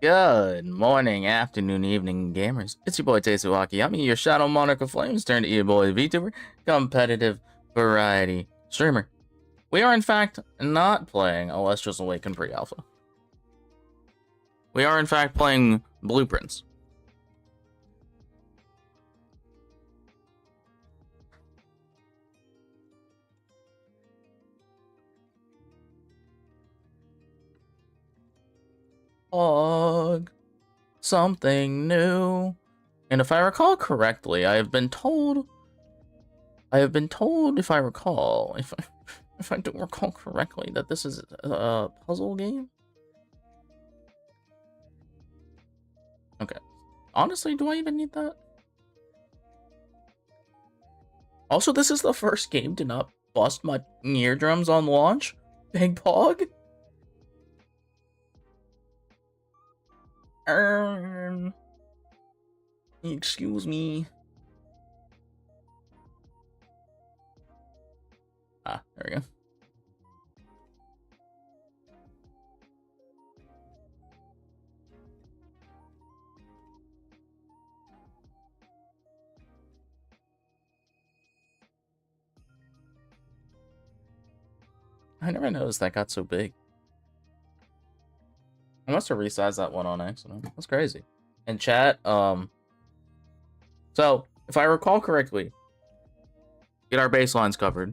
Good morning, afternoon, evening, gamers. It's your boy Teizuaki. I'm your Shadow Monarch of Flames turned to your boy VTuber, competitive variety streamer. We are in fact not playing a Let's Just Awaken pre-alpha. We are in fact playing Blueprince. Something new. And if I recall correctly, I have been told if I recall, if I do recall correctly, that this is a puzzle game. Okay. Honestly, do I even need that? Also, this is the first game to not bust my eardrums on launch. Big Pog? Excuse me. Ah, there we go. I never noticed that got so big. I must have resized that one on accident. That's crazy. And chat, so if I recall correctly, get our baselines covered.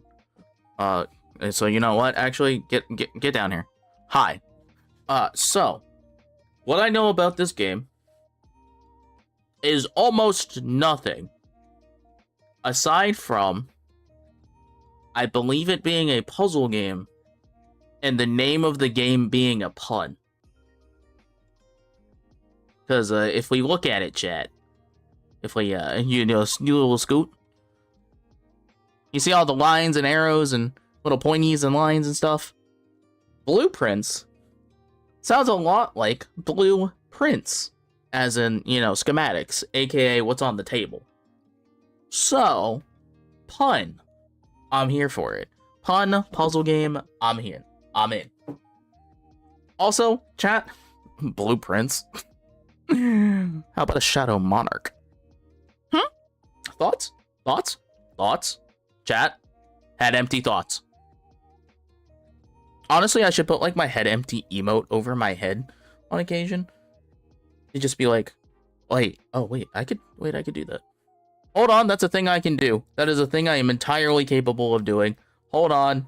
So you know what? Actually, get down here. Hi. So what I know about this game is almost nothing. Aside from, I believe it being a puzzle game, and the name of the game being a pun. Because if we look at it, chat, if we, you little scoot, you see all the lines and arrows and little pointies and lines and stuff? Blueprints sounds a lot like blueprints, as in, schematics, aka what's on the table. So, pun. I'm here for it. Pun, puzzle game, I'm here. I'm in. Also, chat, blueprints. How about a Shadow Monarch? Thoughts? Thoughts? Thoughts? Chat? Head empty thoughts. Honestly, I should put like my head empty emote over my head on occasion. It'd just be like, wait, I could do that. Hold on, that's a thing I can do. That is a thing I am entirely capable of doing. Hold on.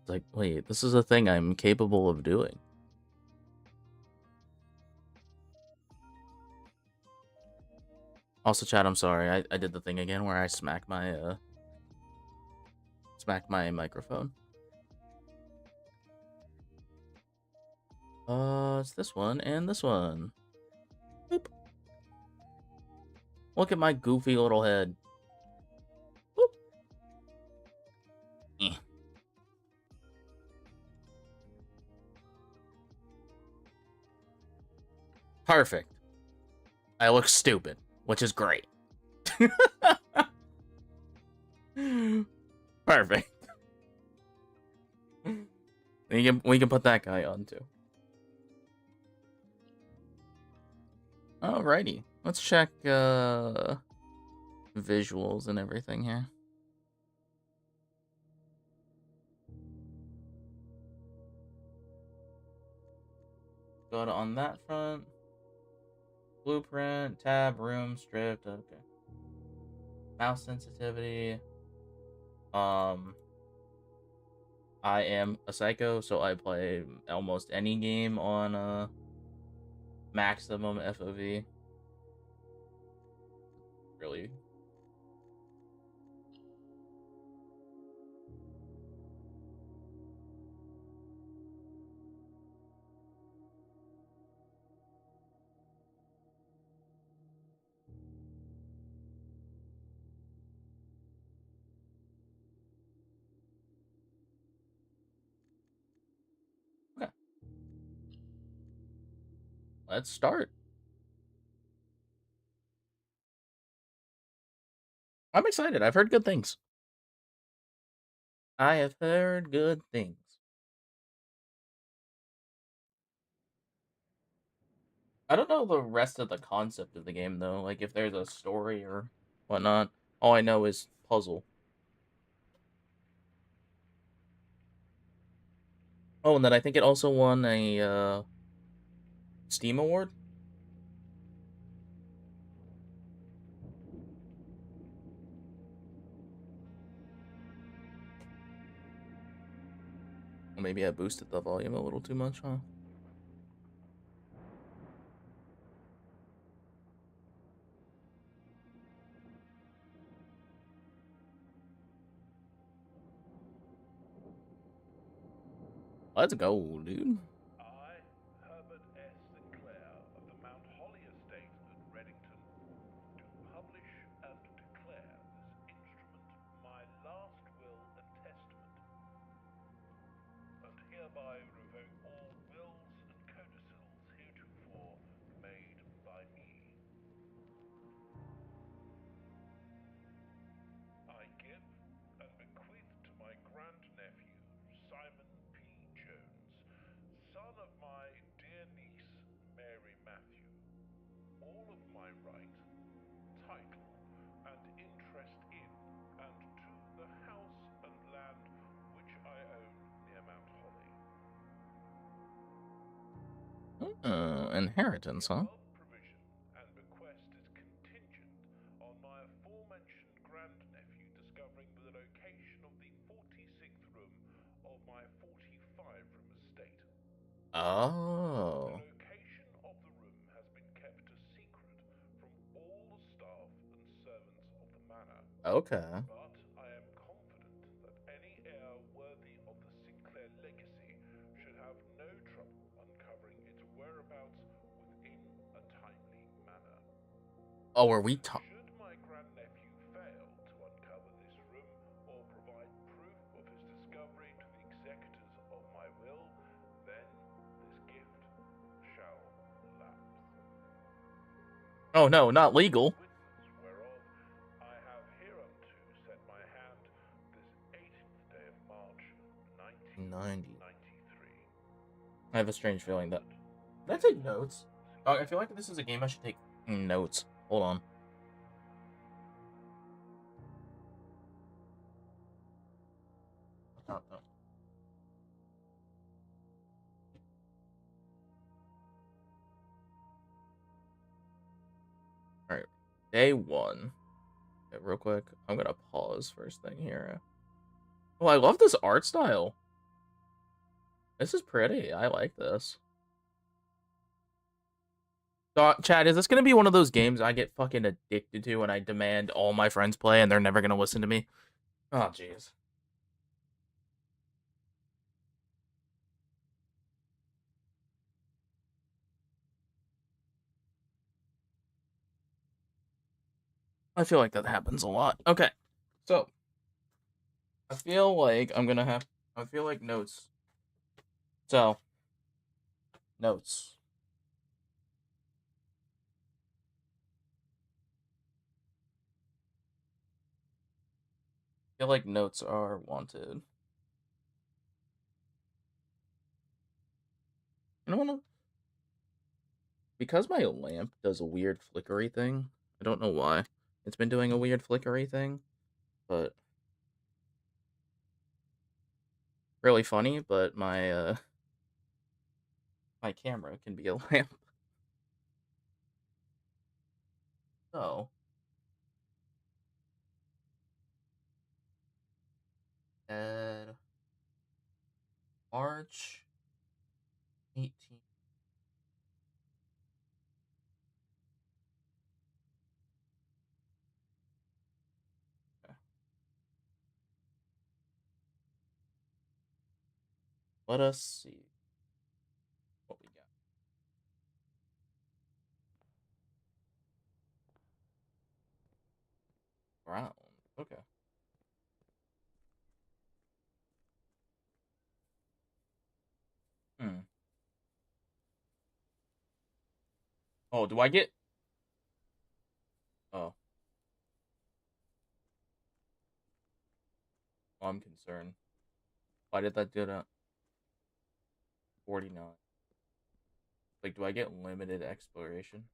It's like, wait, this is a thing I'm capable of doing. Also, chat, I'm sorry. I did the thing again where I smack my microphone. It's this one and this one. Boop. Look at my goofy little head. Boop. Eh. Perfect. I look stupid, which is great. Perfect. We can put that guy on too. Alrighty. Let's check visuals and everything here. Go to on that front. Blueprint, tab, room, stripped, okay. Mouse sensitivity. I am a psycho, so I play almost any game on maximum FOV. Really. Let's start. I'm excited. I've heard good things. I have heard good things. I don't know the rest of the concept of the game though. Like if there's a story or whatnot. All I know is puzzle. Oh, and then I think it also won a Steam award. Maybe I boosted the volume a little too much, huh? Let's go, dude. Publish and declare this instrument my last will and testament, and hereby revoke all wills and codicils heretofore made by me. I give and bequeath to my grandnephew, Simon P. Jones, son of my dear niece, Mary Matthew, all of my right, title, and interest in, and to the house and land which I own near Mount Holly. Inheritance, The huh? above provision and bequest is contingent on my aforementioned grandnephew discovering the location of the 46th room of my 45-room estate. The Oh. location of the room has been kept a secret from all the staff and servants of the manor, Okay. but I am confident that any heir worthy of the Sinclair legacy should have no trouble uncovering its whereabouts within a timely manner. Oh, are we talking? Should my grandnephew fail to uncover this room or provide proof of his discovery to the executors of my will, then this gift shall lapse. Oh no, not legal. Witness whereof I have hereunto set my hand this 18th day of March, 90. 1993. I have a strange feeling that. Did I take notes? Oh, I feel like this is a game I should take notes. Hold on. Oh, no. All right. Day one. Okay, real quick. I'm gonna pause first thing here. Oh, I love this art style. This is pretty. I like this. So, Chad, is this gonna be one of those games I get fucking addicted to and I demand all my friends play and they're never gonna listen to me? Oh, jeez. I feel like that happens a lot. Okay. So, I feel like I'm gonna have. I feel like notes. So, notes. I feel like notes are wanted. You know what? Because my lamp does a weird flickery thing. I don't know why. It's been doing a weird flickery thing, but really funny. But my camera can be a lamp. So, at March 18th. Let us see what we got. Brown. Okay. Hmm. Oh, do I get... Oh. Oh, I'm concerned. Why did that do that? 49. Like, do I get limited exploration?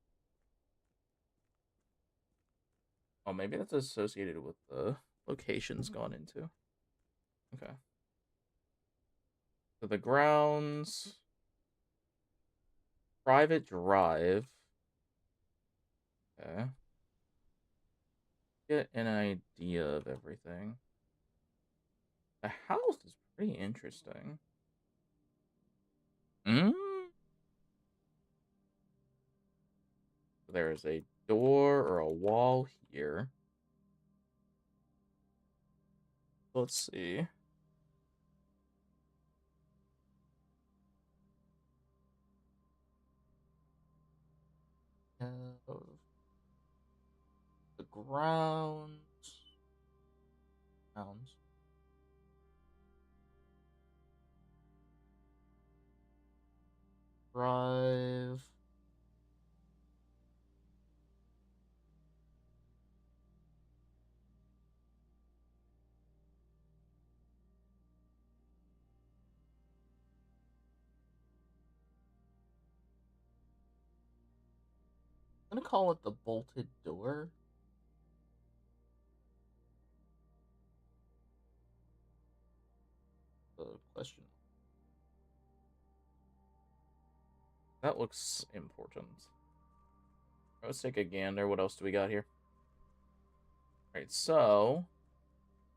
Oh, maybe that's associated with the locations gone into. Okay. So the grounds... Private drive. Okay. Get an idea of everything. The house is pretty interesting. Mm? There's a door or a wall here. Let's see. The ground. Grounds. Drive. I'm gonna call it the bolted door. The question. That looks important. Let's take a gander. What else do we got here? Alright, so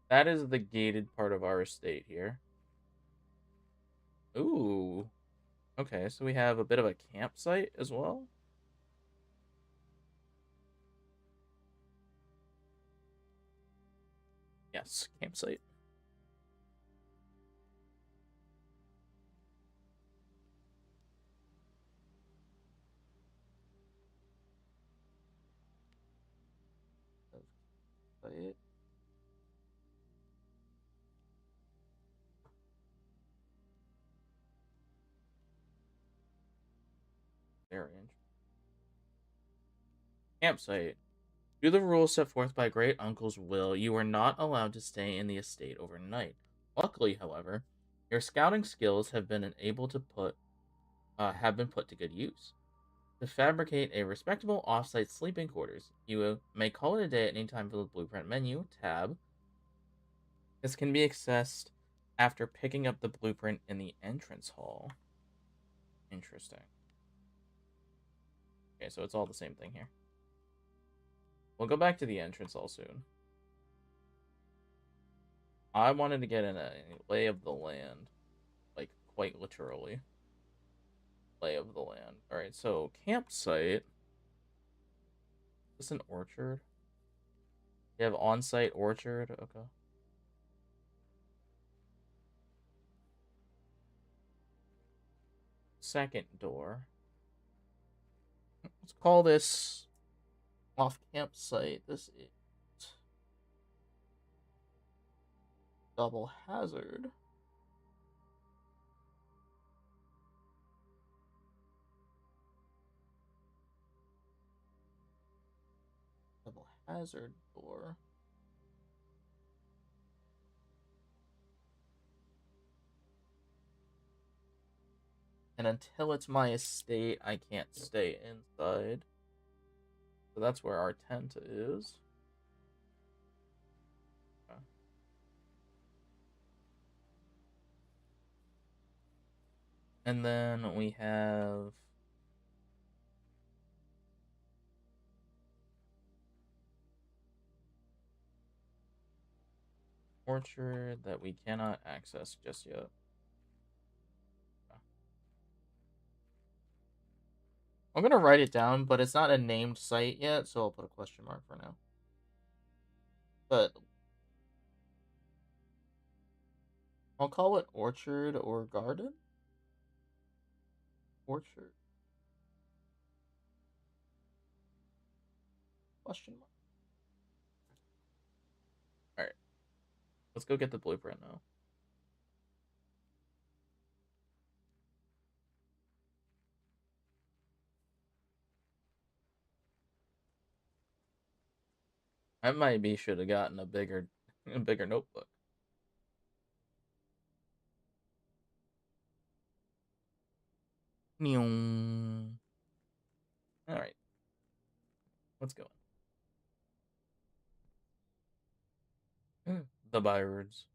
that is the gated part of our estate here. Ooh. Okay, so we have a bit of a campsite as well. Yes, campsite. Campsite. Very interesting. Campsite. Due to the rules set forth by great uncle's will, you are not allowed to stay in the estate overnight. Luckily, however, your scouting skills have been put to good use. To fabricate a respectable off-site sleeping quarters, you may call it a day at any time for the blueprint menu tab. This can be accessed after picking up the blueprint in the entrance hall. Interesting. Okay, so it's all the same thing here. We'll go back to the entrance hall soon. I wanted to get in a lay of the land. Like, quite literally. Lay of the land. Alright, so campsite. Is this an orchard? You have on-site orchard? Okay. Second door. Let's call this off campsite. This is double hazard. Double hazard door. And until it's my estate, I can't stay inside. So that's where our tent is. Okay. And then we have orchard that we cannot access just yet. I'm gonna write it down, but it's not a named site yet, so I'll put a question mark for now. But I'll call it orchard or garden. Orchard. Question mark. Alright. Let's go get the blueprint now. I maybe should have gotten a bigger notebook. All right, let's go. The bywords.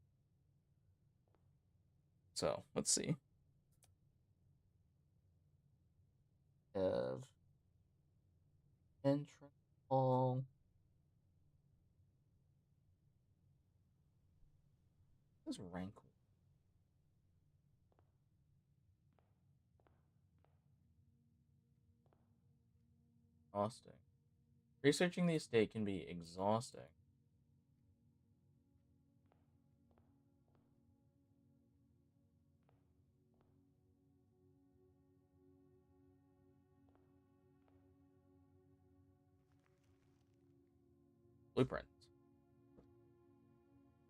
So let's see. Have entrance hall. This rank. Exhausting. Researching the estate can be exhausting. Blueprint.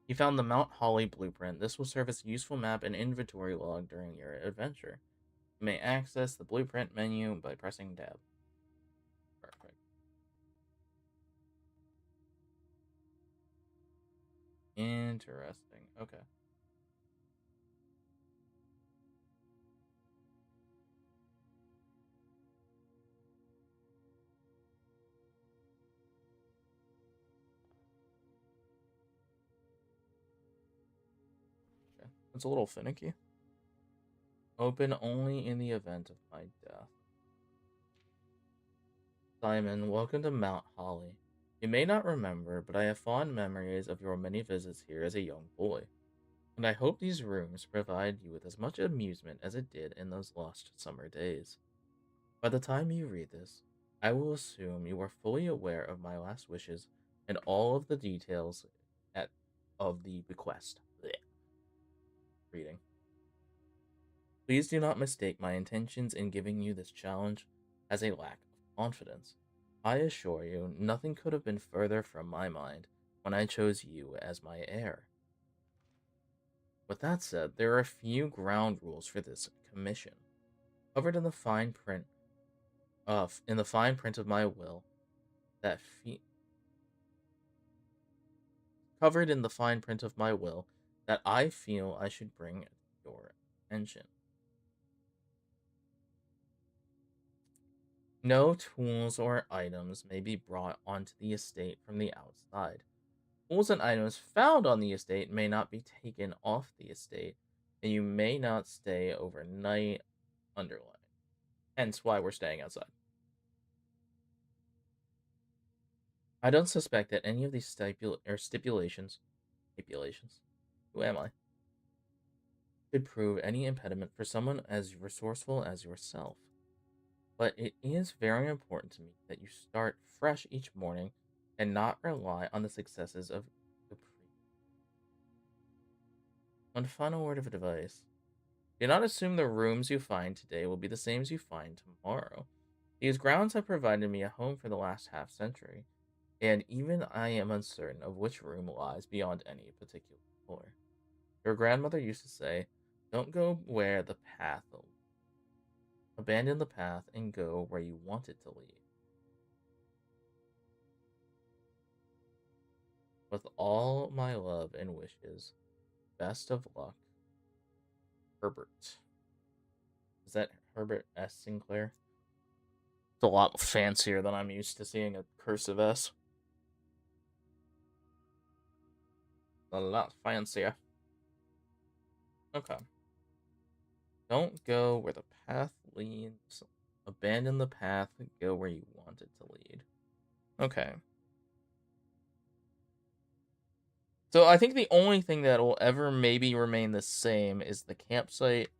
You found the Mount Holly blueprint. This will serve as a useful map and inventory log during your adventure. You may access the blueprint menu by pressing tab. Perfect. Interesting. Okay. Okay. It's a little finicky. Open only in the event of my death. Simon, welcome to Mount Holly. You may not remember, but I have fond memories of your many visits here as a young boy, and I hope these rooms provide you with as much amusement as it did in those lost summer days. By the time you read this, I will assume you are fully aware of my last wishes and all of the details of the bequest. Blech. Reading. Please do not mistake my intentions in giving you this challenge as a lack of confidence. I assure you, nothing could have been further from my mind when I chose you as my heir. With that said, there are a few ground rules for this commission, covered in the fine print of my will that covered in the fine print of my will that I feel I should bring to your attention. No tools or items may be brought onto the estate from the outside. Tools and items found on the estate may not be taken off the estate, and you may not stay overnight. Underline. Hence why we're staying outside. I don't suspect that any of these stipulations, who am I, could prove any impediment for someone as resourceful as yourself. But it is very important to me that you start fresh each morning and not rely on the successes of the previous. One final word of advice. Do not assume the rooms you find today will be the same as you find tomorrow. These grounds have provided me a home for the last half century, and even I am uncertain of which room lies beyond any particular floor. Your grandmother used to say, don't go where the path leads. Abandon the path and go where you want it to lead. With all my love and wishes, best of luck, Herbert. Is that Herbert S. Sinclair? It's a lot fancier than I'm used to seeing a cursive S. A lot fancier. Okay. Don't go where the path leads. Abandon the path and go where you want it to lead. Okay. So I think the only thing that will ever maybe remain the same is the campsite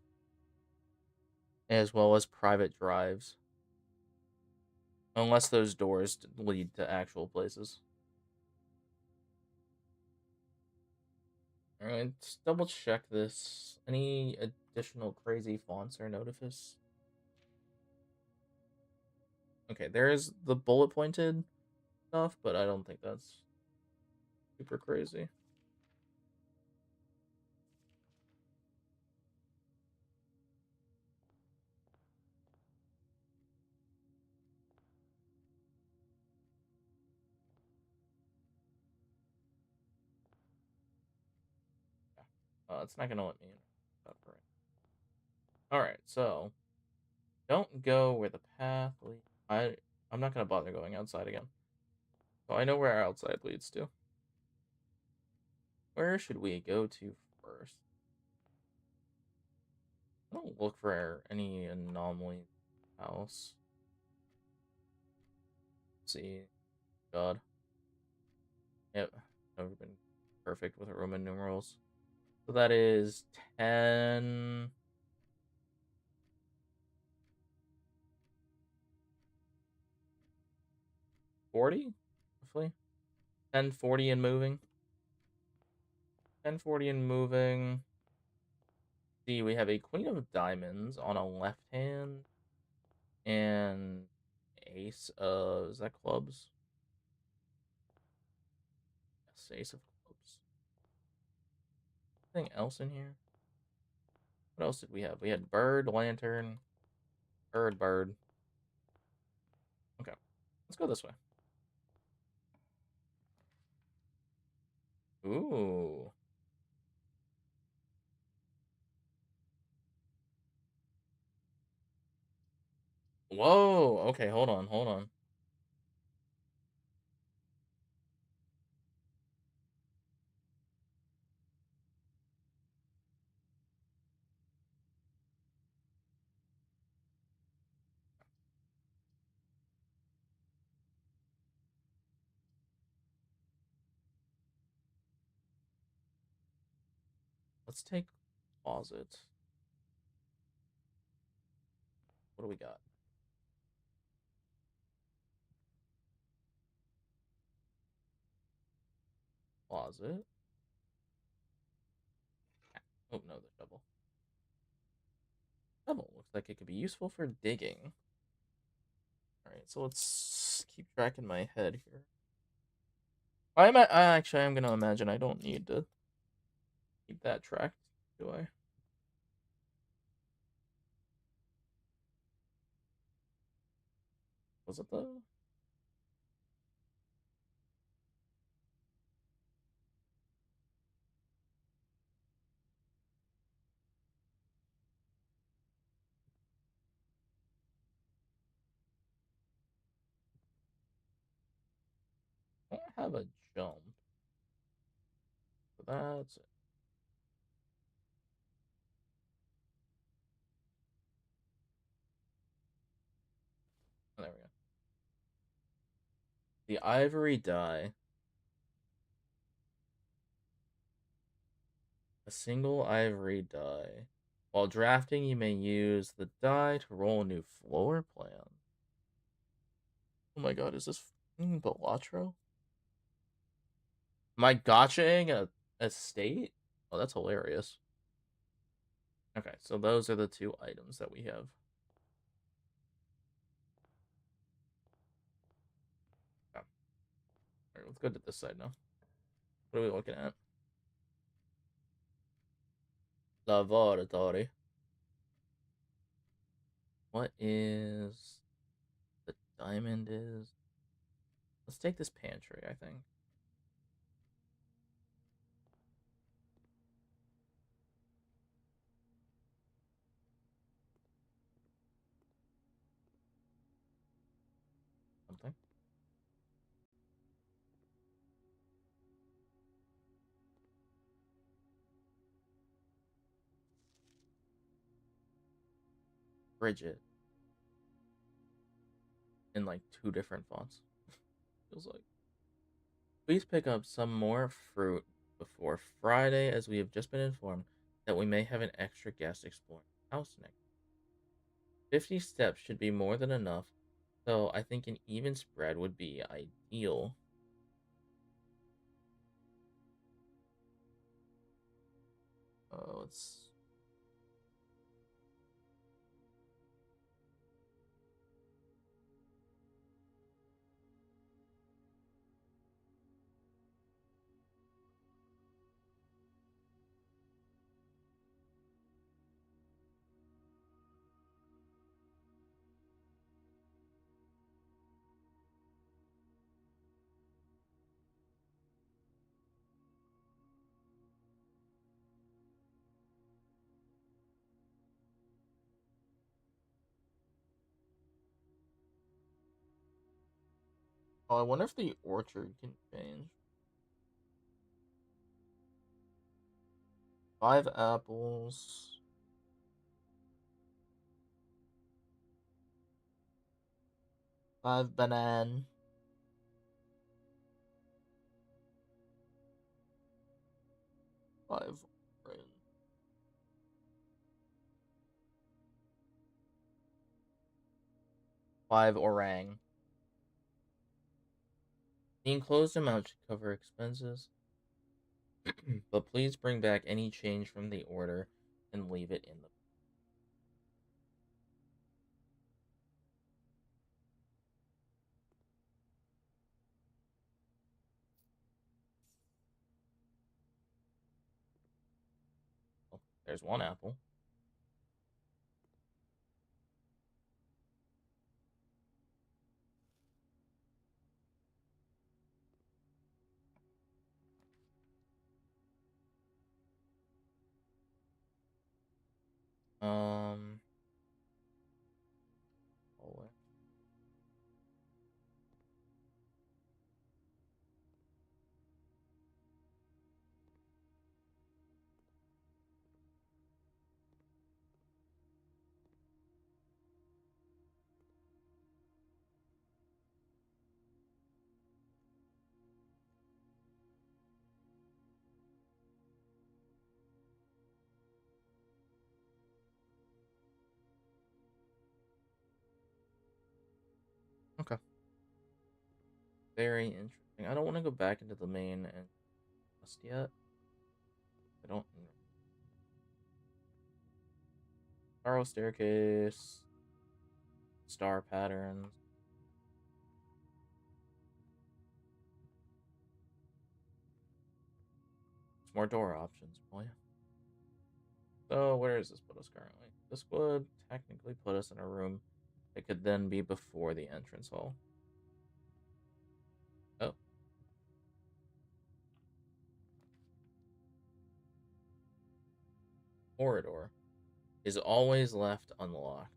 as well as private drives. Unless those doors lead to actual places. Alright, let's double check this. Any additional crazy fonts or notifice? Okay, there's the bullet pointed stuff, but I don't think that's super crazy. It's not gonna let me in. Alright, so don't go where the path leads. I'm not gonna bother going outside again. So I know where our outside leads to. Where should we go to first? I don't look for any anomaly house. Let's see. God. Yep. Never been perfect with Roman numerals. So that is 10. 40, roughly. 1040 and moving. 1040 and moving. See, we have a Queen of Diamonds on a left hand. And Ace of, is that clubs? Yes, Ace of clubs. Anything else in here? What else did we have? We had bird, lantern, bird. Okay, let's go this way. Ooh. Whoa. Okay, hold on. Let's take closet. What do we got? Closet. Oh, no, the shovel. Shovel looks like it could be useful for digging. Alright, so let's keep track in my head here. I'm gonna imagine I don't need to keep that tracked, do I? Was it though? I don't have a jump. So that's it. Oh, there we go. The ivory dye. A single ivory die. While drafting, you may use the die to roll a new floor plan. Oh my god, is this Balatro? Am I gotchaing a state? Oh, that's hilarious. Okay, so those are the two items that we have. Yeah. Alright, let's go to this side now. What are we looking at? Laboratory. What is the diamond is? Let's take this pantry, I think. Something. Bridget. In like 2 different fonts. Feels like. Please pick up some more fruit before Friday, as we have just been informed that we may have an extra guest exploring the house next. 50 steps should be more than enough, so I think an even spread would be ideal. Let's. Oh, I wonder if the orchard can change. 5 apples. 5 banana. 5 orange. 5 orang. The enclosed amount should cover expenses, but please bring back any change from the order and leave it in the. Oh, there's 1 apple. Um. Oh, okay. Very interesting. I don't want to go back into the main and just yet. I don't. Spiral staircase. Star patterns. More door options. Oh yeah. So where does this put us currently? This would technically put us in a room that could then be before the entrance hall. Oh. Corridor is always left unlocked.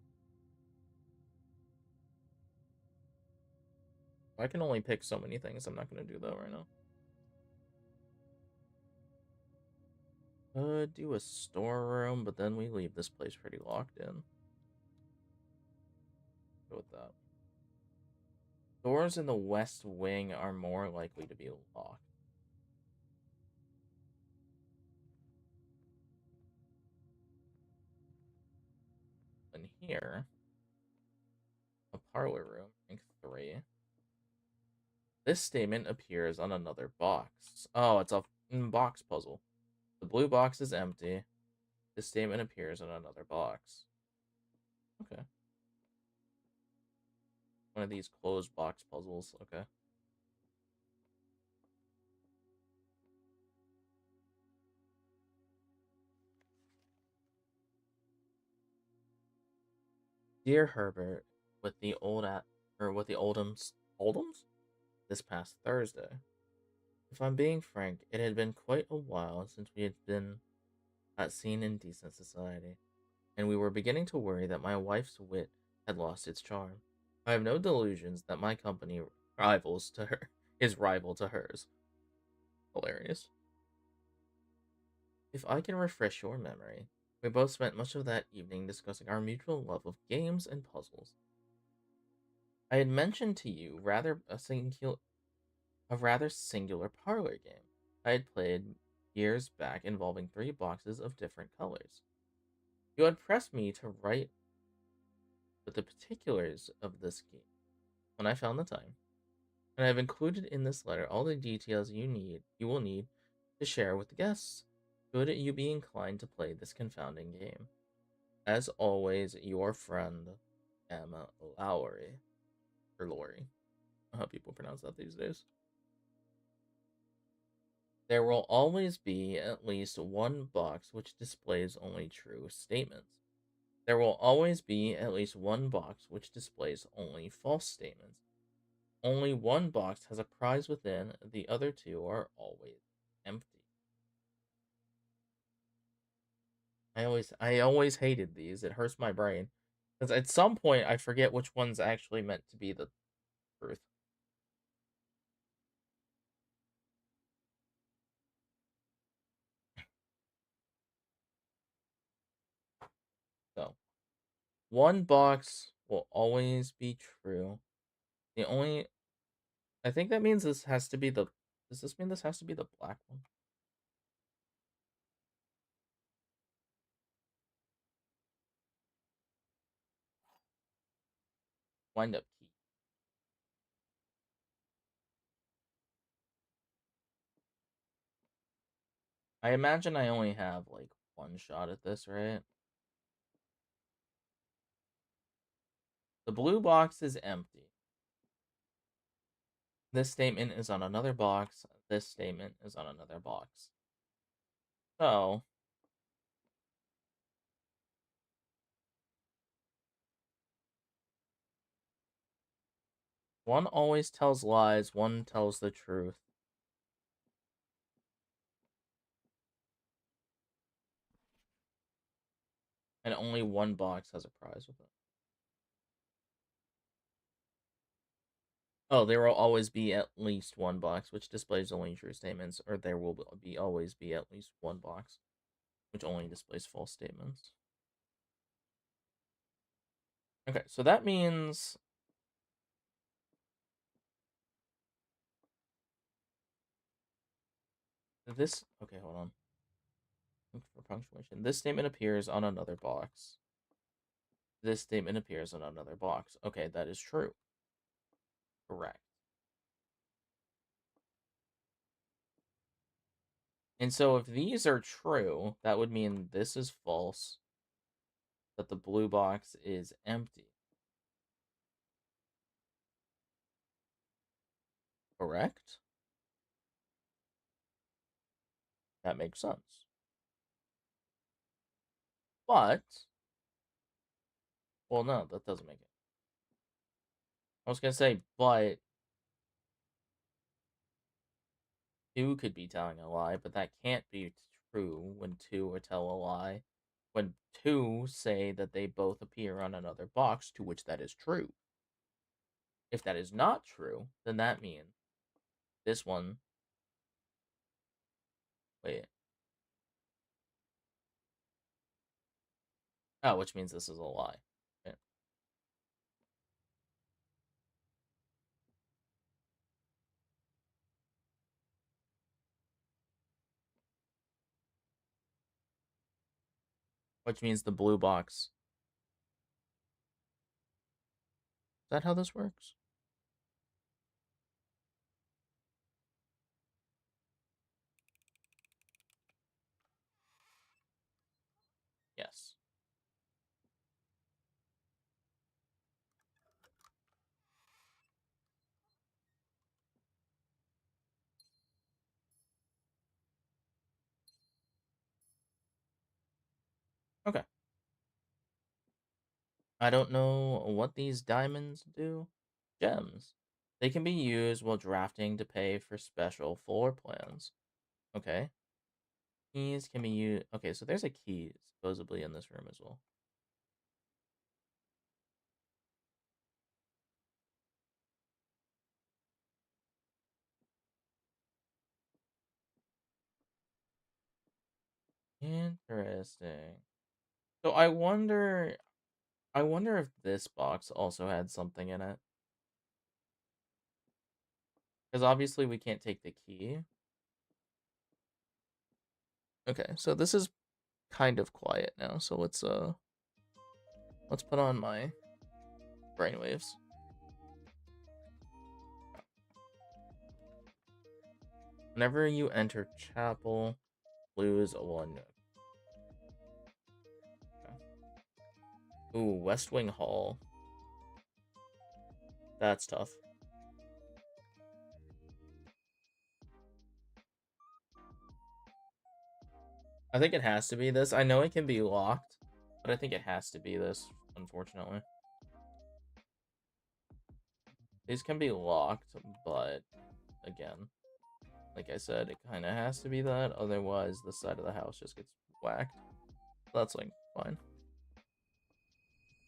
I can only pick so many things. I'm not going to do that right now. Could do a storeroom, but then we leave this place pretty locked in. Go with that. Doors in the west wing are more likely to be locked. And here, a parlor room, rank 3. This statement appears on another box. Oh, it's a box puzzle. The blue box is empty. This statement appears on another box. Okay. One of these closed box puzzles. Okay. Dear Herbert, with the Oldhams this past Thursday. If I'm being frank, it had been quite a while since we had been seen in decent society, and we were beginning to worry that my wife's wit had lost its charm. I have no delusions that my company rivals to her is rival to hers. Hilarious. If I can refresh your memory, we both spent much of that evening discussing our mutual love of games and puzzles. I had mentioned to you a rather singular parlor game I had played years back involving 3 boxes of different colors. You had pressed me to write with the particulars of this game when I found the time, and I have included in this letter all the details you will need to share with the guests, should you be inclined to play this confounding game. As always, your friend, Emma Lowry. Or Lori. I don't know how people pronounce that these days. There will always be at least 1 box which displays only true statements. There will always be at least 1 box which displays only false statements. Only 1 box has a prize within, the other 2 are always empty. I always hated these. It hurts my brain. Because at some point I forget which one's actually meant to be the truth. One box will always be true. The only... I think that means this has to be the... Does this mean this has to be the black one? Wind up key. I imagine I only have, like, one shot at this, right? The blue box is empty. This statement is on another box. This statement is on another box. So, one always tells lies, one tells the truth. And only one box has a prize with it. Oh, there will always be at least one box, which displays only true statements, or there will be always be at least one box, which only displays false statements. Okay, so that means this... Okay, hold on. Look for punctuation. This statement appears on another box. This statement appears on another box. Okay, that is true. Correct. And so if these are true, that would mean this is false, that the blue box is empty. Correct? That makes sense. But, well, no, that doesn't make it. I was going to say, but 2 could be telling a lie, but that can't be true when 2 would tell a lie. When 2 say that they both appear on another box, to which that is true. If that is not true, then that means this one... Wait. Oh, which means this is a lie. Okay. Which means the blue box... Is that how this works? Yes. Okay. I don't know what these diamonds do. Gems. They can be used while drafting to pay for special floor plans. Okay. Keys can be used... Okay, so there's a key supposedly in this room as well. Interesting. So I wonder if this box also had something in it. Because obviously we can't take the key. Okay, so this is kind of quiet now, so let's put on my brainwaves. Whenever you enter chapel, lose a 1. Okay. Ooh, West Wing Hall. That's tough. I think it has to be this. I know it can be locked, but I think it has to be this, unfortunately. These can be locked, but again, like I said, it kind of has to be that. Otherwise, the side of the house just gets whacked. That's like fine.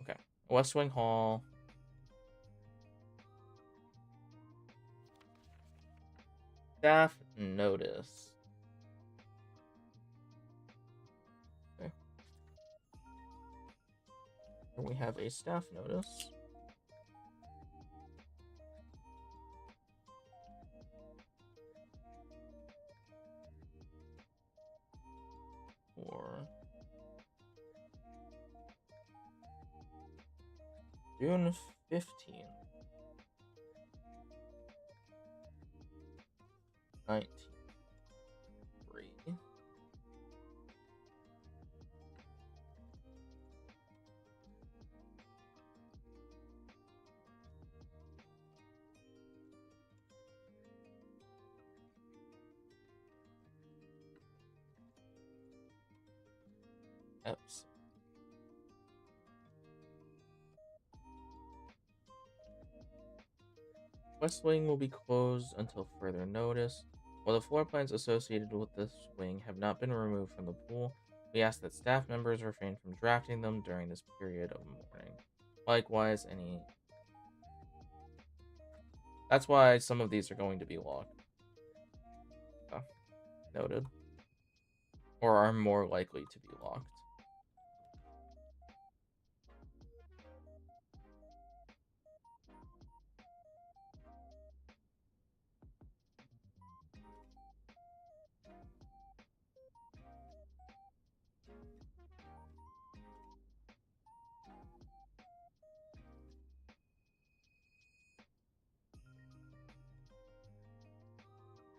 Okay, West Wing Hall. Staff notice. Okay. We have a staff notice. For June 15th. 1903. Eps. West Wing will be closed until further notice. While the floor plans associated with this wing have not been removed from the pool, we ask that staff members refrain from drafting them during this period of mourning. Likewise, That's why some of these are going to be locked. Oh, noted. Or are more likely to be locked.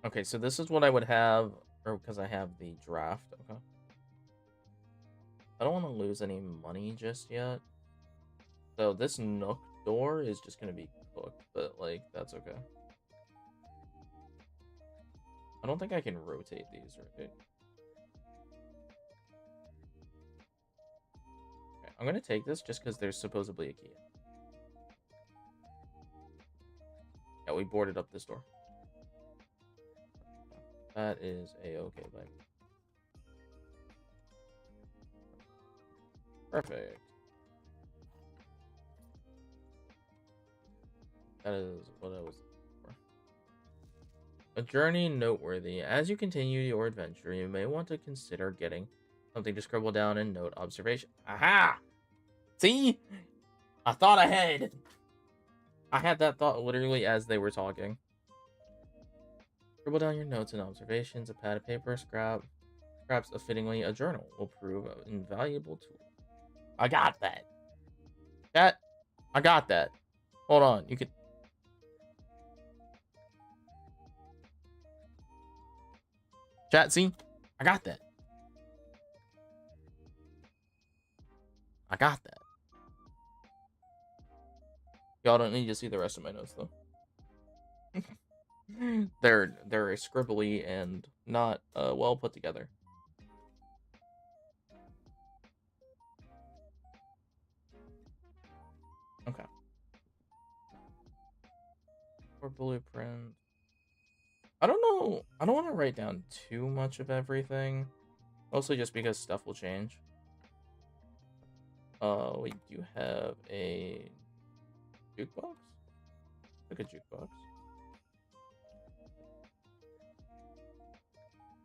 Okay, so this is what I would have, or because I have the draft. Okay. I don't want to lose any money just yet. So this nook door is just going to be cooked, but, like, that's okay. I don't think I can rotate these, right? Okay, I'm going to take this just because there's supposedly a key. Yeah, we boarded up this door. That is a-okay by me. Perfect. That is what I was looking for. A journey noteworthy. As you continue your adventure, you may want to consider getting something to scribble down and note observation. Aha! See? I thought ahead. I had that thought literally as they were talking. Scribble down your notes and observations. A pad of paper, scraps of fittingly a journal will prove an invaluable tool. I got that. I got that. Hold on. You could. Chat, see? I got that. I got that. Y'all don't need to see the rest of my notes, though. They're scribbly and not well put together. Okay. Or blueprint. I don't know. I don't want to write down too much of everything. Mostly just because stuff will change. We do have a jukebox? Like a jukebox.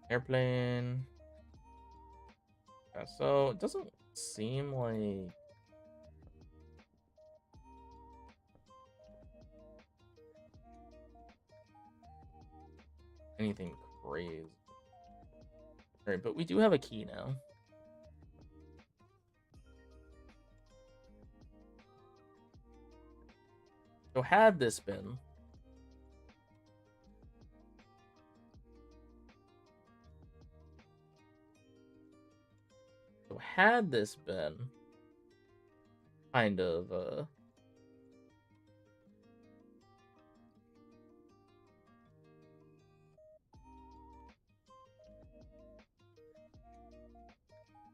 Airplane. Yeah, so it doesn't seem like anything crazy. Alright, but we do have a key now. So had this been kind of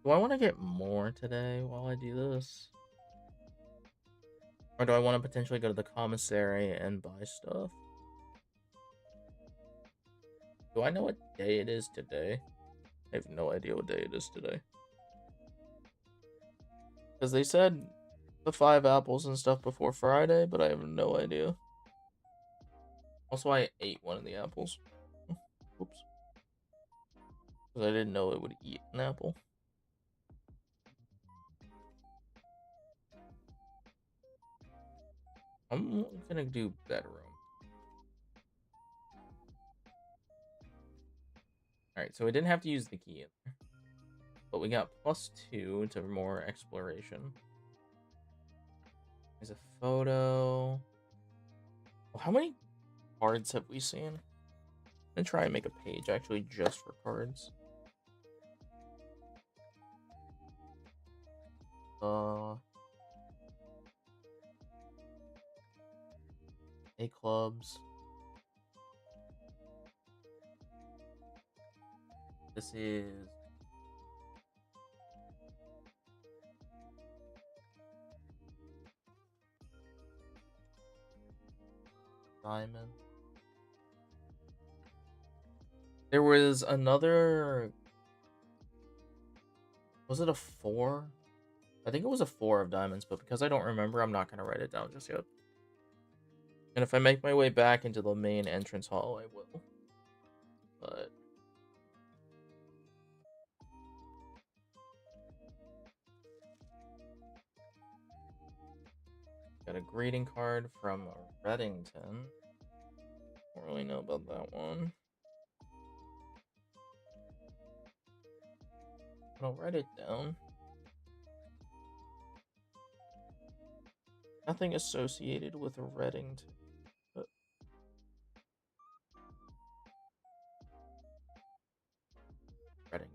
do I want to get more today while I do this? Or do I want to potentially go to the commissary and buy stuff? Do I know what day it is today? I have no idea what day it is today. Because they said the 5 apples and stuff before Friday, but I have no idea. Also, I ate one of the apples. Oops. Because I didn't know it would eat an apple. I'm gonna do bedroom. Alright, so we didn't have to use the key, but we got +2 to more exploration. There's a photo. Well, how many cards have we seen? I'm gonna try and make a page actually just for cards. A clubs. This is diamond. There was another. Was it a 4? I think it was a 4 of diamonds, but because I don't remember, I'm not gonna write it down just yet. And if I make my way back into the main entrance hall, I will. But got a greeting card from Reddington. Don't really know about that one. But I'll write it down. Nothing associated with Reddington. But Reddington.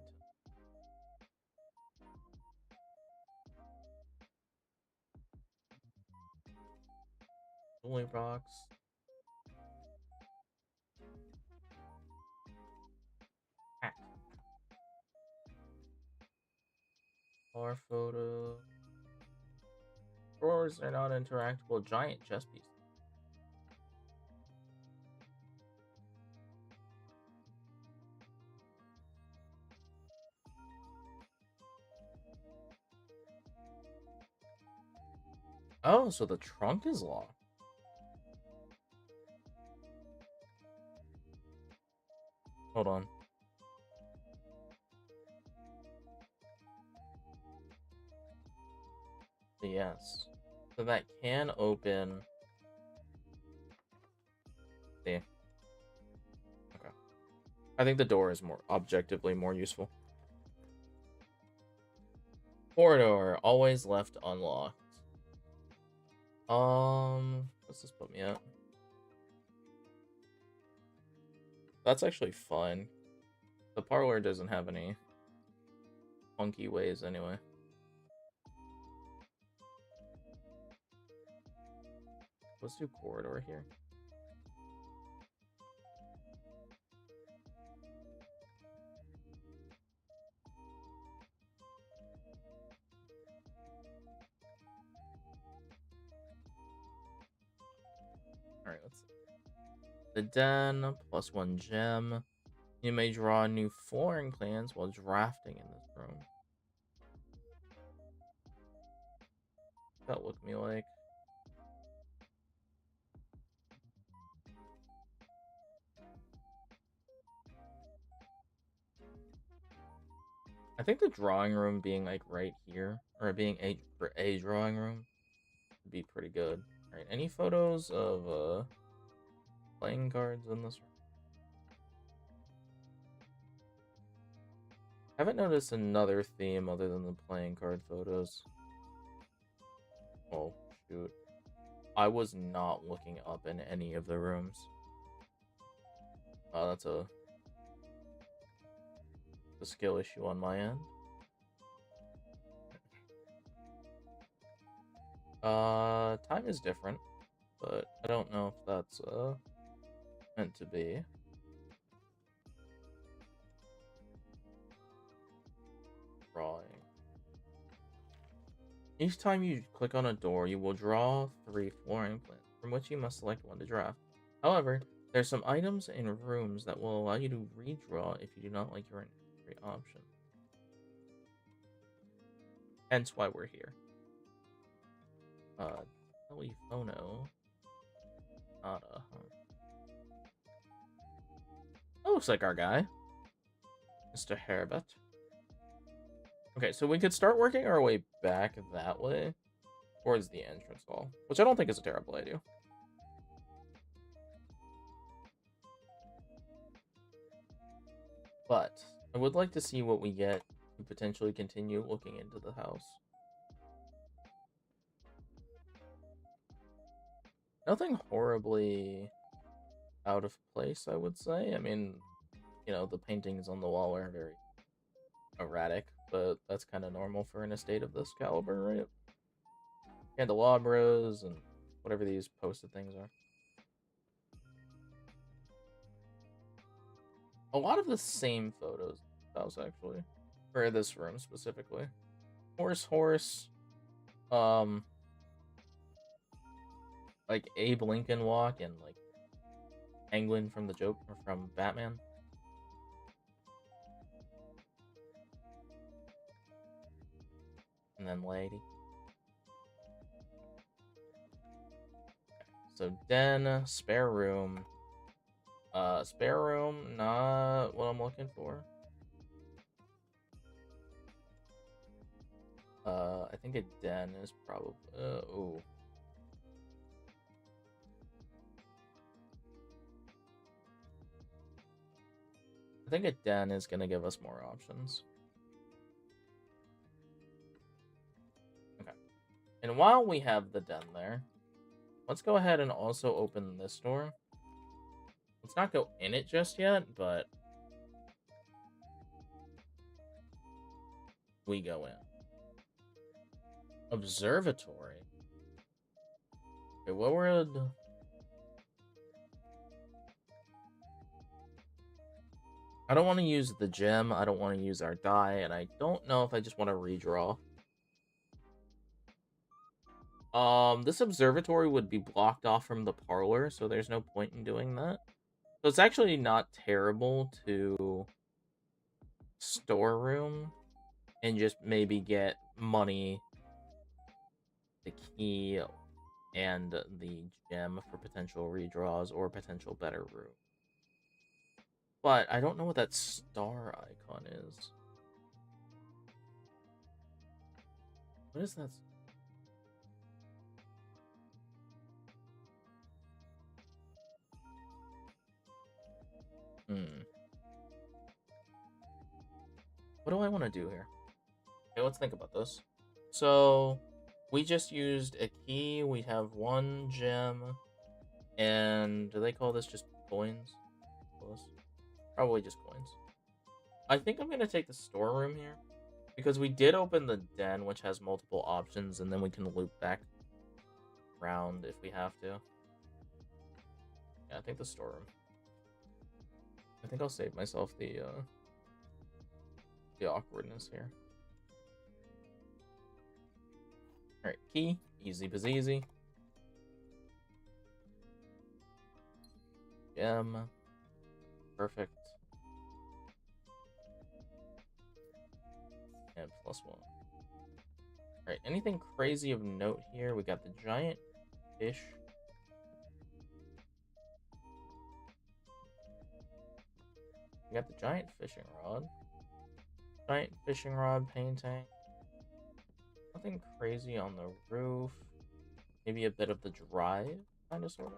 Jewelry box. Hat. Car photo. Drawers are not interactable giant chess pieces. Oh, so the trunk is locked. Hold on. Yes. So that can open. See. Okay. I think the door is more objectively more useful. Corridor always left unlocked. What's this put me at? That's actually fine. The parlor doesn't have any funky ways anyway. Let's do corridor here. Alright, let's see. The den, +1 gem. You may draw new flooring plans while drafting in this room. What's that look me like? I think the drawing room being like right here, or being a drawing room, would be pretty good. Alright, any photos of playing cards in this room? I haven't noticed another theme other than the playing card photos. Oh, shoot. I was not looking up in any of the rooms. That's a skill issue on my end. Time is different, but I don't know if that's meant to be. Drawing. Each time you click on a door, you will draw 3 flooring plans, from which you must select one to draft. However, there are some items in rooms that will allow you to redraw if you do not like your entry option. Hence why we're here. Telephono. Nada, huh? That looks like our guy. Mr. Herbert. Okay, so we could start working our way back that way. towards the entrance hall, which I don't think is a terrible idea. But I would like to see what we get to potentially continue looking into the house. Nothing horribly out of place, I would say. I mean, you know, the paintings on the wall are very erratic, but that's kind of normal for an estate of this caliber, right? Candelabras and whatever these posted things are. A lot of the same photos house actually, for this room specifically. Horse, like Abe Lincoln walk and like Penguin from the Joker or from Batman. And then lady. So den, spare room. Spare room, not what I'm looking for. I think a den is probably, ooh. I think a den is gonna give us more options. Okay. And while we have the den there, let's go ahead and also open this door. Let's not go in it just yet, but we go in. Observatory. Okay, what would... I don't want to use the gem, I don't want to use our die, and I don't know if I just want to redraw. This observatory would be blocked off from the parlor, so there's no point in doing that. So it's actually not terrible to storeroom and just maybe get money, the key, and the gem for potential redraws or potential better room. But I don't know what that star icon is. What is that? What do I want to do here? Okay, let's think about this. So, we just used a key. We have one gem. And do they call this just coins? Probably just coins. I think I'm going to take the storeroom here. Because we did open the den, which has multiple options. And then we can loop back around if we have to. Yeah, I think the storeroom. I think I'll save myself the awkwardness here. Alright, key. Easy peasy. Gem. Perfect. And +1. Alright, anything crazy of note here? We got the giant fish. We got the giant fishing rod. Giant fishing rod painting. Nothing crazy on the roof. Maybe a bit of the drive, kind of, sort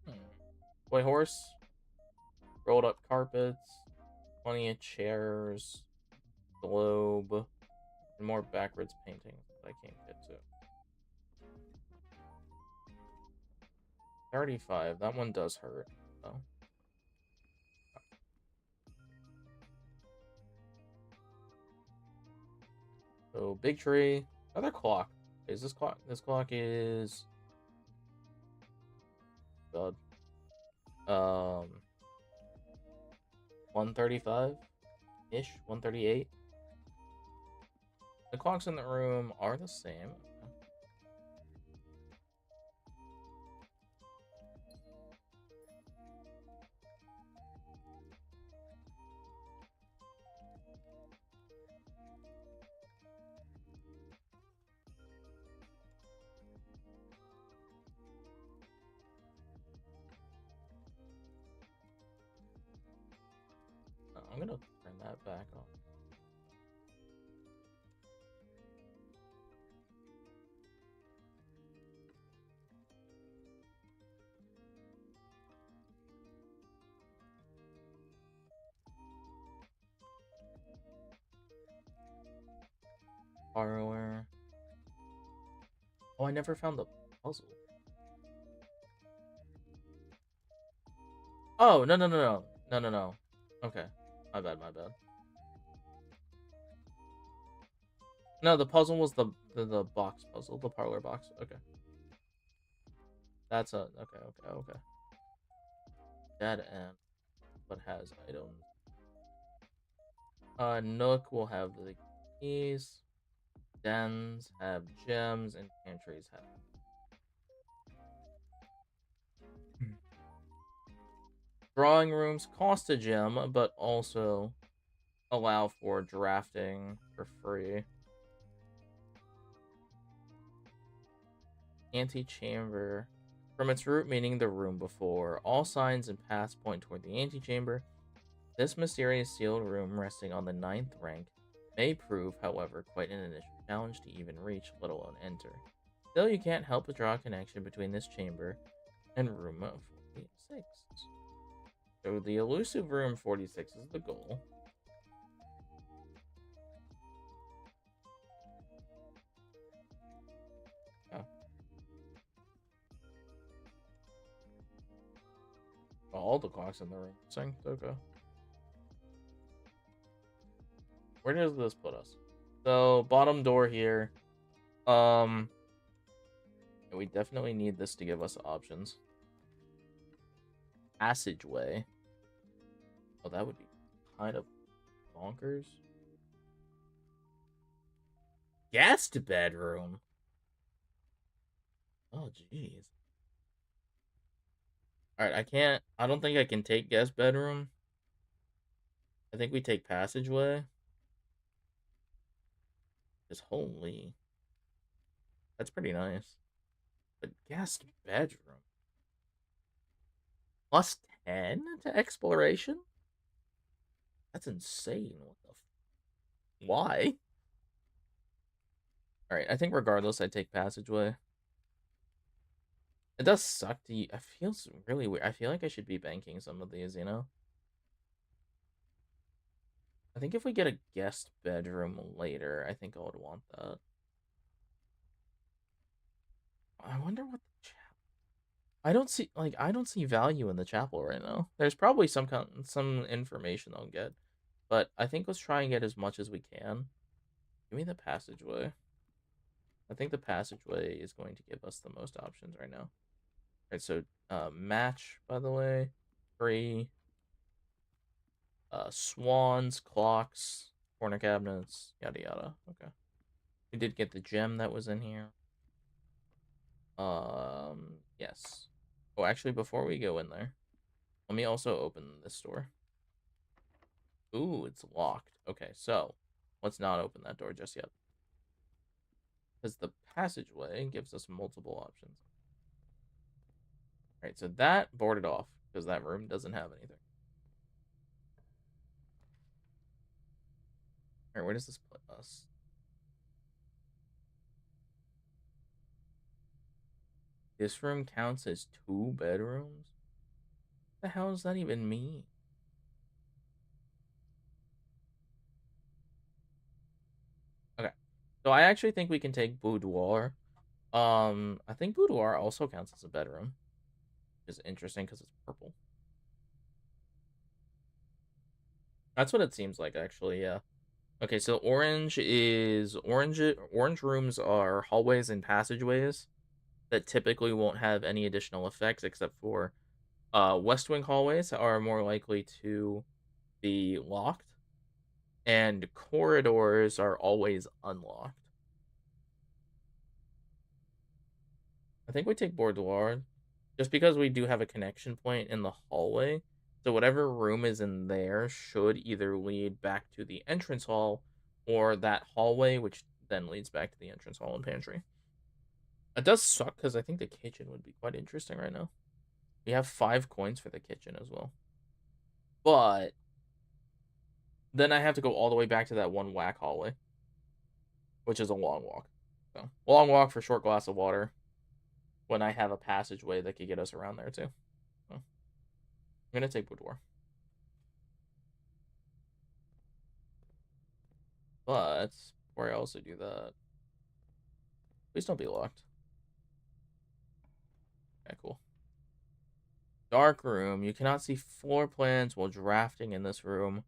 of. Toy horse. Rolled up carpets. Plenty of chairs. Globe. And more backwards paintings that I can't get to. 35. That one does hurt, though. So, big tree. Another clock. Is this clock? This clock is... God. 135-ish? 138? The clocks in the room are the same. I'm gonna turn that back on. Parlor. Oh, I never found the puzzle. Oh, no, no, no, no. No, no, no. Okay. My bad, my bad. No, the puzzle was the box puzzle, the parlor box. Okay. That's a... Okay, okay, okay. Dead end. But has items. Nook will have the keys. Dens have gems, and pantries have... Drawing rooms cost a gem, but also allow for drafting for free. Antechamber. From its root meaning the room before, all signs and paths point toward the antechamber. This mysterious sealed room resting on the 9th rank may prove, however, quite an initial challenge to even reach, let alone enter. Still, you can't help but draw a connection between this chamber and room 46. So the elusive room 46 is the goal. Oh. All the clocks in the room synced. Okay. Where does this put us? So bottom door here. We definitely need this to give us options. Passageway. Oh, that would be kind of bonkers. Guest bedroom. Oh, jeez. Alright, I don't think I can take guest bedroom. I think we take passageway. Because holy. That's pretty nice. But guest bedroom. Plus 10 to exploration? That's insane. What the why? Alright, I think regardless, I take passageway. It does suck to... I feel really weird. I feel like I should be banking some of these, you know? I think if we get a guest bedroom later, I think I would want that. I wonder what the chapel... I don't see value in the chapel right now. There's probably some information I'll get, but I think let's try and get as much as we can. Give me the passageway. I think the passageway is going to give us the most options right now. All right, so match, by the way, free. Swans, clocks, corner cabinets, yada yada. Okay. We did get the gem that was in here. Yes. Oh, actually, before we go in there, let me also open this door. Ooh, it's locked. Okay, so let's not open that door just yet. Because the passageway gives us multiple options. Alright, so that boarded off, because that room doesn't have anything. Alright, where does this put us? This room counts as 2 bedrooms? What the hell does that even mean? Okay. So I actually think we can take boudoir. I think boudoir also counts as a bedroom. Which is interesting because it's purple. That's what it seems like, actually, yeah. Okay, so orange rooms are hallways and passageways that typically won't have any additional effects except for West Wing hallways are more likely to be locked, and corridors are always unlocked. I think we take boudoir just because we do have a connection point in the hallway. So whatever room is in there should either lead back to the entrance hall or that hallway, which then leads back to the entrance hall and pantry. It does suck because I think the kitchen would be quite interesting right now. We have 5 coins for the kitchen as well. But then I have to go all the way back to that one whack hallway, which is a long walk. So long walk for short glass of water when I have a passageway that could get us around there too. So, I'm gonna take boudoir. But Before I also do that. Please don't be locked. Okay, cool. Dark room. You cannot see floor plans while drafting in this room.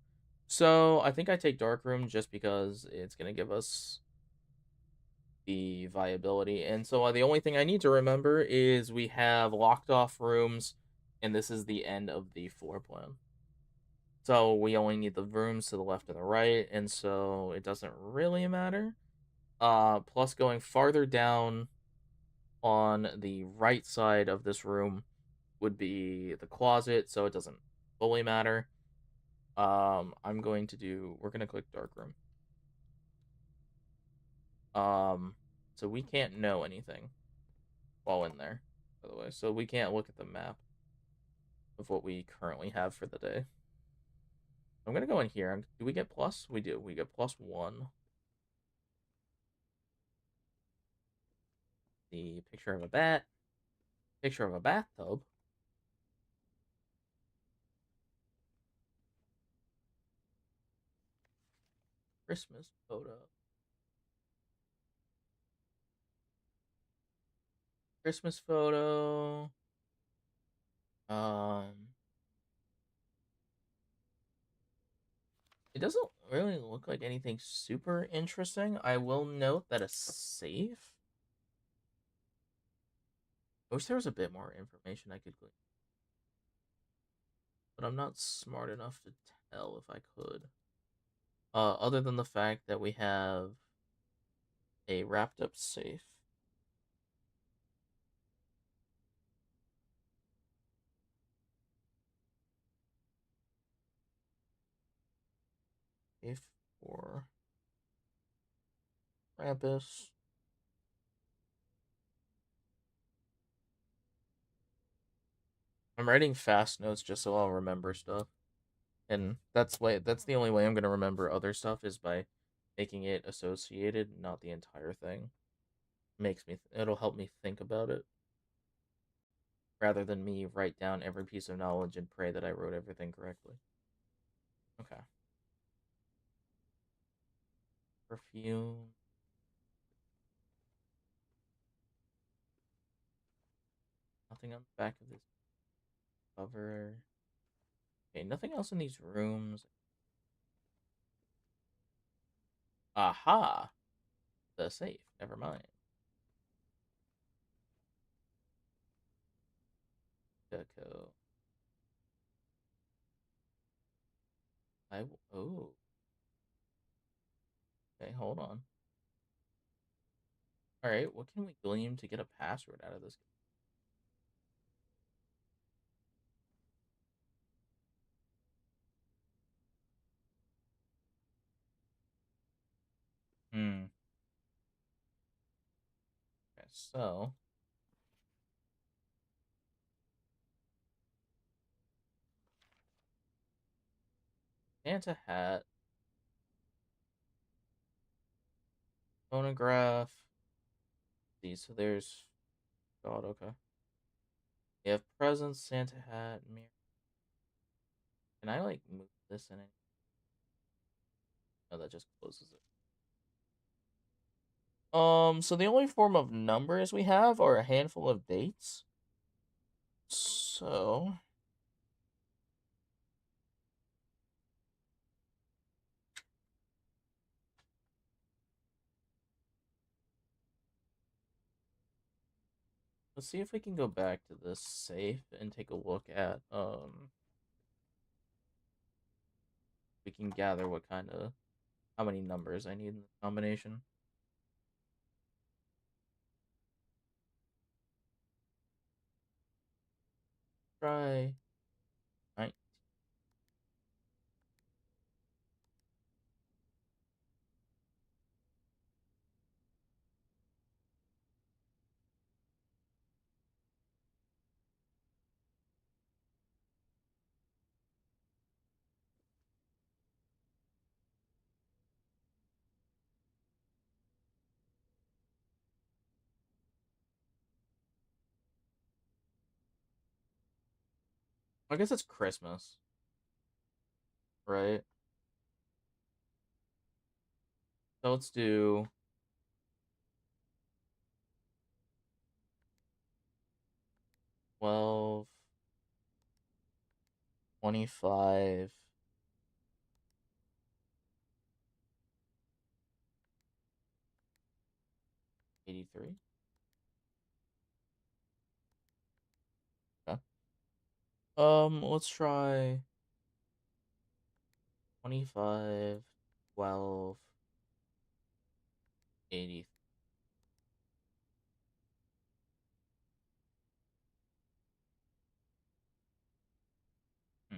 So I think I take dark room just because it's gonna give us the viability. And so the only thing I need to remember is we have locked off rooms, and this is the end of the floor plan. So we only need the rooms to the left and the right, and so it doesn't really matter. Plus going farther down on the right side of this room would be the closet, so it doesn't fully matter. We're gonna click dark room. Um, so we can't know anything while in there, by the way. So we can't look at the map of what we currently have for the day. I'm gonna go in here. Do we get plus? We do. We get +1. The picture of a bat. Picture of a bathtub. Christmas photo. Christmas photo. Um, it doesn't really look like anything super interesting. I will note that a safe. I wish there was a bit more information I could glean, but I'm not smart enough to tell if I could. Other than the fact that we have a wrapped up safe. Safe for Krampus. I'm writing fast notes just so I'll remember stuff. And that's the only way I'm gonna remember other stuff is by making it associated, not the entire thing. It'll help me think about it rather than me write down every piece of knowledge and pray that I wrote everything correctly. Okay. Perfume. Nothing on the back of this cover. Okay, nothing else in these rooms. Aha! The safe. Never mind. Deco. Oh. Okay, hold on. Alright, what can we glean to get a password out of this? Hmm. Okay, so Santa hat, phonograph. See, so there's God, okay. We have presents, Santa hat, mirror. Can I like move this in it? No, that just closes it. So the only form of numbers we have are a handful of dates. So let's see if we can go back to this safe and take a look at we can gather what kind of how many numbers I need in the combination. Try 9. I guess it's Christmas, right? So let's do 12, 25, 83. Okay. Let's try 25, 12, 80. Hmm.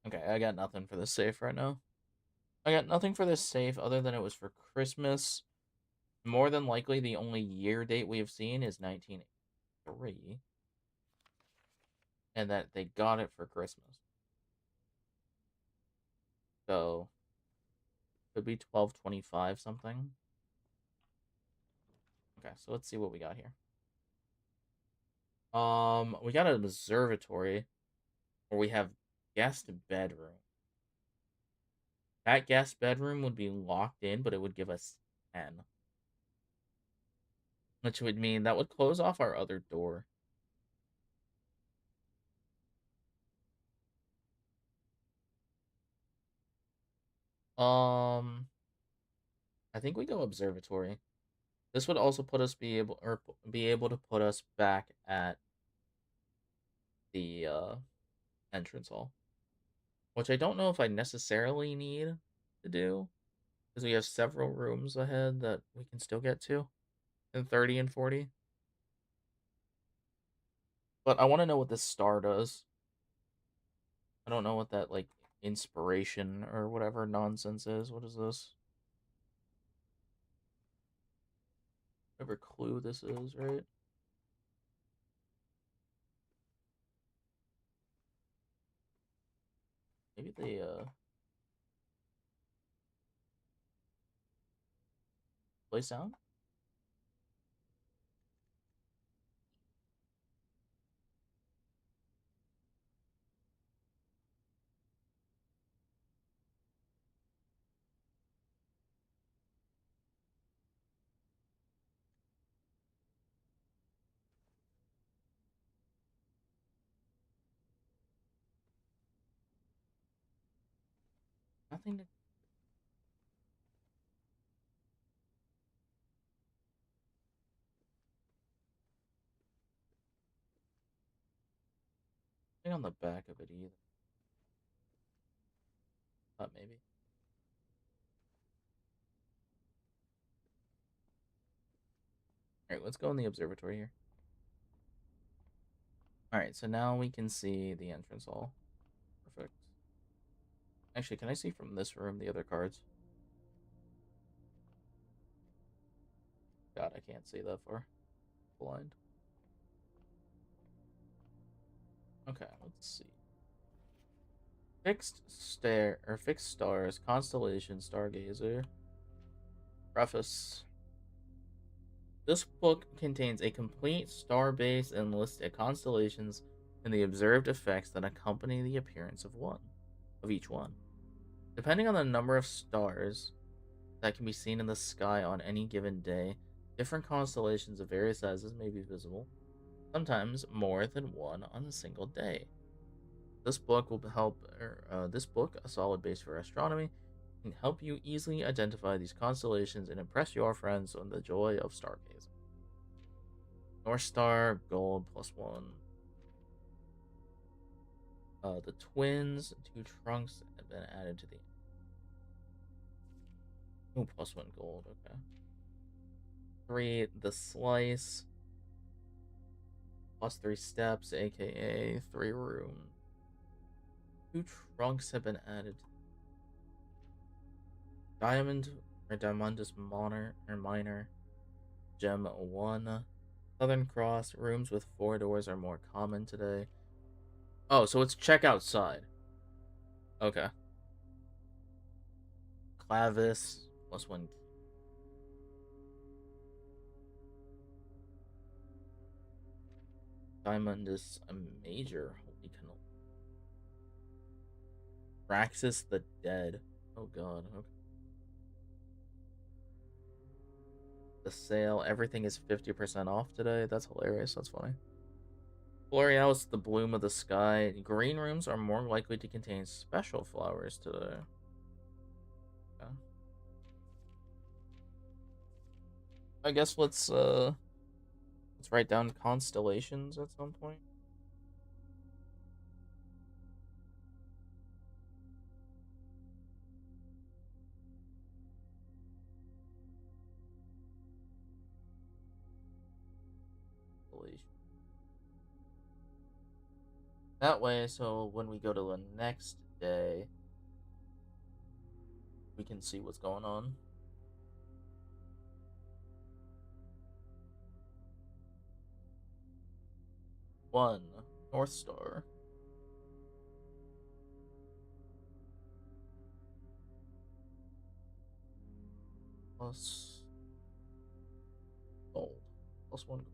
Okay, I got nothing for this safe right now. I got nothing for this safe other than it was for Christmas. More than likely, the only year date we have seen is 1983, and that they got it for Christmas. So, could be 1225 something. Okay, so let's see what we got here. We got an observatory where we have guest bedroom. That guest bedroom would be locked in, but it would give us 10. Which would mean that would close off our other door. Um, I think we go observatory. This would also put us be able to put us back at the entrance hall, which I don't know if I necessarily need to do because we have several rooms ahead that we can still get to in 30 and 40. But I want to know what this star does. I don't know what that like inspiration or whatever nonsense is. What is this? Whatever clue this is, right? Maybe they play sound. Nothing to nothing on the back of it either. Thought maybe. All right, let's go in the observatory here. All right, so now we can see the entrance hall. Perfect. Actually, can I see from this room the other cards? God, I can't see that far. Blind. Okay, let's see. Fixed stars, constellation, stargazer. Preface. This book contains a complete star base and list of constellations and the observed effects that accompany the appearance of each one. Depending on the number of stars that can be seen in the sky on any given day, different constellations of various sizes may be visible, sometimes more than one on a single day. This book, a solid base for astronomy, can help you easily identify these constellations and impress your friends on the joy of stargazing. North Star, gold, +1. The twins, 2 trunks have been added to the. Oh, +1 gold, okay. 3, the slice, +3 steps, aka 3 rooms. 2 trunks have been added. Diamond Or Diamondus Monarch or Minor. Gem 1. Southern Cross. Rooms with 4 doors are more common today. Oh, so it's check outside. Okay. Clavis. +1. Diamondus a Major. Holy cannoli. Praxis the Dead. Oh god. Okay. The sale. Everything is 50% off today. That's hilarious. That's funny. Floreal's the bloom of the sky. Green rooms are more likely to contain special flowers today. Okay. I guess let's write down constellations at some point. That way, so when we go to the next day, we can see what's going on. One, North Star. Plus gold. +1 gold.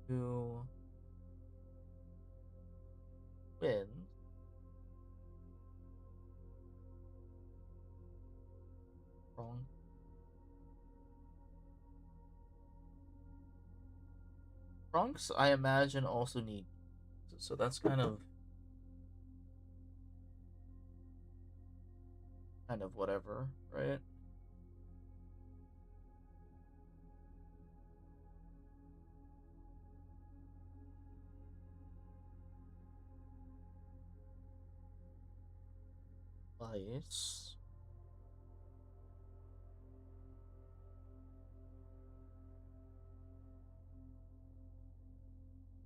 Two wins. Wrong. Trunks, I imagine, also need, so that's kind of whatever, right? Ice.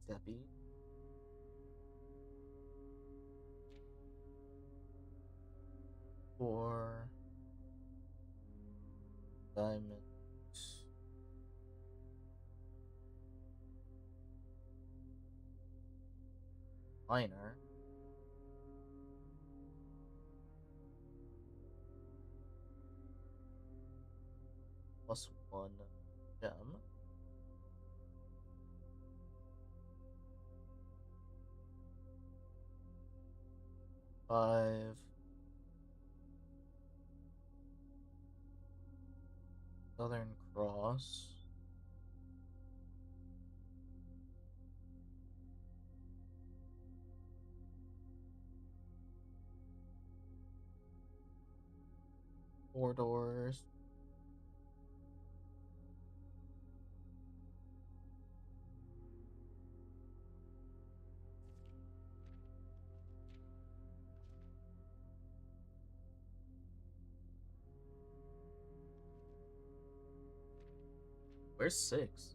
Steppy. Four diamonds. Minor. +1 gem. Five Southern Cross. Four doors. Where's 6?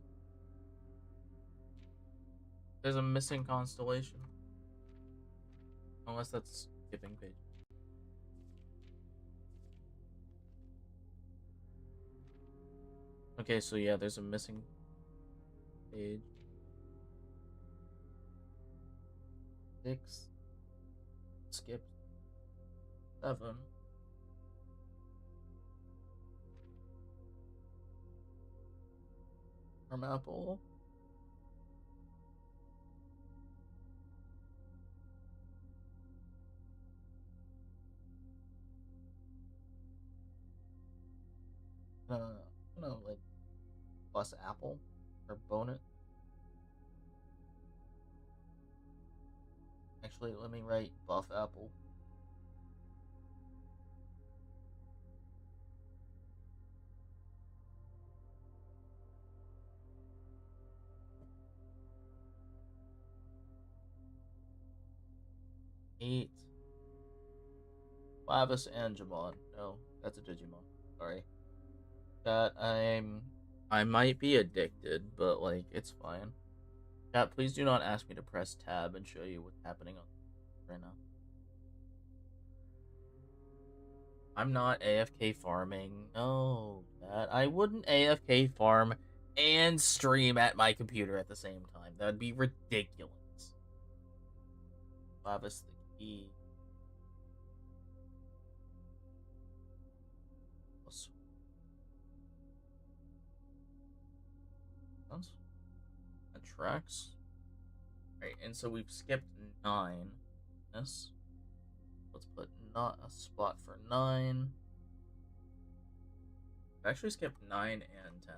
There's a missing constellation. Unless that's skipping page. Okay, so yeah, there's a missing page. 6. Skip. 7. From Apple. No, like plus Apple or bone it. Actually, let me write buff Apple. Eight. Lavis and Jamon. No, that's a Digimon. Sorry. That I'm I might be addicted, but like it's fine. Chat, please do not ask me to press tab and show you what's happening on right now. I'm not AFK farming. No, that I wouldn't AFK farm and stream at my computer at the same time. That would be ridiculous. Lavis the key. That tracks. Right, and so we've skipped 9. Yes. Let's put not a spot for 9. I actually skipped 9 and 10.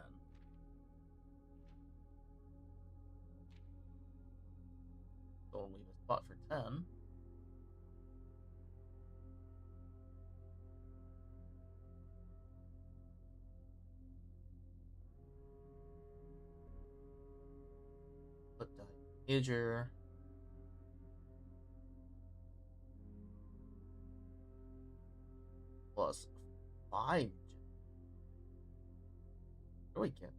So we'll leave a spot for 10. Put the major. Plus 5. What do we get?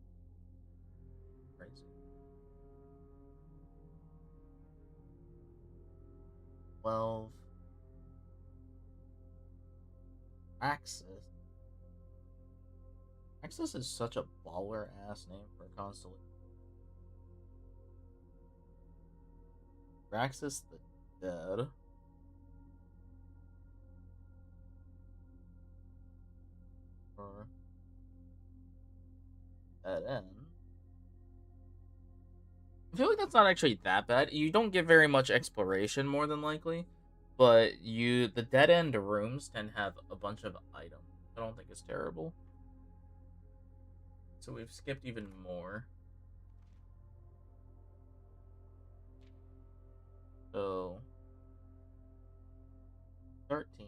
Crazy. 12. Axis. Axis is such a baller ass name for a constellation. Axis the Dead. Or Dead End. I feel like that's not actually that bad. You don't get very much exploration, more than likely, but the dead end rooms tend to have a bunch of items. I don't think it's terrible. So we've skipped even more. So 13,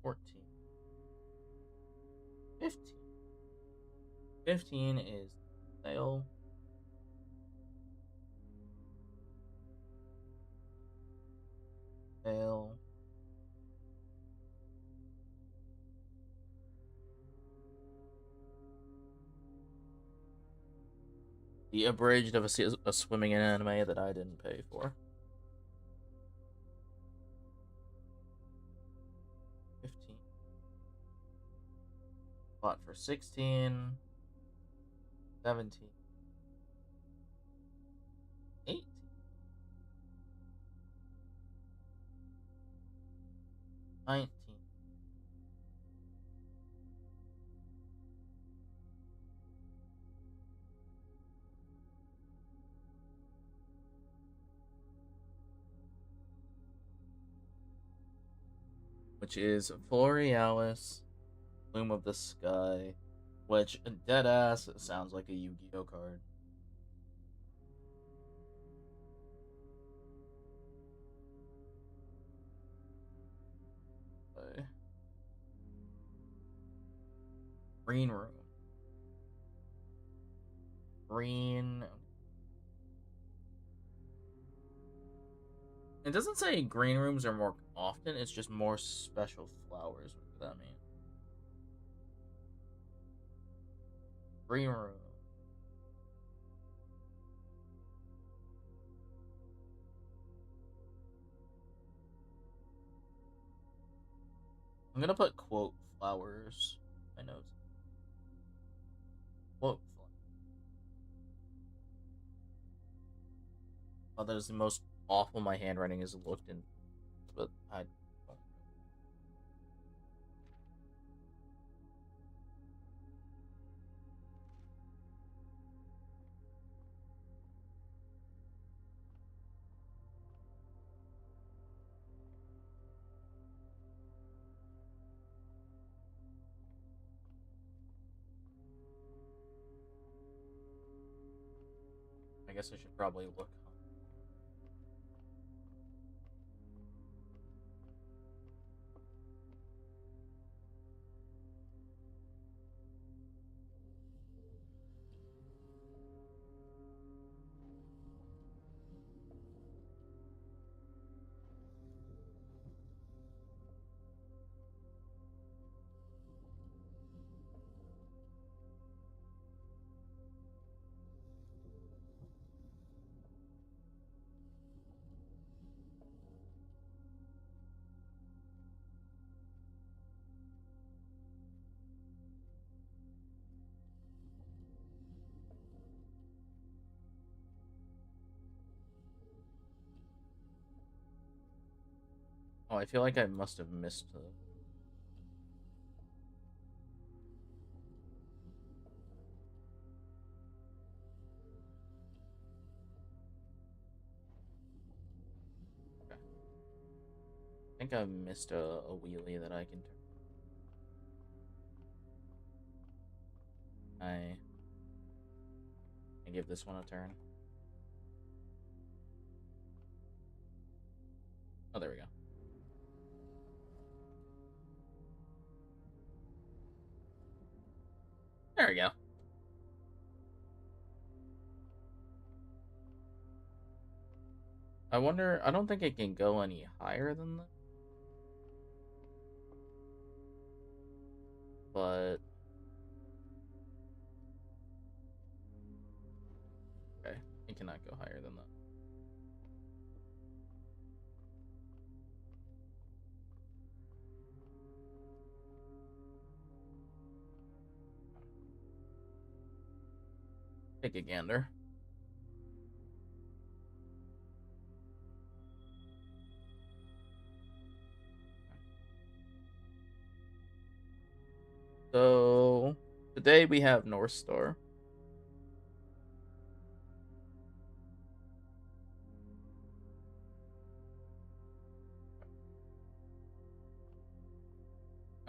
14, 15. 15 is sale. Sale. The abridged of a swimming anime that I didn't pay for. 15. Bought for 16. 17. 18. 19. Which is Florealis, Bloom of the Sky, which deadass sounds like a Yu-Gi-Oh card. Green room. Green. It doesn't say green rooms are more often, it's just more special flowers. What does that mean? Green room. I'm gonna put quote flowers. My notes. Quote flowers. Oh, that is the most awful my handwriting has looked in, but I don't. I guess I should probably look. Oh, I feel like I must have missed the... Okay. I think I missed a wheelie that I can turn. I give this one a turn. Oh, there we go. There we go. I wonder, I don't think it can go any higher than that. But... Okay, it cannot go higher than that. Take a gander. So, today we have North Star.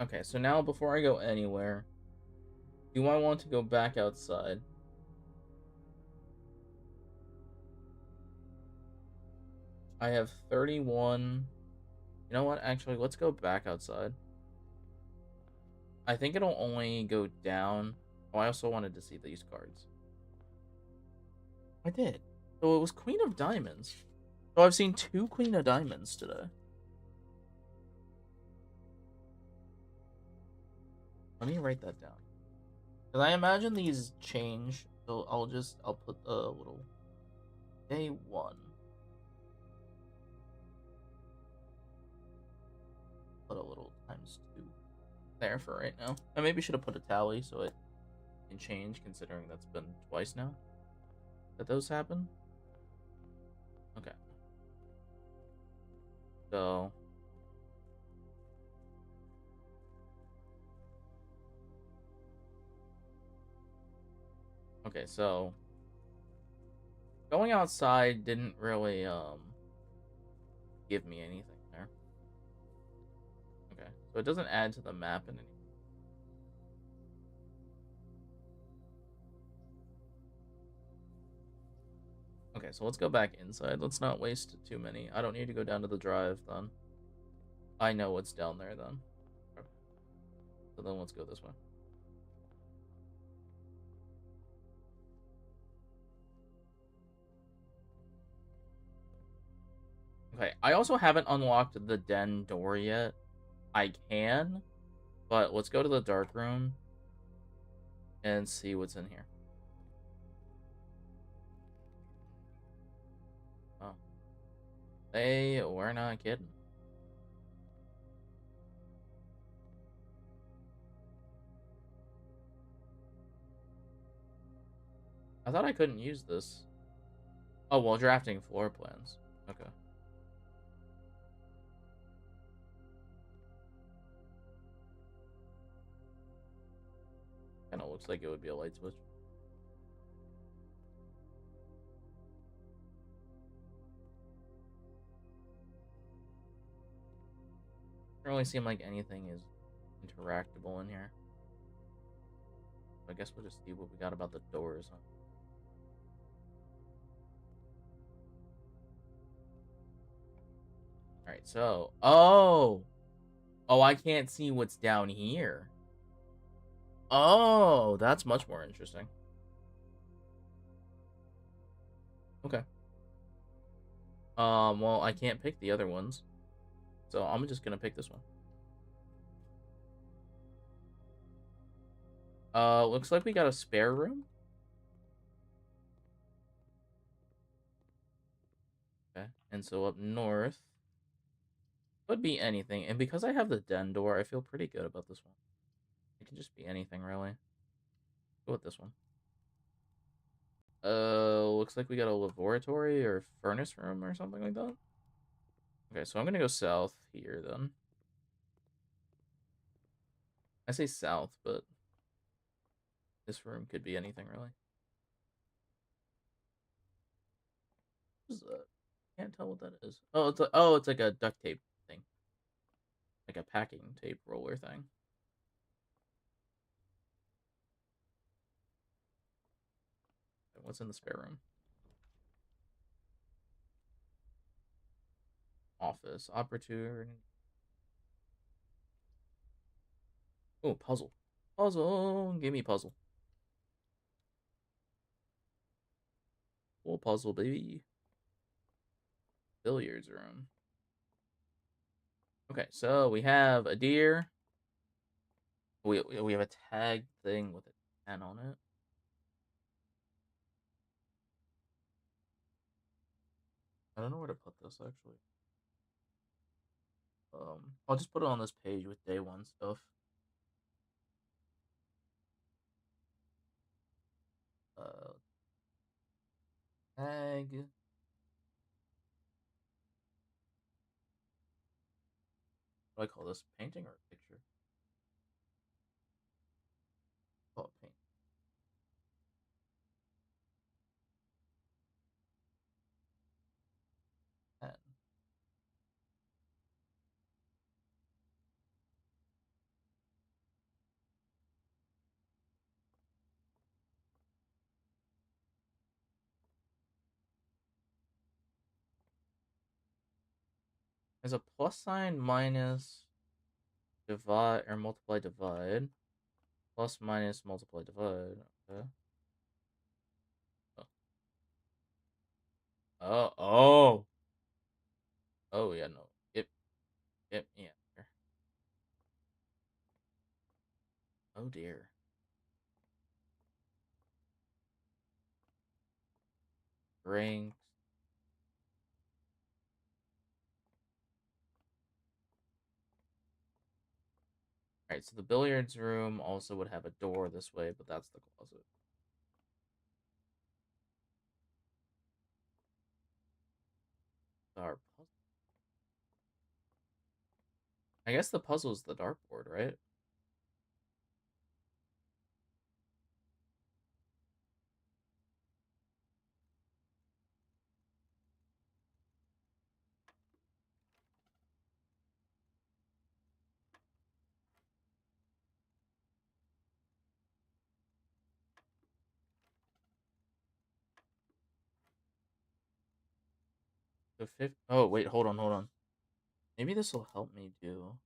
Okay, so now before I go anywhere, do I want to go back outside? I have 31. You know what? Actually, let's go back outside. I think it'll only go down. Oh, I also wanted to see these cards. I did. So it was Queen of Diamonds. So I've seen 2 Queen of Diamonds today. Let me write that down. Because I imagine these change. So I'll put a little day 1. Put a little ×2 there for right now. I maybe should have put a tally so it can change, considering that's been twice now that those happen. Okay. So... Okay, so... Going outside didn't really, give me anything there. Okay, so it doesn't add to the map in any... Okay, so let's go back inside. Let's not waste too many. I don't need to go down to the drive, then. I know what's down there, then. Okay. So then let's go this way. Okay, I also haven't unlocked the den door yet. I can, but let's go to the dark room and see what's in here. Oh. They were not kidding. I thought I couldn't use this. Oh, well, drafting floor plans. Okay. Kind of looks like it would be a light switch. Doesn't really seem like anything is interactable in here. I guess we'll just see what we got about the doors, huh? Alright, so... Oh! Oh, I can't see what's down here. Oh, that's much more interesting. Okay. Well, I can't pick the other ones. So I'm just gonna pick this one. Looks like we got a spare room. Okay, and so up north could be anything. And because I have the den door, I feel pretty good about this one. It can just be anything, really. Go with this one. Looks like we got a laboratory or furnace room or something like that. Okay, so I'm gonna go south here then. I say south, but this room could be anything really. What is that? Can't tell what that is. Oh, it's like a duct tape thing, like a packing tape roller thing. What's in the spare room? Office opportunity. Oh, puzzle. Puzzle. Give me puzzle. Full puzzle, baby. Billiards room. Okay, so we have a deer. We have a tag thing with a 10 on it. I don't know where to put this actually. I'll just put it on this page with day one stuff. Uh, tag. What do I call this? Painting or picture? Call it paint. Pen. Is a plus sign minus divide or multiply divide? Plus minus multiply divide. Okay. Oh. Oh yeah, no. Yeah. Oh dear. Ranks. Alright, so the billiards room also would have a door this way, but that's the closet. Our puzzle. I guess the puzzle is the dartboard, right? The fifth. Oh wait, hold on. Maybe this will help me do.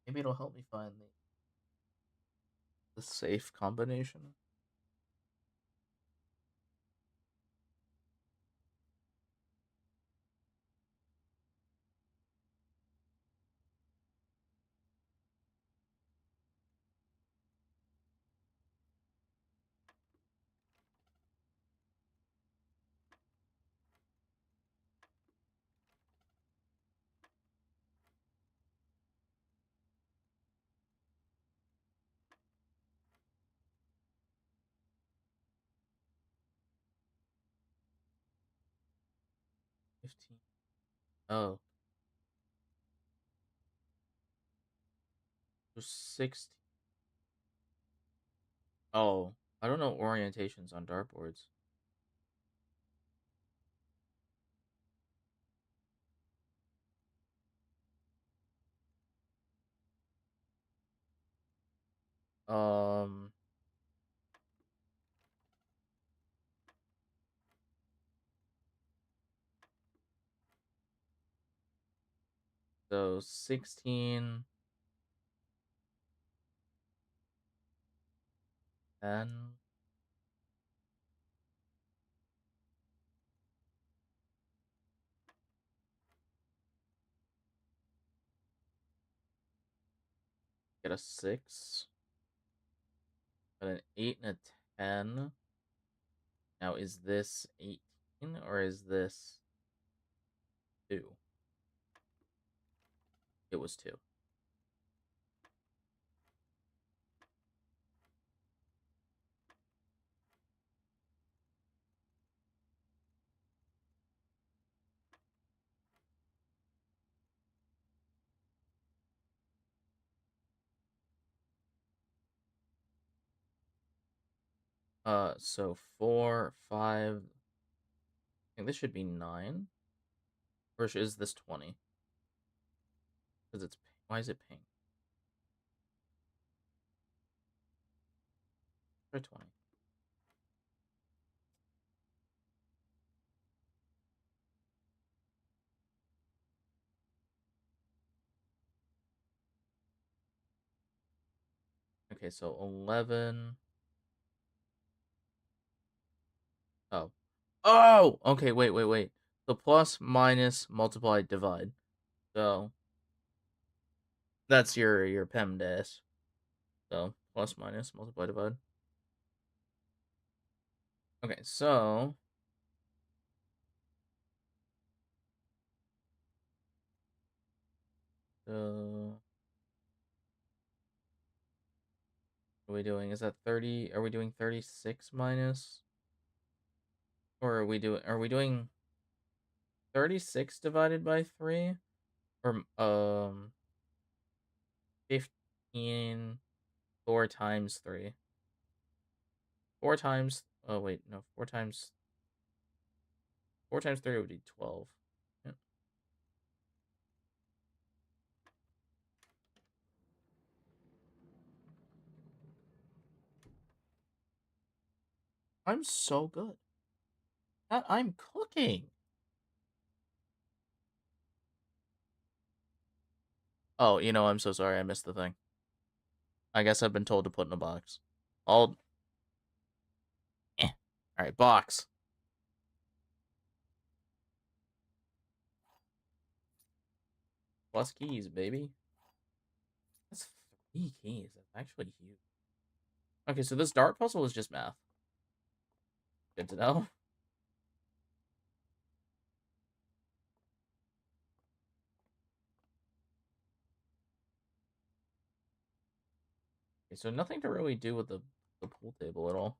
Maybe it'll help me find the safe combination. $15. Oh, there's 16. Oh, I don't know orientations on dartboards. Um, so 16, 10. Get a 6. But an 8 and a 10. Now, is this 18 or is this 2? It was 2. So 4, 5. I think this should be 9. Or is this 20? Because it's pink. Why is it pink? Try 20. Okay, so 11. Oh. Oh! Okay, wait. So plus, minus, multiply, divide. So that's your PEMDAS. So plus, minus, multiply, divide. Okay, so what are we doing? Is that 30? Are we doing 36 minus? Or are we doing 36 divided by 3? Or 15 4 times 3. 4 times, oh wait, no, 4 times 3 would be 12. Yeah. I'm so good. I'm cooking. Oh, I'm so sorry. I missed the thing. I guess I've been told to put in a box. All. All right, box. Plus keys, baby. That's 3 keys. That's actually huge. Okay, so this dart puzzle is just math. Good to know. Okay, so nothing to really do with the pool table at all.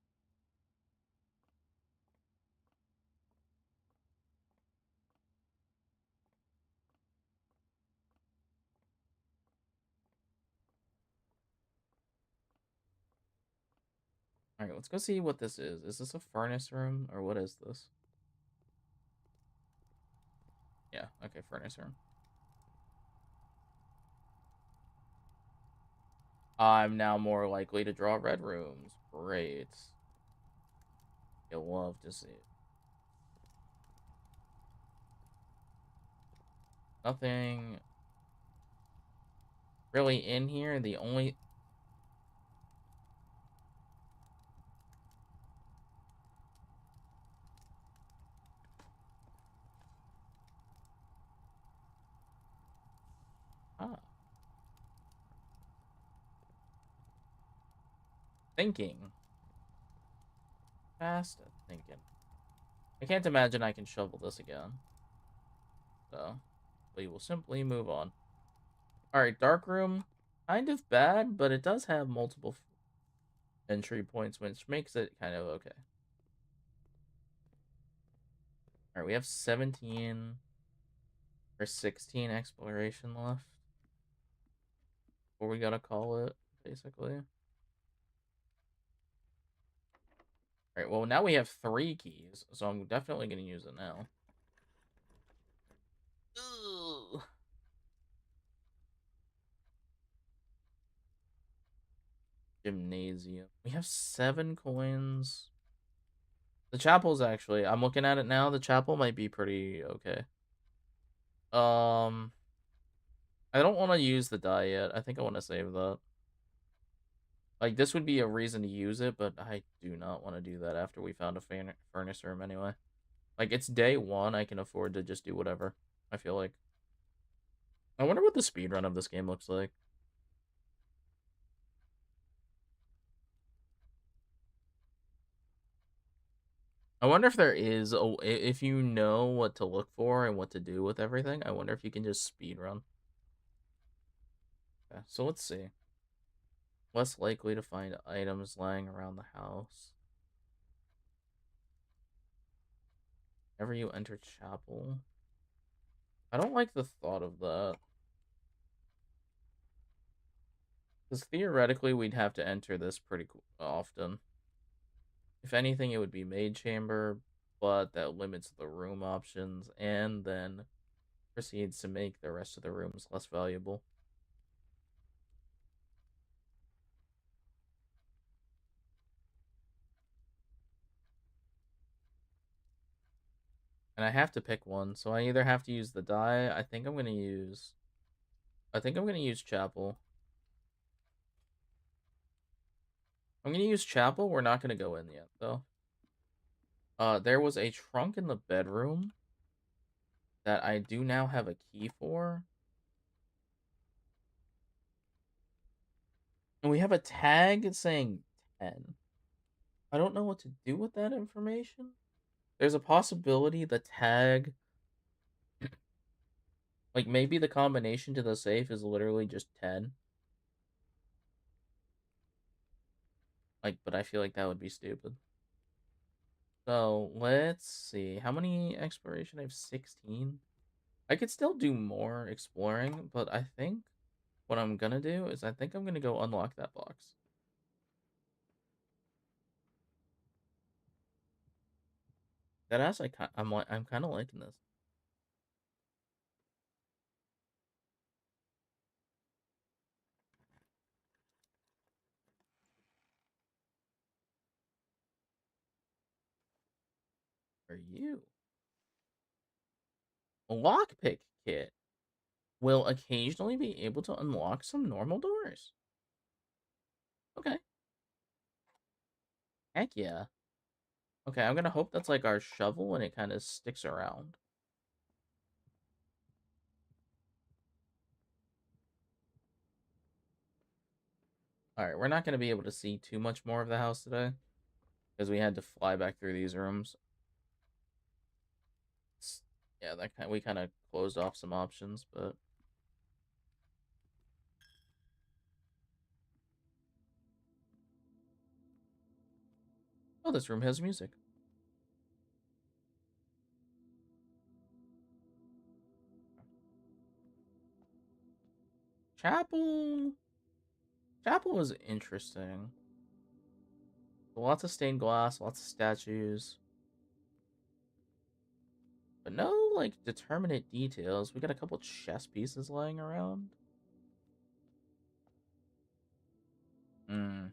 All right, let's go see what this is. Is this a furnace room or what is this? Yeah, okay, furnace room. I'm now more likely to draw red rooms. Great. You'll love to see it. Nothing really in here. The only... Ah. Thinking. Fast thinking. I can't imagine I can shovel this again. So, we will simply move on. Alright, dark room. Kind of bad, but it does have multiple entry points, which makes it kind of okay. Alright, we have 17 or 16 exploration left. What we gotta call it, basically. Alright, well, now we have 3 keys, so I'm definitely gonna use it now. Ugh. Gymnasium. We have 7 coins. The chapel's actually, I'm looking at it now, the chapel might be pretty okay. I don't want to use the die yet. I think I want to save that. Like, this would be a reason to use it, but I do not want to do that after we found a furnace room anyway. Like, it's day 1, I can afford to just do whatever, I feel like. I wonder what the speedrun of this game looks like. I wonder if there is, if you know what to look for and what to do with everything, I wonder if you can just speedrun. Okay, so let's see. Less likely to find items lying around the house. Whenever you enter chapel. I don't like the thought of that. Because theoretically, we'd have to enter this pretty often. If anything, it would be maid chamber, but that limits the room options and then proceeds to make the rest of the rooms less valuable. And I have to pick one, so I either have to use the die. I think I'm gonna use chapel. I'm gonna use chapel. We're not gonna go in yet though. There was a trunk in the bedroom that I do now have a key for. And we have a tag saying 10. I don't know what to do with that information. There's a possibility the tag, like maybe the combination to the safe is literally just 10. Like, but I feel like that would be stupid. So let's see. How many exploration? I have 16. I could still do more exploring, but I think what I'm gonna do is I think I'm gonna go unlock that box. That ass, I'm kind of liking this. Are you a lockpick kit? Will occasionally be able to unlock some normal doors. Okay, heck yeah. Okay, I'm gonna hope that's like our shovel and it kind of sticks around. All right, we're not gonna be able to see too much more of the house today because we had to fly back through these rooms. Yeah, we kind of closed off some options, but oh, this room has music. Chapel. Chapel is interesting. Lots of stained glass, lots of statues, but no like determinate details. We got a couple chess pieces lying around. Hmm.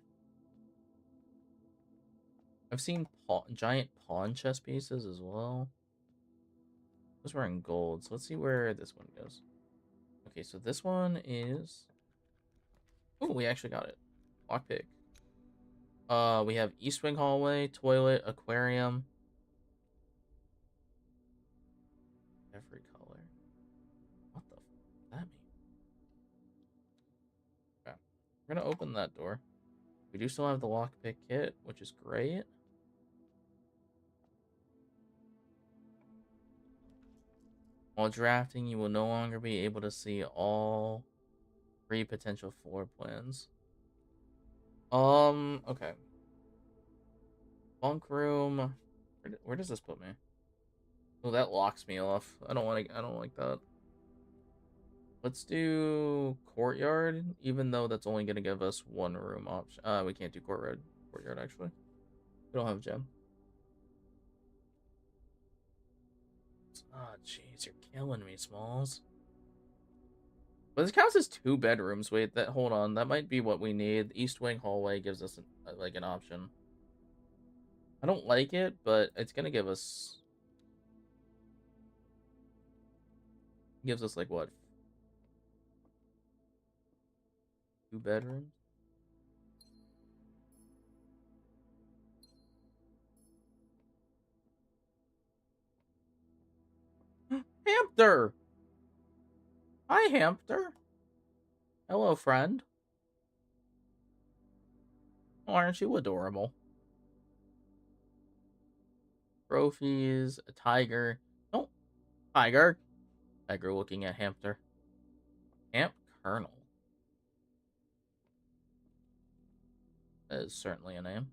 I've seen giant pawn chess pieces as well. Those were in gold, so let's see where this one goes. Okay, so this one is. Oh, we actually got it. Lockpick. We have East Wing hallway, toilet, aquarium. Every color. What the does that mean? Okay, we're gonna open that door. We do still have the lockpick kit, which is great. While drafting, you will no longer be able to see all 3 potential floor plans. Okay. Bunk room. Where does this put me? Oh, that locks me off. I don't like that. Let's do courtyard, even though that's only gonna give us 1 room option. We can't do courtyard actually. We don't have gem. Oh, jeez, you're killing me, Smalls. But this counts as 2 bedrooms. Wait, hold on. That might be what we need. East wing hallway gives us like an option. I don't like it, but it's gonna gives us like what, 2 bedrooms? Hamster! Hi, Hamster. Hello, friend. Oh, aren't you adorable? Trophies, a tiger. Oh, tiger. Tiger looking at hamster. Hamp Colonel. That is certainly a name.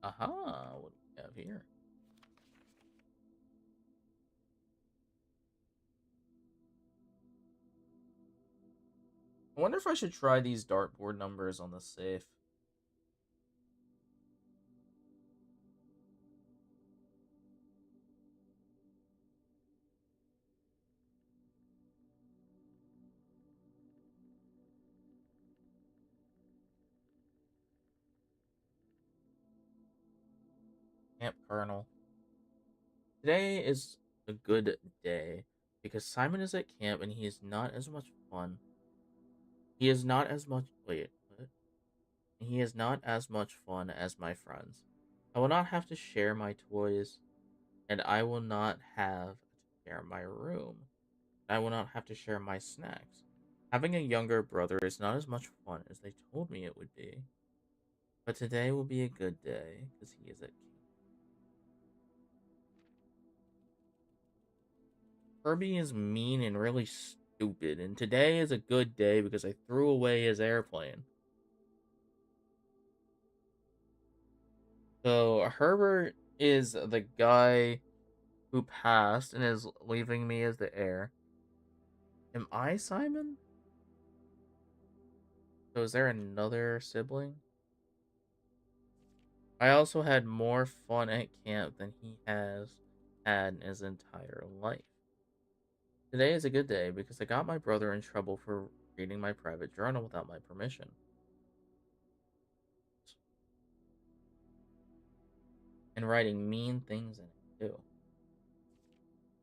Aha, what do we have here? wonder if I should try these dartboard numbers on the safe. Camp Colonel. Today is a good day because Simon is at camp and he is not as much fun. He is not as much. Wait, what? He is not as much fun as my friends. I will not have to share my toys, and I will not have to share my room. I will not have to share my snacks. Having a younger brother is not as much fun as they told me it would be. But today will be a good day because he is at camp. Kirby is mean and really stupid, and today is a good day because I threw away his airplane. So Herbert is the guy who passed and is leaving me as the heir. Am I Simon? So is there another sibling? I also had more fun at camp than he has had in his entire life. Today is a good day because I got my brother in trouble for reading my private journal without my permission. And writing mean things in it too.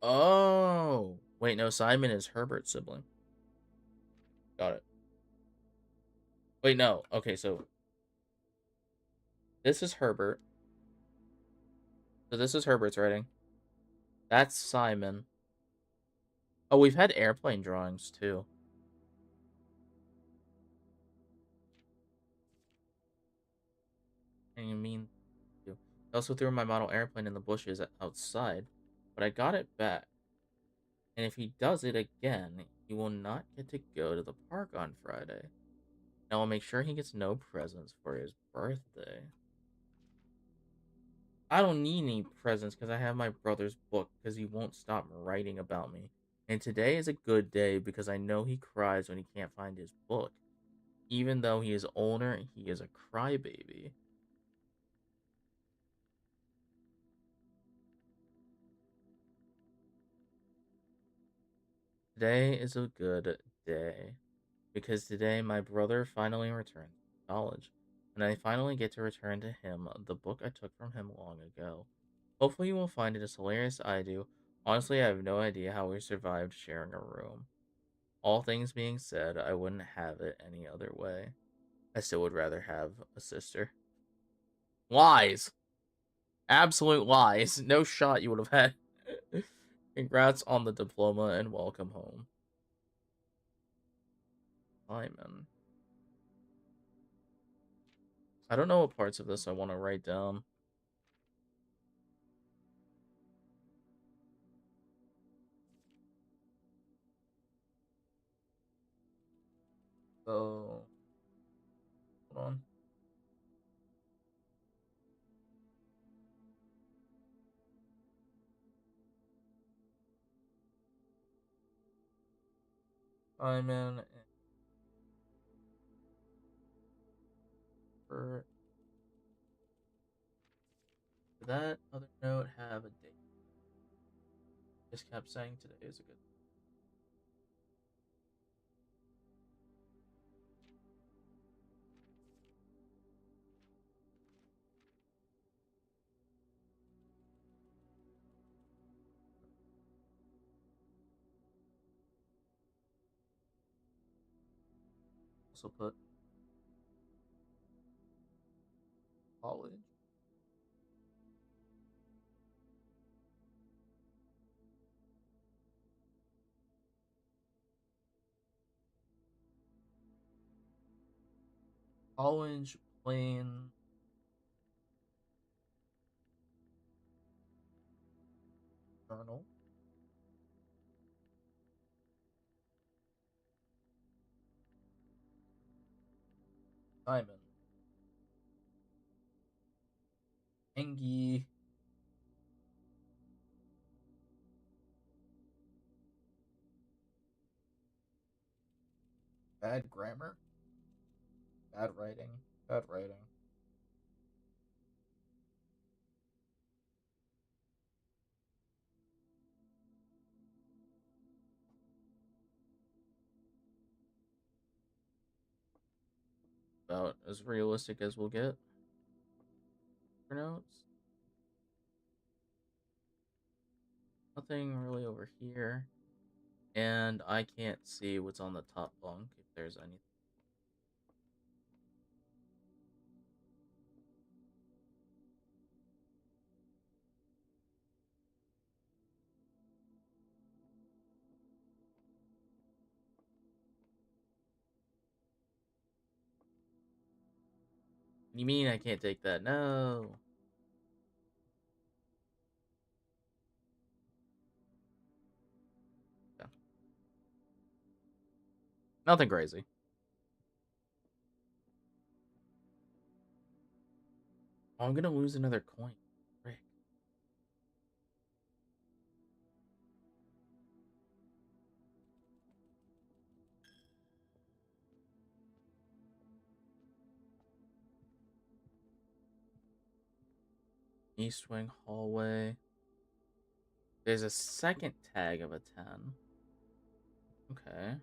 Oh! Wait, no, Simon is Herbert's sibling. Got it. Wait, no. Okay, so this is Herbert. So this is Herbert's writing. That's Simon. Oh, we've had airplane drawings too. And you mean too. I also threw my model airplane in the bushes outside, but I got it back. And if he does it again, he will not get to go to the park on Friday. And I will make sure he gets no presents for his birthday. I don't need any presents because I have my brother's book because he won't stop writing about me. And today is a good day because I know he cries when he can't find his book. Even though he is older, he is a crybaby. Today is a good day because today my brother finally returned to college. And I finally get to return to him the book I took from him long ago. Hopefully you will find it as hilarious as I do. Honestly, I have no idea how we survived sharing a room. All things being said, I wouldn't have it any other way. I still would rather have a sister. Lies. Absolute lies. No shot you would have had. Congrats on the diploma and welcome home. Simon. I don't know what parts of this I want to write down. So, hold on. Simon and Bert. Did that other note have a date? Just kept saying today is a good. Also put college. College plain journal. Simon. Engie. Bad grammar. Bad writing. Bad writing. About as realistic as we'll get for notes. Nothing really over here. And I can't see what's on the top bunk if there's anything. You mean I can't take that? No. Yeah. Nothing crazy. Oh, I'm gonna lose another coin. Frick. East Wing hallway. There's a second tag of a 10. Okay.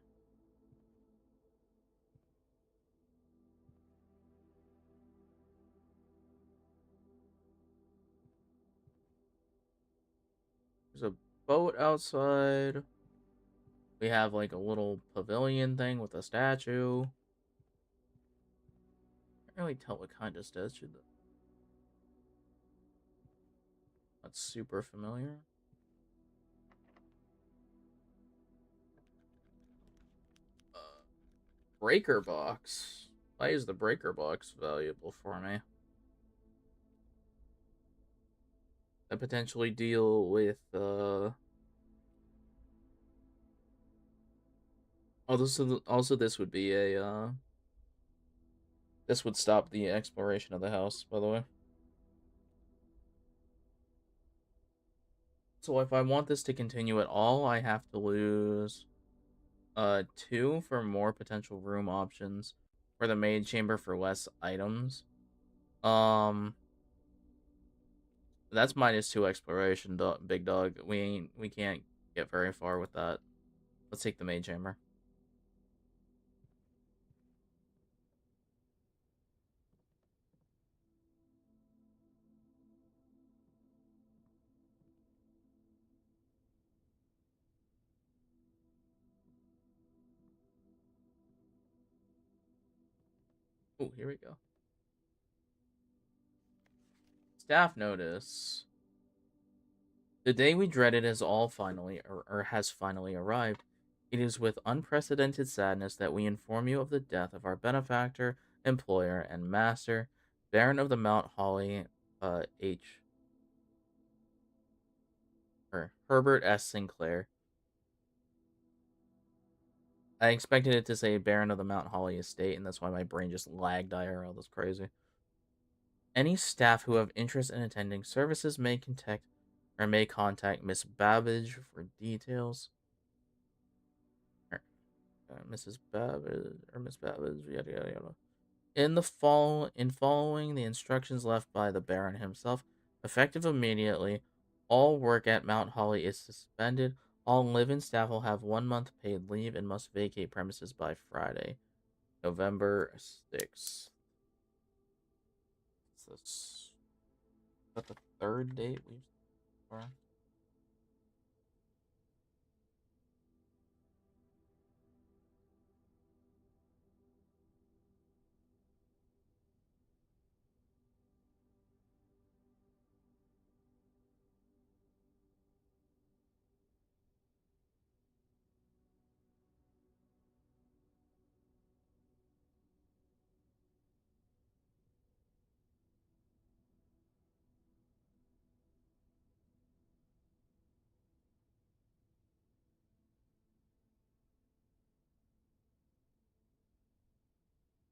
There's a boat outside. We have like a little pavilion thing with a statue. Can't really tell what kind of statue though. That's super familiar. Breaker box. Why is the breaker box valuable for me? I potentially deal with also this would be a this would stop the exploration of the house, by the way. So if I want this to continue at all, I have to lose 2 for more potential room options for the maid chamber for less items. Um that's -2 exploration, big dog. We can't get very far with that. Let's take the maid chamber. Oh, here we go. Staff notice. The day we dreaded has all finally, or has finally arrived. It is with unprecedented sadness that we inform you of the death of our benefactor, employer, and master, Baron of the Mount Holly, H. or Herbert S. Sinclair. I expected it to say Baron of the Mount Holly Estate, and that's why my brain just lagged IRL. That's crazy. Any staff who have interest in attending services may contact Miss Babbage for details. Mrs. Babbage or Miss Babbage, yada yada yada. In following the instructions left by the Baron himself, effective immediately, all work at Mount Holly is suspended. All live-in staff will have 1 month paid leave and must vacate premises by Friday, November 6th. Is that the third date we've for?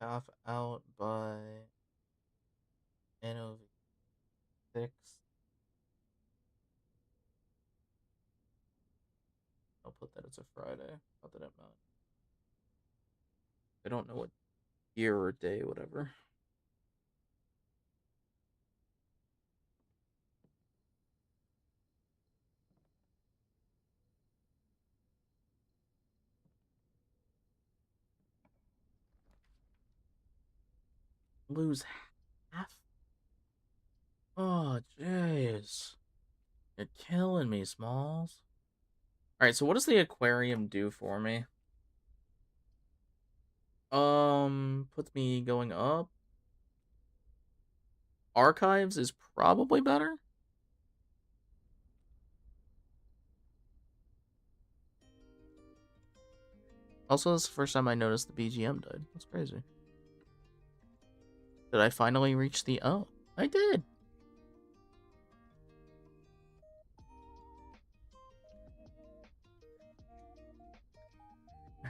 Half out by NOV6. I'll put that as a Friday. Not that it matters. I don't know what year or day, whatever. Lose half? Oh, jeez. You're killing me, Smalls. Alright, so what does the aquarium do for me? Puts me going up. Archives is probably better. Also, this is the first time I noticed the BGM died. That's crazy. Did I finally reach the... Oh, I did.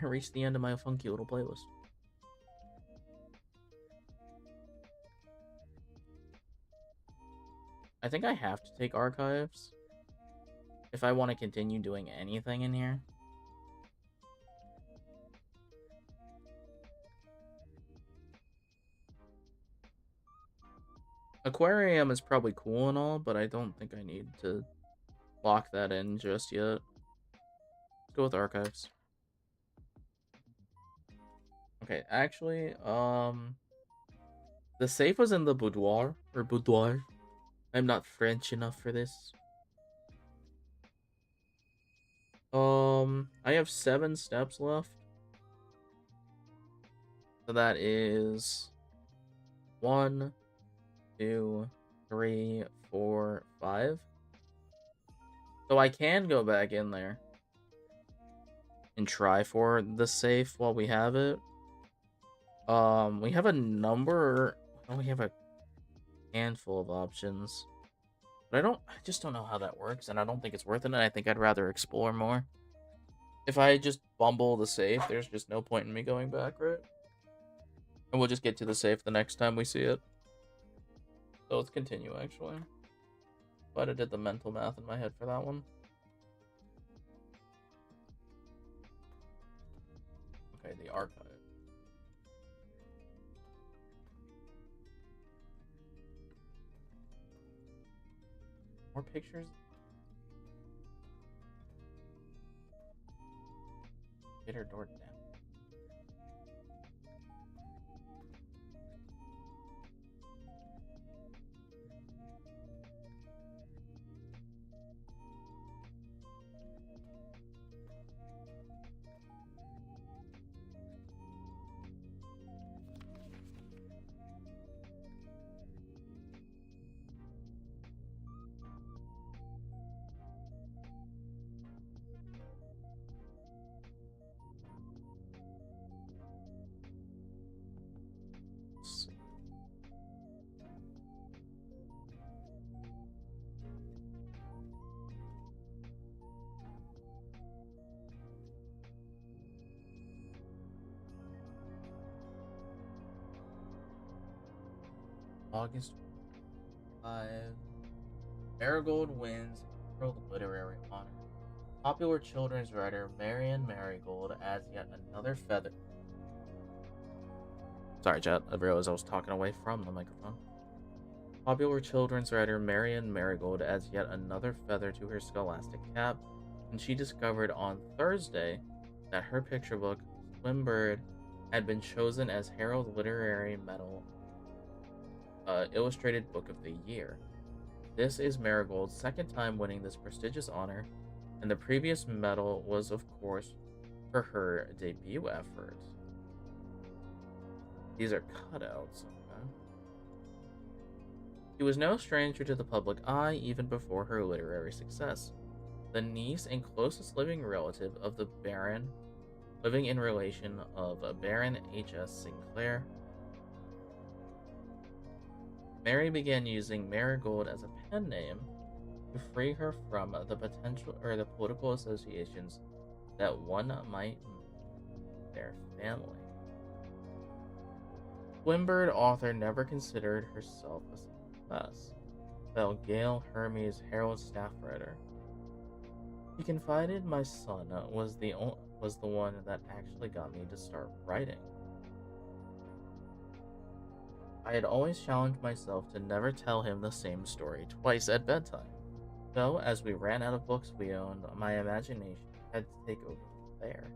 I reached the end of my funky little playlist. I think I have to take archives if I want to continue doing anything in here. Aquarium is probably cool and all, but I don't think I need to lock that in just yet. Let's go with archives. Okay, actually, the safe was in the boudoir, or boudoir. I'm not French enough for this. I have 7 steps left. So that is 1, 2, 3, 4, 5. So I can go back in there and try for the safe while we have it. We have a number. Well, we have a handful of options. But I just don't know how that works, and I don't think it's worth it, and I think I'd rather explore more. If I just bumble the safe, there's just no point in me going back, right? And we'll just get to the safe the next time we see it. So let's continue, actually. But I did the mental math in my head for that one. Okay, the archive. More pictures? Get her door down. August 5. Marigold wins World Literary Honor. Popular children's writer Marion Marigold adds yet another feather. Sorry, chat. I realized I was talking away from the microphone. Popular children's writer Marion Marigold adds yet another feather to her scholastic cap, and she discovered on Thursday that her picture book, Swimbird, had been chosen as Herald Literary Medal Illustrated Book of the Year. This is Marigold's second time winning this prestigious honor, and the previous medal was, of course, for her debut effort. These are cutouts. Okay. She was no stranger to the public eye even before her literary success. The niece and closest living relative of the Baron, living in relation of Baron H.S. Sinclair, Mary began using Marigold as a pen name to free her from the political associations that one might their family. Swimbird author never considered herself a success, felt Gail Hermes, Herald staff writer. She confided, "My son was the one that actually got me to start writing. I had always challenged myself to never tell him the same story twice at bedtime. So, as we ran out of books we owned, my imagination had to take over from there.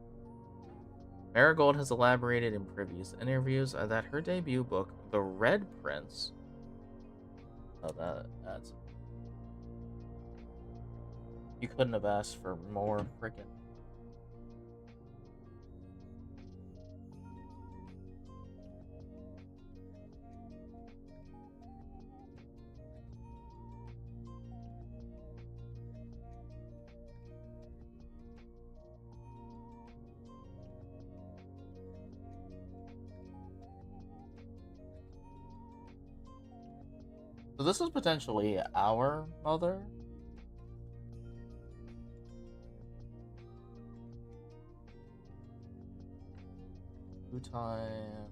Marigold has elaborated in previous interviews that her debut book, The Red Prince, that's you couldn't have asked for more freaking. So this is potentially our mother. Time.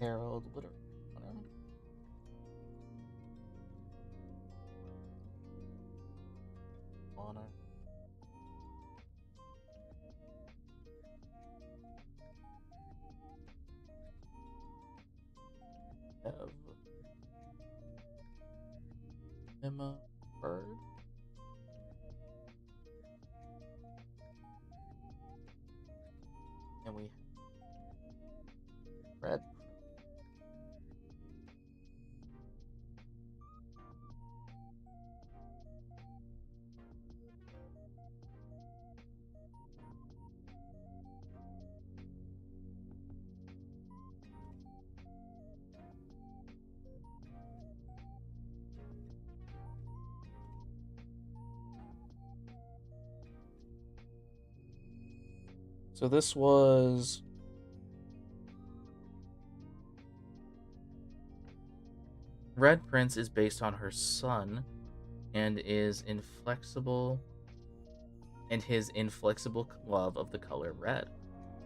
Harold Litter. Whatever. Monarch. Have Emma Bird. And we Red. So this was Red Prince is based on her son and is inflexible and his inflexible love of the color red.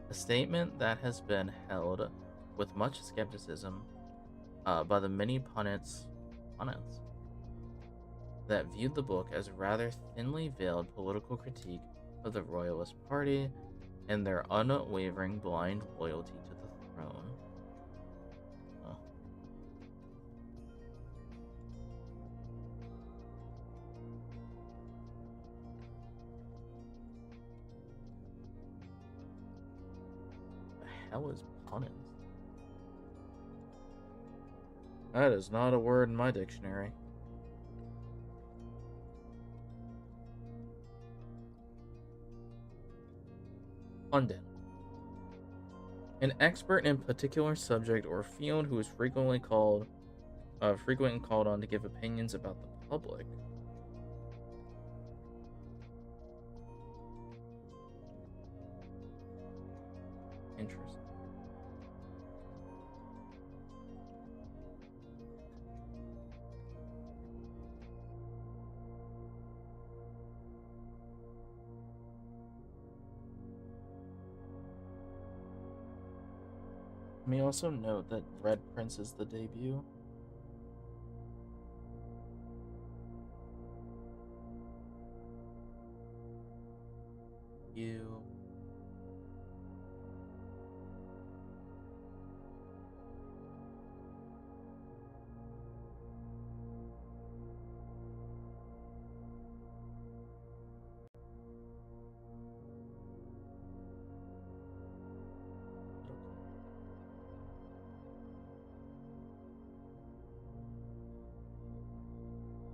A statement that has been held with much skepticism by the many pundits that viewed the book as rather thinly veiled political critique of the Royalist Party and their unwavering blind loyalty to the throne. The hell is pundits? That is not a word in my dictionary. Pundit. An expert in a particular subject or field who is frequently called on to give opinions about the public. Interesting. Let me also note that Red Prince is the debut.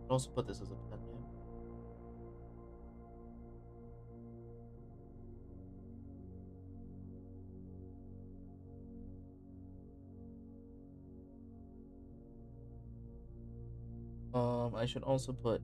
I'll also put this as a pen name. I should also put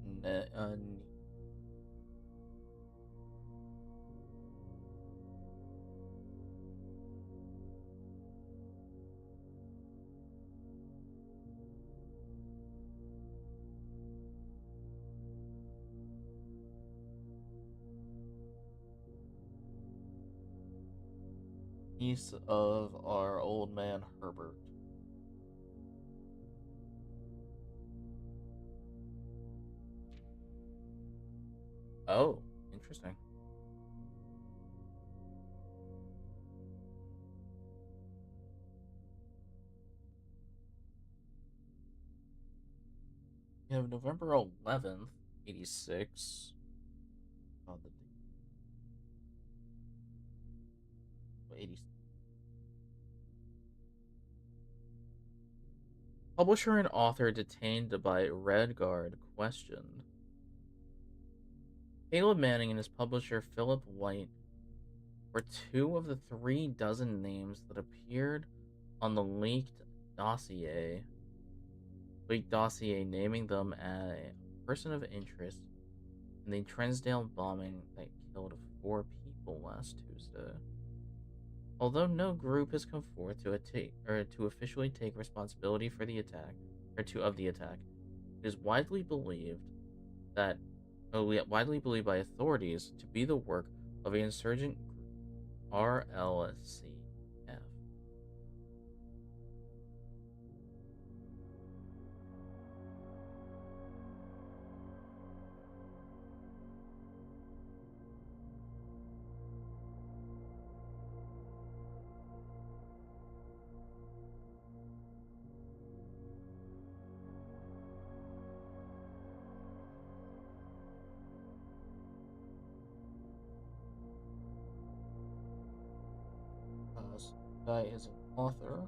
niece of our old man Herbert. Oh, interesting. We have November 11th, 86. Oh, the 80. Publisher and author detained by Red Guard questioned. Caleb Manning and his publisher Philip White were two of the 3 dozen names that appeared on the leaked dossier naming them a person of interest in the Trensdale bombing that killed 4 people last Tuesday. Although no group has come forth to officially take responsibility for the attack of the attack, it is widely believed by authorities to be the work of the insurgent group RLCF. This guy is an author.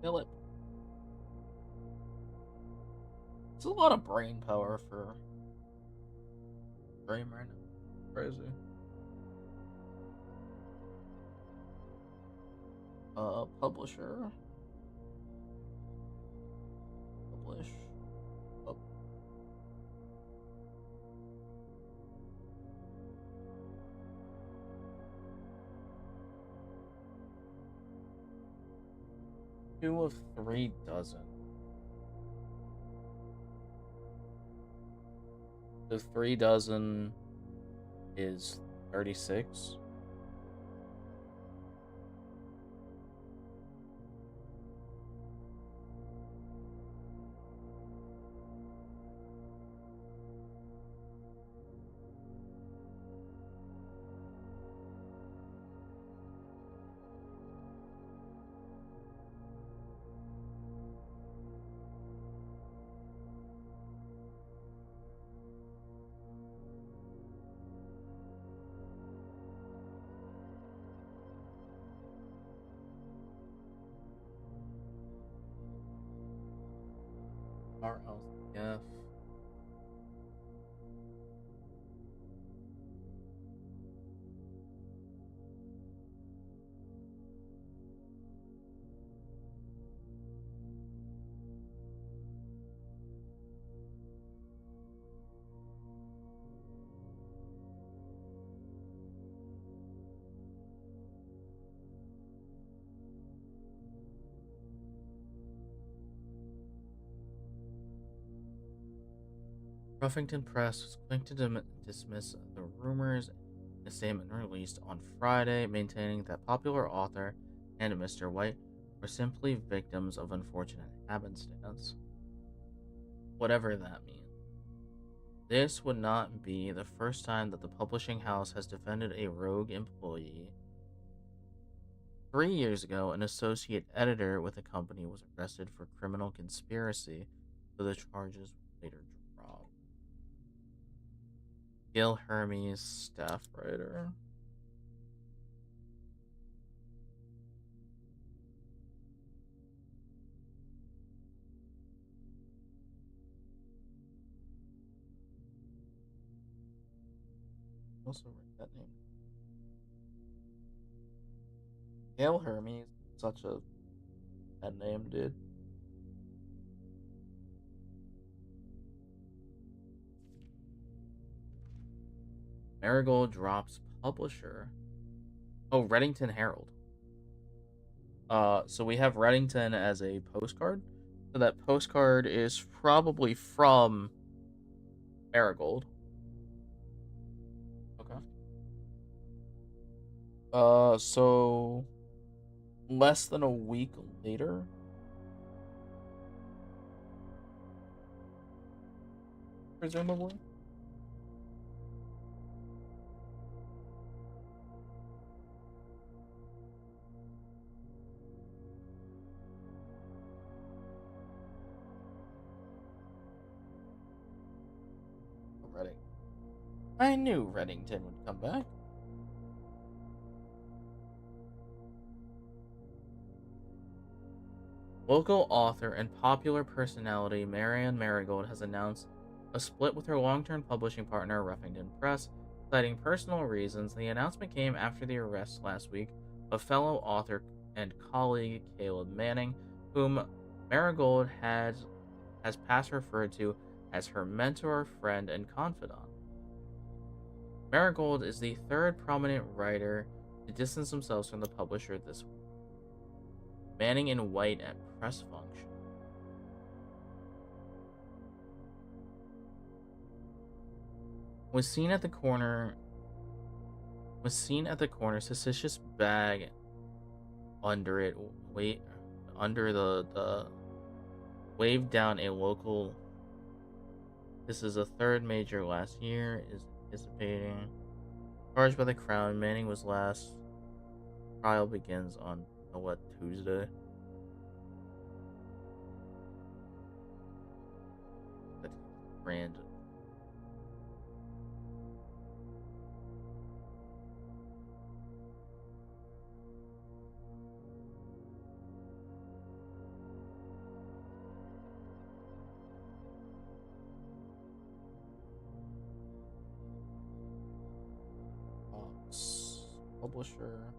Philip. It's a lot of brain power for brain right now. Crazy. Publisher. Publish. Pub. Two of 3 dozen. So 3 dozen is 36. RLCF. Ruffington Press was quick to dismiss the rumors in a statement released on Friday, maintaining that popular author and Mr. White were simply victims of unfortunate happenstance. Whatever that means. This would not be the first time that the publishing house has defended a rogue employee. 3 years ago, an associate editor with the company was arrested for criminal conspiracy, though the charges were later dropped. Gil Hermes, staff writer. Also write that name. Gil Hermes, such a bad name, dude. Marigold drops publisher. Oh, Reddington Herald. So we have Reddington as a postcard. So that postcard is probably from Marigold. Okay. So less than a week later. Presumably. Redding. I knew Reddington would come back. Local author and popular personality Marianne Marigold has announced a split with her long-term publishing partner, Ruffington Press, citing personal reasons. The announcement came after the arrest last week of fellow author and colleague Caleb Manning, whom Marigold has past referred to as her mentor, friend, and confidant. Marigold is the third prominent writer to distance themselves from the publisher this week. Manning in white at press function. Was seen at the corner, suspicious bag under it, under the waved down a local. This is a third major last year, is anticipating. Charged by the Crown, Manning was last. Trial begins on Tuesday? That's random. Publisher.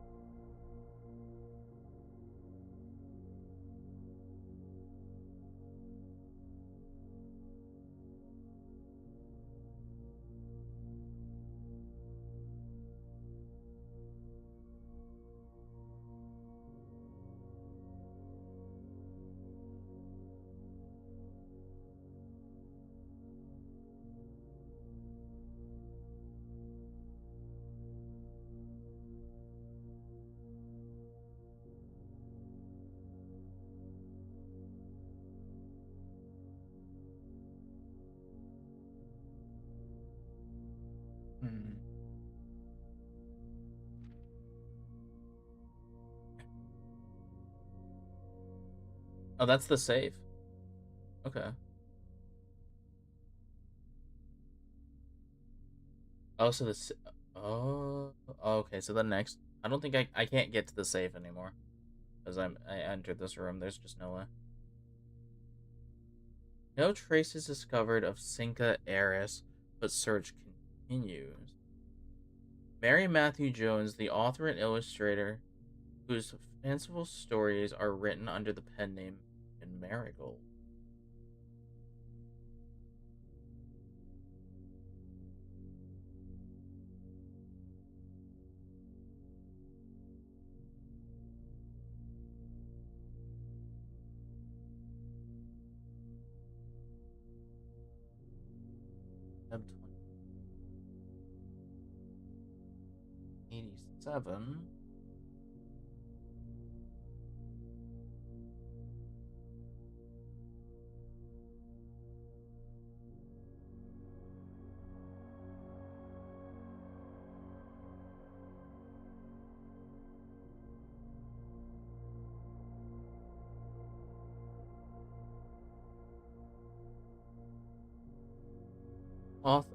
Oh, that's the save. Okay. Oh, so this. Oh, okay. So the next, I don't think I can't get to the safe anymore, because I entered this room. There's just no way. No traces discovered of Cinca heiress, but search continues. Mary Matthew Jones, the author and illustrator, whose fanciful stories are written under the pen name in Marigold. Feb 87.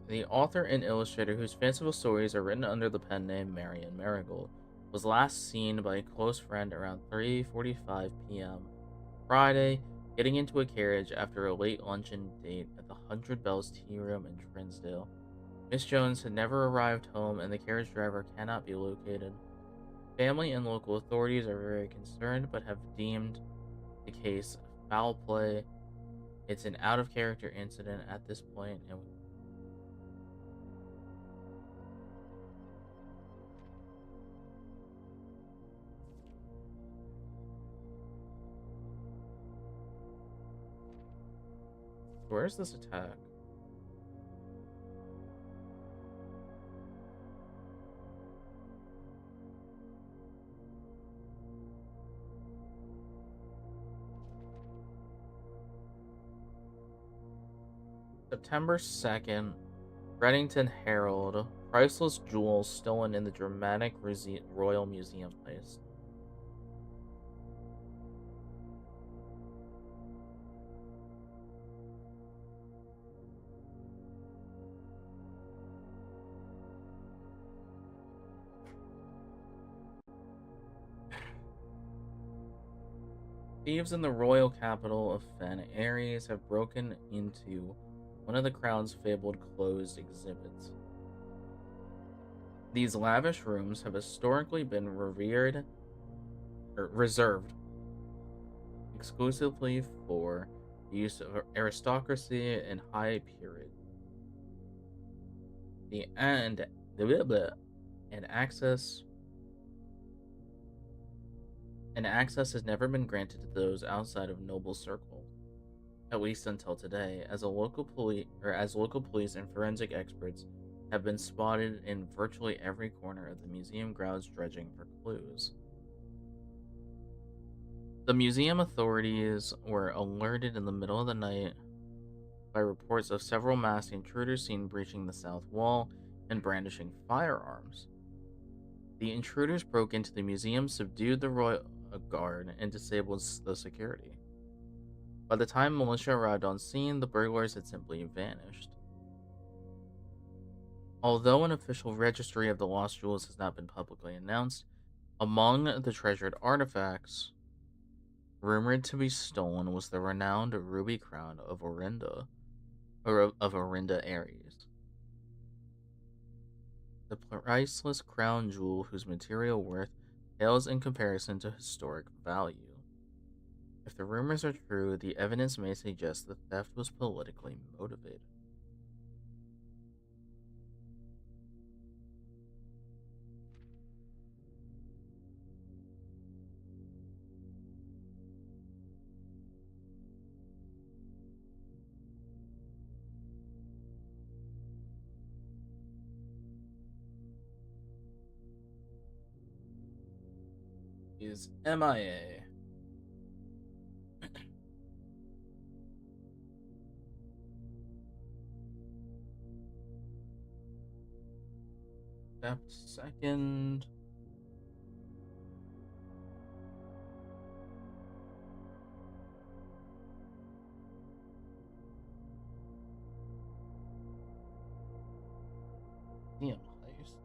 The author and illustrator, whose fanciful stories are written under the pen name Marianne Marigold, was last seen by a close friend around 3:45 p.m. Friday, getting into a carriage after a late luncheon date at the Hundred Bells Tea Room in Trinsdale. Miss Jones had never arrived home, and the carriage driver cannot be located. Family and local authorities are very concerned, but have deemed the case foul play. It's an out-of-character incident at this point, and where's this attack? September 2nd, Reddington Herald. Priceless jewels stolen in the dramatic Royal Museum place. Thieves in the royal capital of Fen, Ares, have broken into one of the crown's fabled closed exhibits. These lavish rooms have historically been reserved exclusively for the use of aristocracy and high peerage. The and access has never been granted to those outside of noble circles, at least until today, as local police and forensic experts have been spotted in virtually every corner of the museum grounds dredging for clues. The museum authorities were alerted in the middle of the night by reports of several masked intruders seen breaching the south wall and brandishing firearms. The intruders broke into the museum, subdued the royal guard, and disabled the security. By the time militia arrived on scene, the burglars had simply vanished. Although an official registry of the lost jewels has not been publicly announced, among the treasured artifacts rumored to be stolen was the renowned ruby crown of Orinda, Ares. The priceless crown jewel whose material worth pales in comparison to historic value. If the rumors are true, the evidence may suggest the theft was politically motivated. Is MIA. Step second. Damn heist.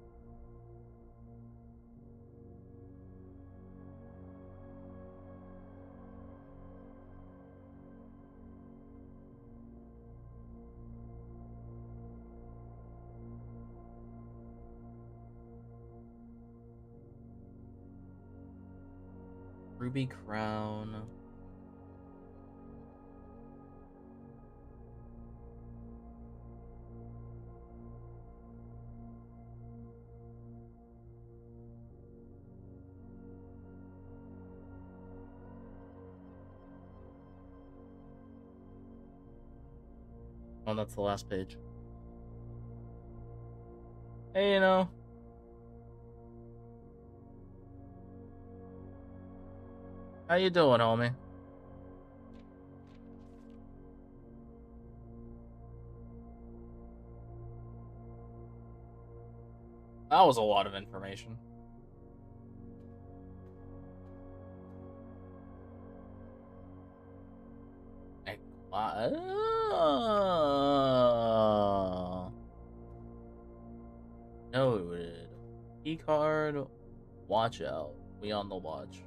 Ruby crown. Oh, that's the last page. Hey, how you doing, homie? That was a lot of information. Noted. E card. Watch out. We on the watch.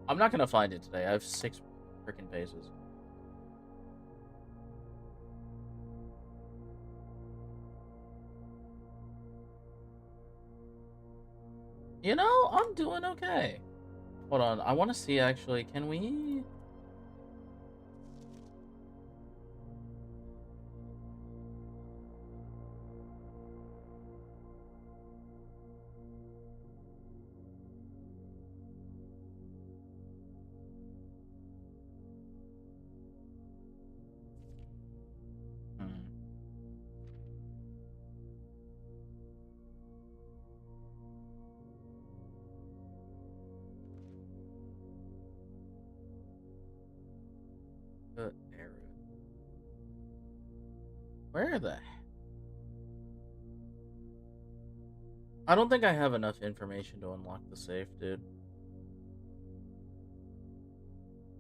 I'm not gonna find it today. I have 6 freaking pages. I'm doing okay. Hold on. I want to see actually. Can we? Error. Where the? I don't think I have enough information to unlock the safe, dude.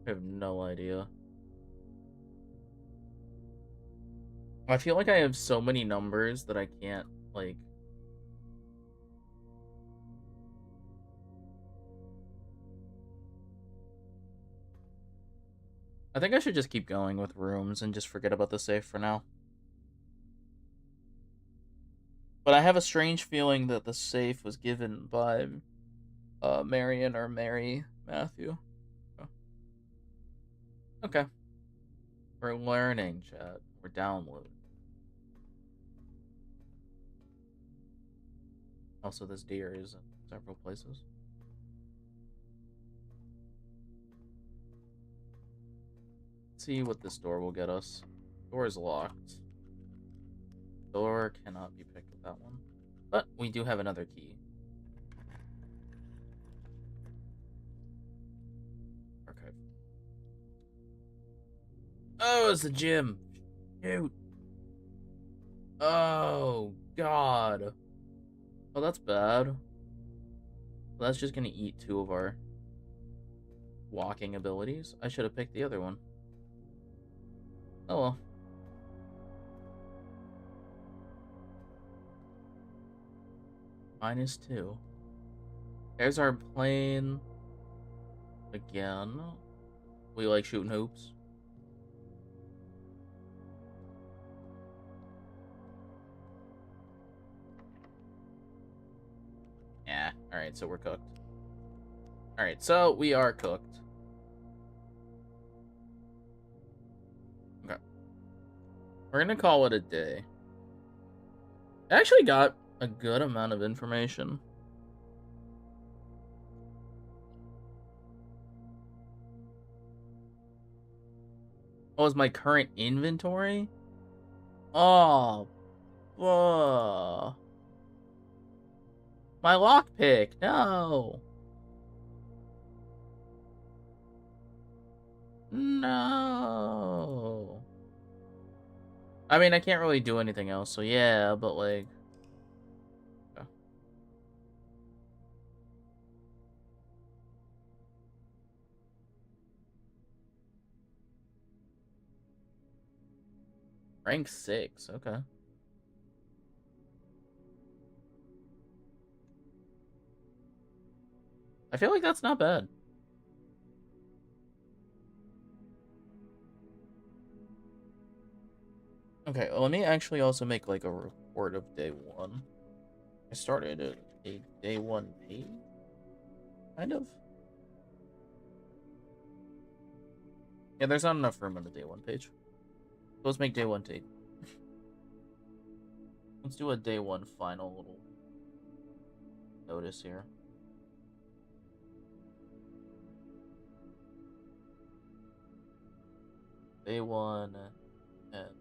I have no idea. I feel like I have so many numbers that I can't, like... I think I should just keep going with rooms and just forget about the safe for now. But I have a strange feeling that the safe was given by Marion or Mary Matthew. Okay. We're learning, chat. We're downloading. Also, this deer is in several places. Let's see what this door will get us. Door is locked. Door cannot be picked with that one. But we do have another key. Archive. Oh, it's the gym. Shoot. Oh, God. Oh, that's bad. Well, that's just gonna eat 2 of our walking abilities. I should have picked the other one. Oh well. -2. There's our plane. Again. We like shooting hoops. Yeah, alright, so we're cooked. Alright, so we are cooked. Okay. We're gonna call it a day. I actually got a good amount of information. Oh, is my current inventory? Oh, my lockpick, no. No. I mean, I can't really do anything else, so yeah, but like... Okay. Rank 6, okay. I feel like that's not bad. Okay, well, let me actually also make like a report of day 1. I started a day 1 page, kind of. Yeah, there's not enough room on the day 1 page. So let's make day 1 tape. Let's do a day 1 final little notice here. Day 1 and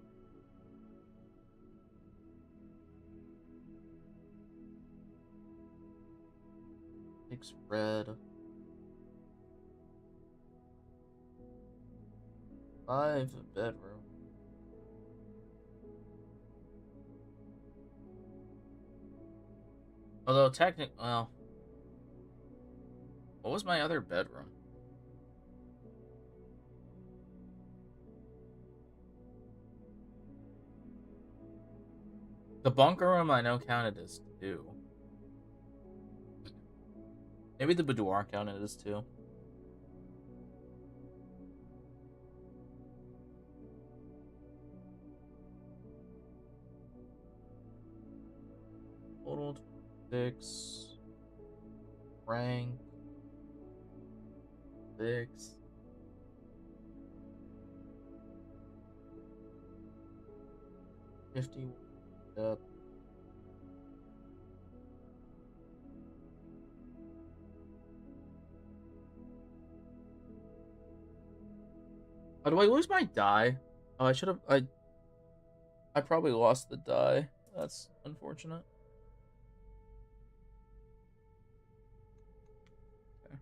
takes red. 5 bedroom. Although technically, well, what was my other bedroom? The bunker room I know counted as 2. Maybe the boudoir counted as 2. Total 6. Rank 6. 50. Yep. Oh, do I lose my die? Oh, I should have. I probably lost the die. That's unfortunate. Okay.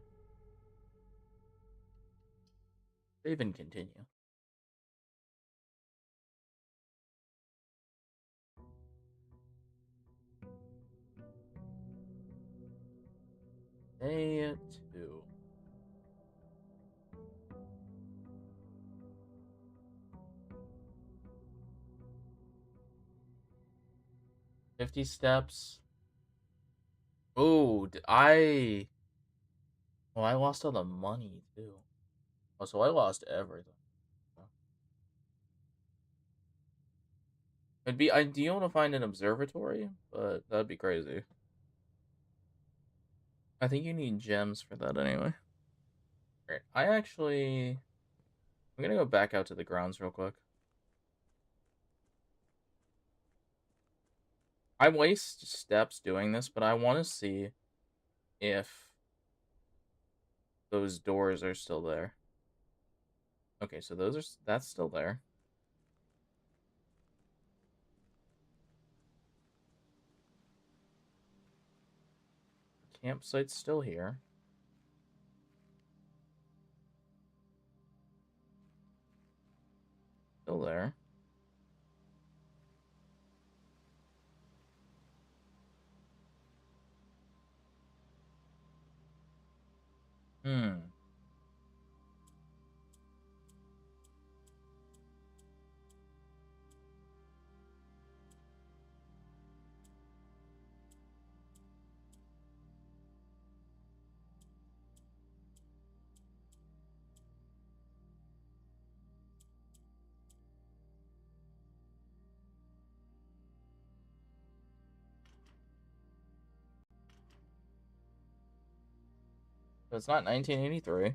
Save and continue. Day 2. $50 steps. Oh, I lost all the money too. Oh, so I lost everything. It'd be ideal to find an observatory, but that'd be crazy. I think you need gems for that anyway. Alright, I'm gonna go back out to the grounds real quick. I waste steps doing this, but I want to see if those doors are still there. Okay, so that's still there. Campsite's still here. Still there. Hmm. So it's not 1983.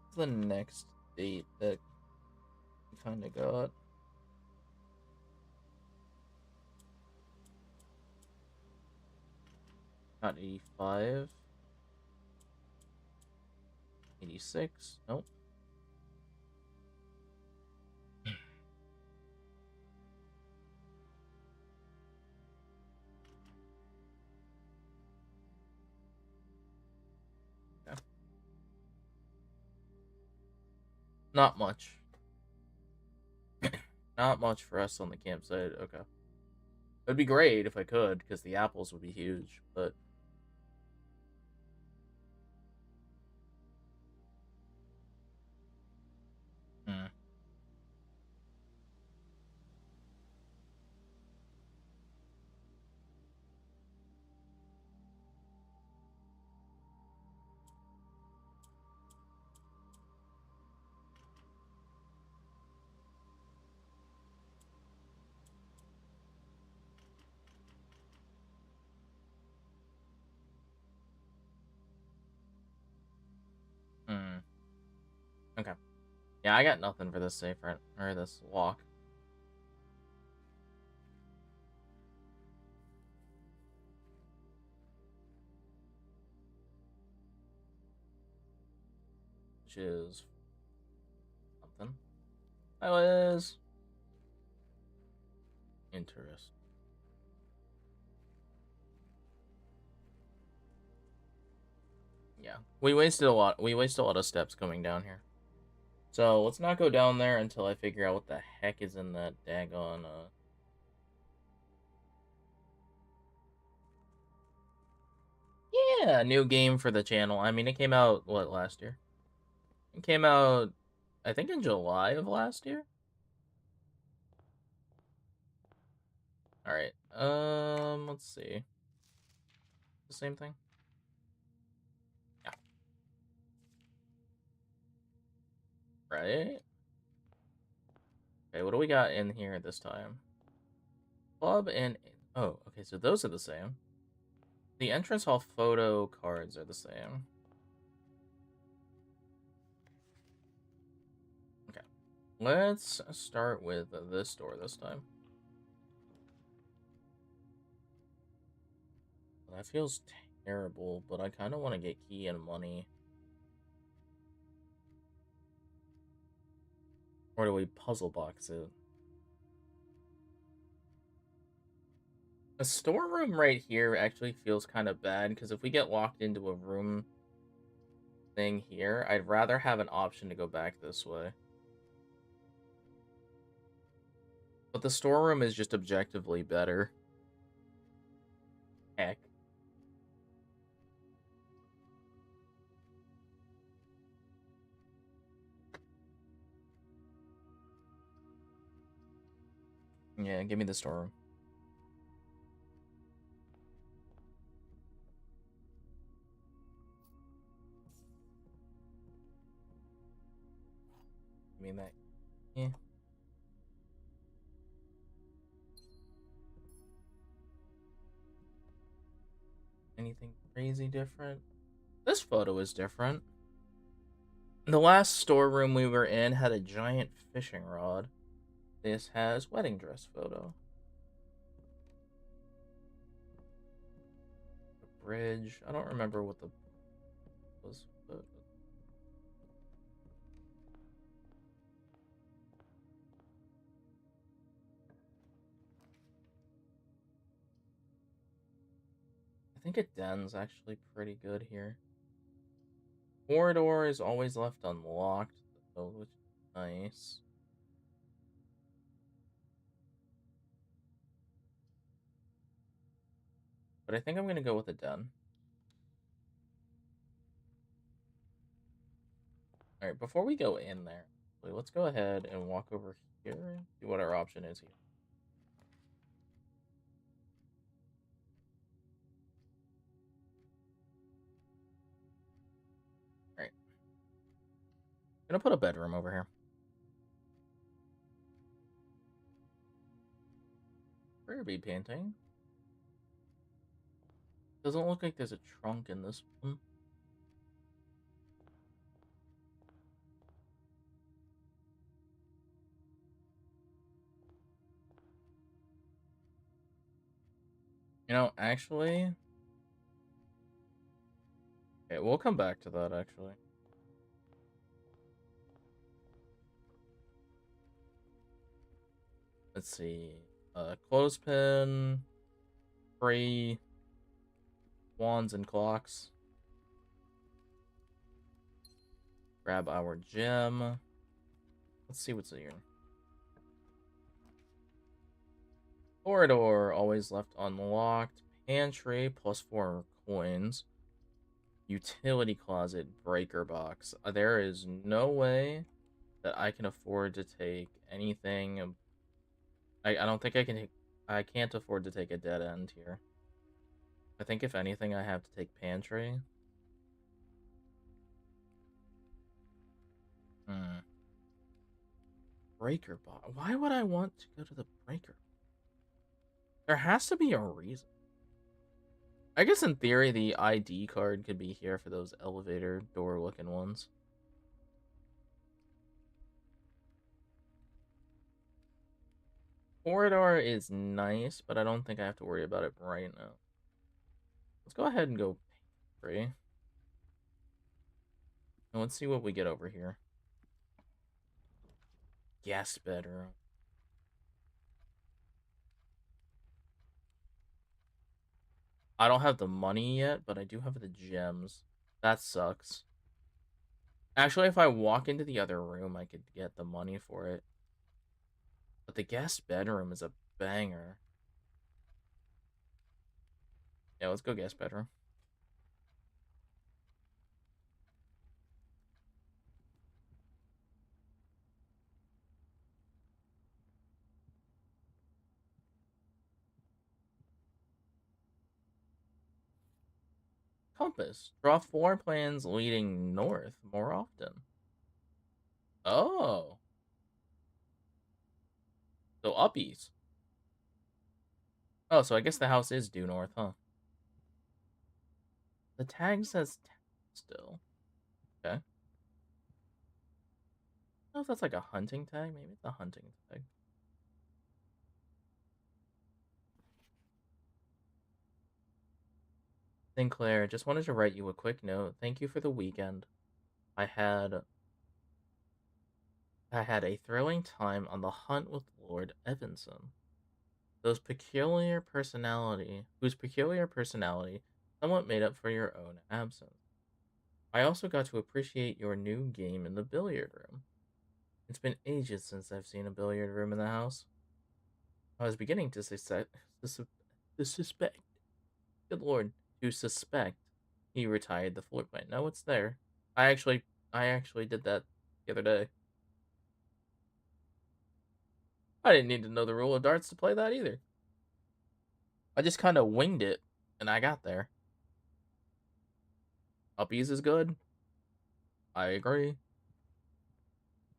What's the next date that we kind of got? Not 85. 86. Nope. Okay. Not much. Not much for us on the campsite. Okay. It'd be great if I could, because the apples would be huge, but... Hmm. Hmm. Okay. Yeah, I got nothing for this safe rent, or this walk. Which is... something. I was... interesting. Yeah. We wasted a lot. We wasted a lot of steps coming down here. So, let's not go down there until I figure out what the heck is in that daggone, Yeah, new game for the channel. I mean, it came out, what, last year? It came out, I think, in July of last year? Alright, let's see. The same thing? Yeah. Right? Okay, what do we got in here this time? Club and... oh, okay, so those are the same. The entrance hall photo cards are the same. Okay. Let's start with this door this time. That feels terrible, but I kind of want to get key and money. Or do we puzzle box it? A storeroom right here actually feels kind of bad, because if we get locked into a room thing here, I'd rather have an option to go back this way. But the storeroom is just objectively better. Heck. Yeah, give me the storeroom. mean that. Yeah. Anything crazy different? This photo is different. The last storeroom we were in had a giant fishing rod. This has wedding dress photo. The bridge. I don't remember what the was. But I think a den's actually pretty good here. Corridor is always left unlocked, though, which is nice. But I think I'm gonna go with a den. Alright, before we go in there, let's go ahead and walk over here and see what our option is here. Alright. Gonna put a bedroom over here. Kirby painting. Doesn't look like there's a trunk in this one. You know, actually... Okay, we'll come back to that, actually. Let's see. Clothespin. 3 wands and clocks. Grab our gem. Let's see what's here. Corridor, always left unlocked. Pantry, +4 coins. Utility closet, breaker box. There is no way that I can afford to take anything. I don't think I can. I can't afford to take a dead end here. I think if anything, I have to take pantry. Breaker box. Why would I want to go to the breaker? There has to be a reason. I guess in theory, the ID card could be here for those elevator door looking ones. Corridor is nice, but I don't think I have to worry about it right now. Let's go ahead and go pantry. And let's see what we get over here. Guest bedroom. I don't have the money yet, but I do have the gems. That sucks. Actually, if I walk into the other room, I could get the money for it. But the guest bedroom is a banger. Yeah, let's go guest bedroom. Compass. Draw 4 plans leading north more often. Oh. So uppies. Oh, so I guess the house is due north, huh? The tag says still. Okay. I don't know if that's like a hunting tag. Maybe it's a hunting tag. Sinclair, just wanted to write you a quick note. Thank you for the weekend. I had a thrilling time on the hunt with Lord Evanson. Whose peculiar personality somewhat made up for your own absence. I also got to appreciate your new game in the billiard room. It's been ages since I've seen a billiard room in the house. I was beginning to suspect, good lord, to suspect he retired the floor plan. No, it's there. I actually did that the other day. I didn't need to know the rule of darts to play that either. I just kind of winged it, and I got there. Uppies is good. I agree.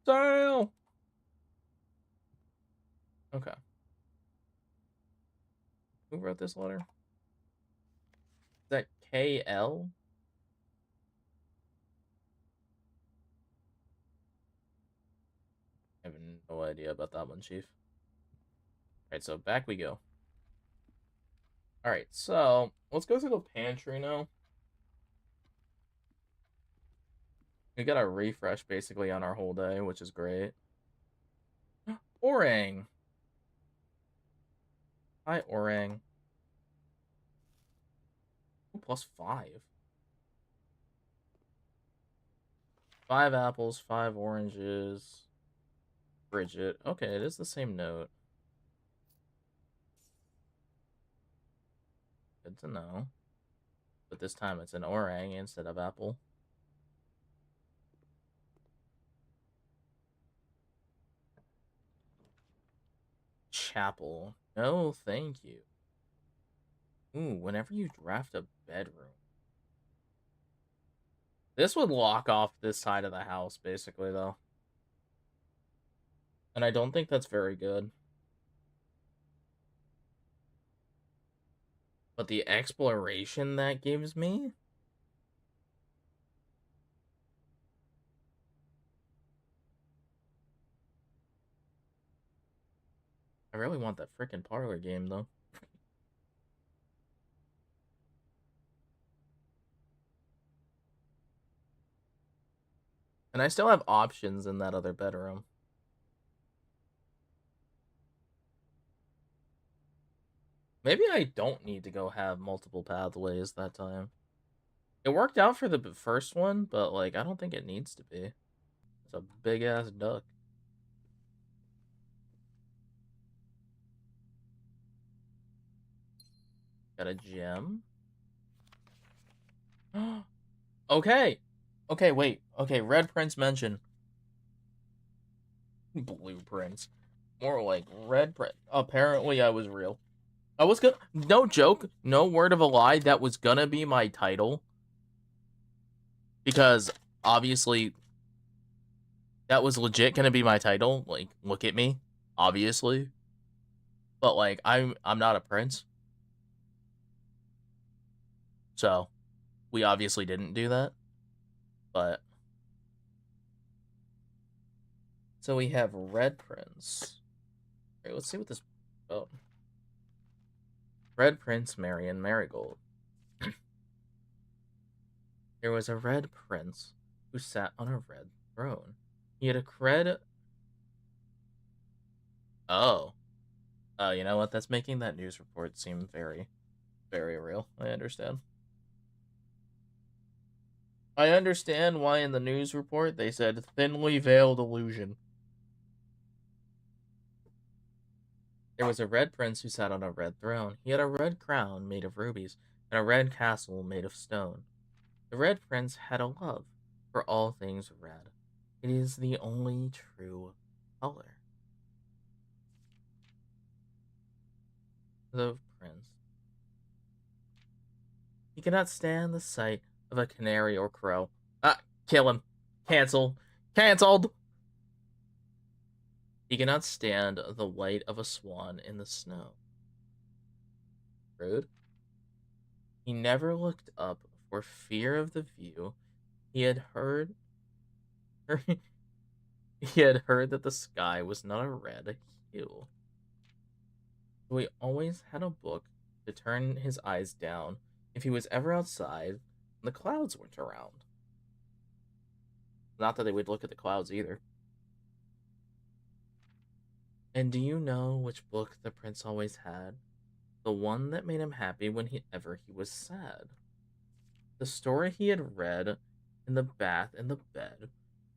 Sail! Okay. Who wrote this letter? Is that KL? I have no idea about that one, Chief. Alright, so back we go. Alright, so let's go through the pantry now. We got a refresh basically on our whole day, which is great. Orang! Hi, Orang. +5. 5 apples, 5 oranges. Bridget. Okay, it is the same note. Good to know. But this time it's an orang instead of apple. Chapel. No, thank you. Ooh, whenever you draft a bedroom. This would lock off this side of the house, basically, though. And I don't think that's very good. But the exploration that gives me... I really want that freaking parlor game, though. And I still have options in that other bedroom. Maybe I don't need to go have multiple pathways that time. It worked out for the first one, but, like, I don't think it needs to be. It's a big-ass duck. Got a gem. Okay. Okay, wait. Okay, Red Prince mentioned. Blueprince. More like Red Prince. Apparently, I was real. I was gonna. No joke. No word of a lie. That was gonna be my title. Because, obviously, that was legit gonna be my title. Like, look at me. Obviously. But, like, I'm not a prince. So, we obviously didn't do that. But. So we have Red Prince. Alright, let's see what this. Oh. Red Prince, Marion Marigold. There was a red prince who sat on a red throne. He had a cred. Oh. Oh, you know what? That's making that news report seem very, very real. I understand. I understand why in the news report they said thinly veiled illusion. There was a red prince who sat on a red throne. He had a red crown made of rubies and a red castle made of stone. The red prince had a love for all things red. It is the only true color. The prince. He cannot stand the sight of a canary or crow. Ah, kill him. Cancel. Cancelled! He cannot stand the light of a swan in the snow. Rude. He never looked up for fear of the view. He had heard he had heard that the sky was not a red hue. So he always had a book to turn his eyes down if he was ever outside and the clouds weren't around. Not that they would look at the clouds either. And do you know which book the prince always had? The one that made him happy whenever he was sad. The story he had read in the bath and the bed.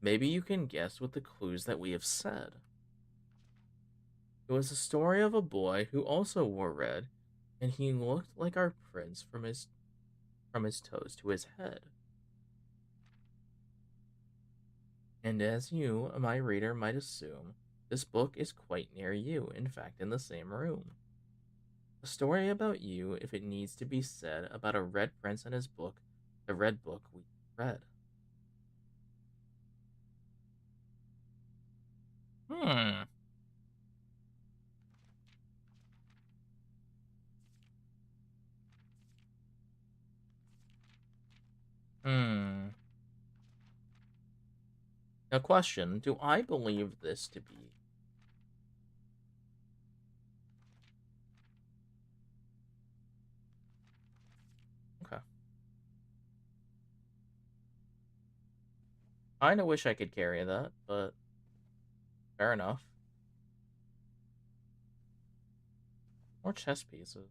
Maybe you can guess with the clues that we have said. It was a story of a boy who also wore red, and he looked like our prince from his toes to his head. And as you, my reader, might assume, this book is quite near you, in fact, in the same room. A story about you, if it needs to be said, about a red prince and his book, the red book we read. Hmm. Hmm. A question. Do I believe this to be? Okay. Kinda wish I could carry that, but fair enough. More chess pieces.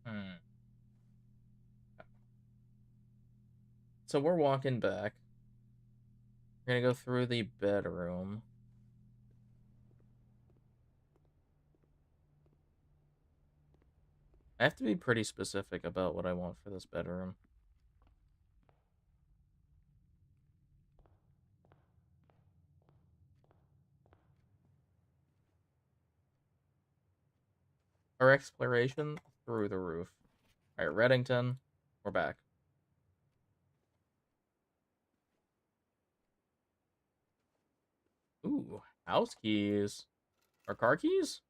Hmm. So we're walking back. We're gonna go through the bedroom. I have to be pretty specific about what I want for this bedroom. Our exploration through the roof. Alright, Reddington. We're back. Ooh, house keys. Or car keys?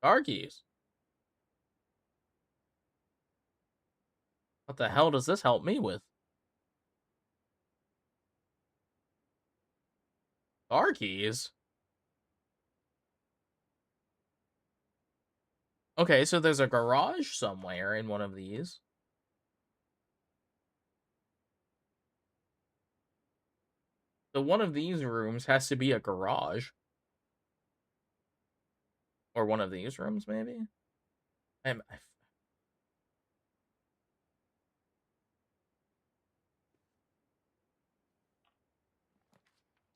Car keys. What the hell does this help me with? Car keys? Okay, so there's a garage somewhere in one of these. So one of these rooms has to be a garage. Or one of these rooms, maybe?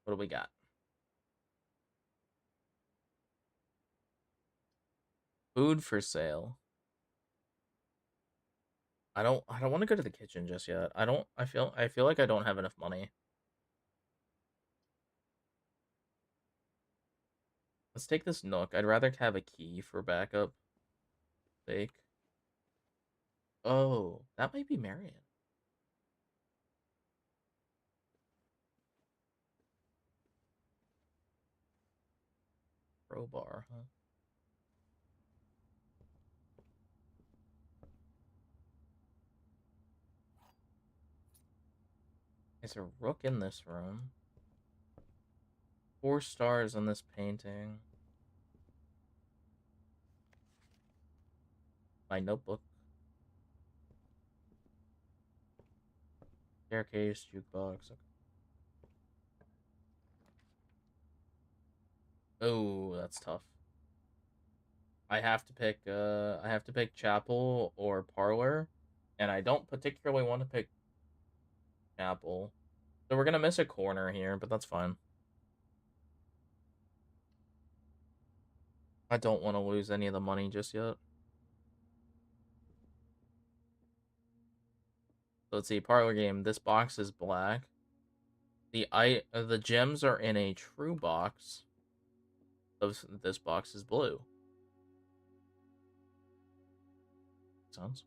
What do we got? Food for sale. I don't want to go to the kitchen just yet. I feel like I don't have enough money. Let's take this nook. I'd rather have a key for backup sake. Oh, that might be Marion. Crowbar, huh? There's a rook in this room. 4 stars on this painting. My notebook. Staircase, jukebox. Okay. Oh, that's tough. I have to pick chapel or parlor, and I don't particularly want to pick chapel. So we're gonna miss a corner here, but that's fine. I don't want to lose any of the money just yet. So let's see, parlor game. This box is black. The gems are in a true box. This box is blue. Sounds.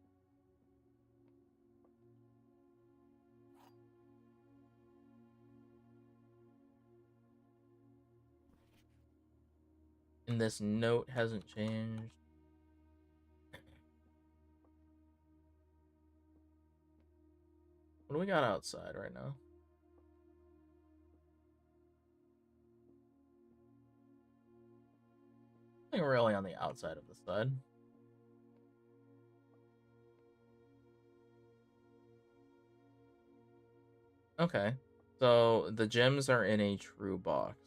And this note hasn't changed. What do we got outside right now? Nothing really on the outside of the stud. Okay. So the gems are in a true box.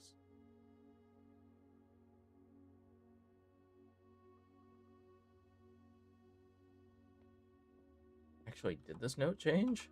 Actually, did this note change?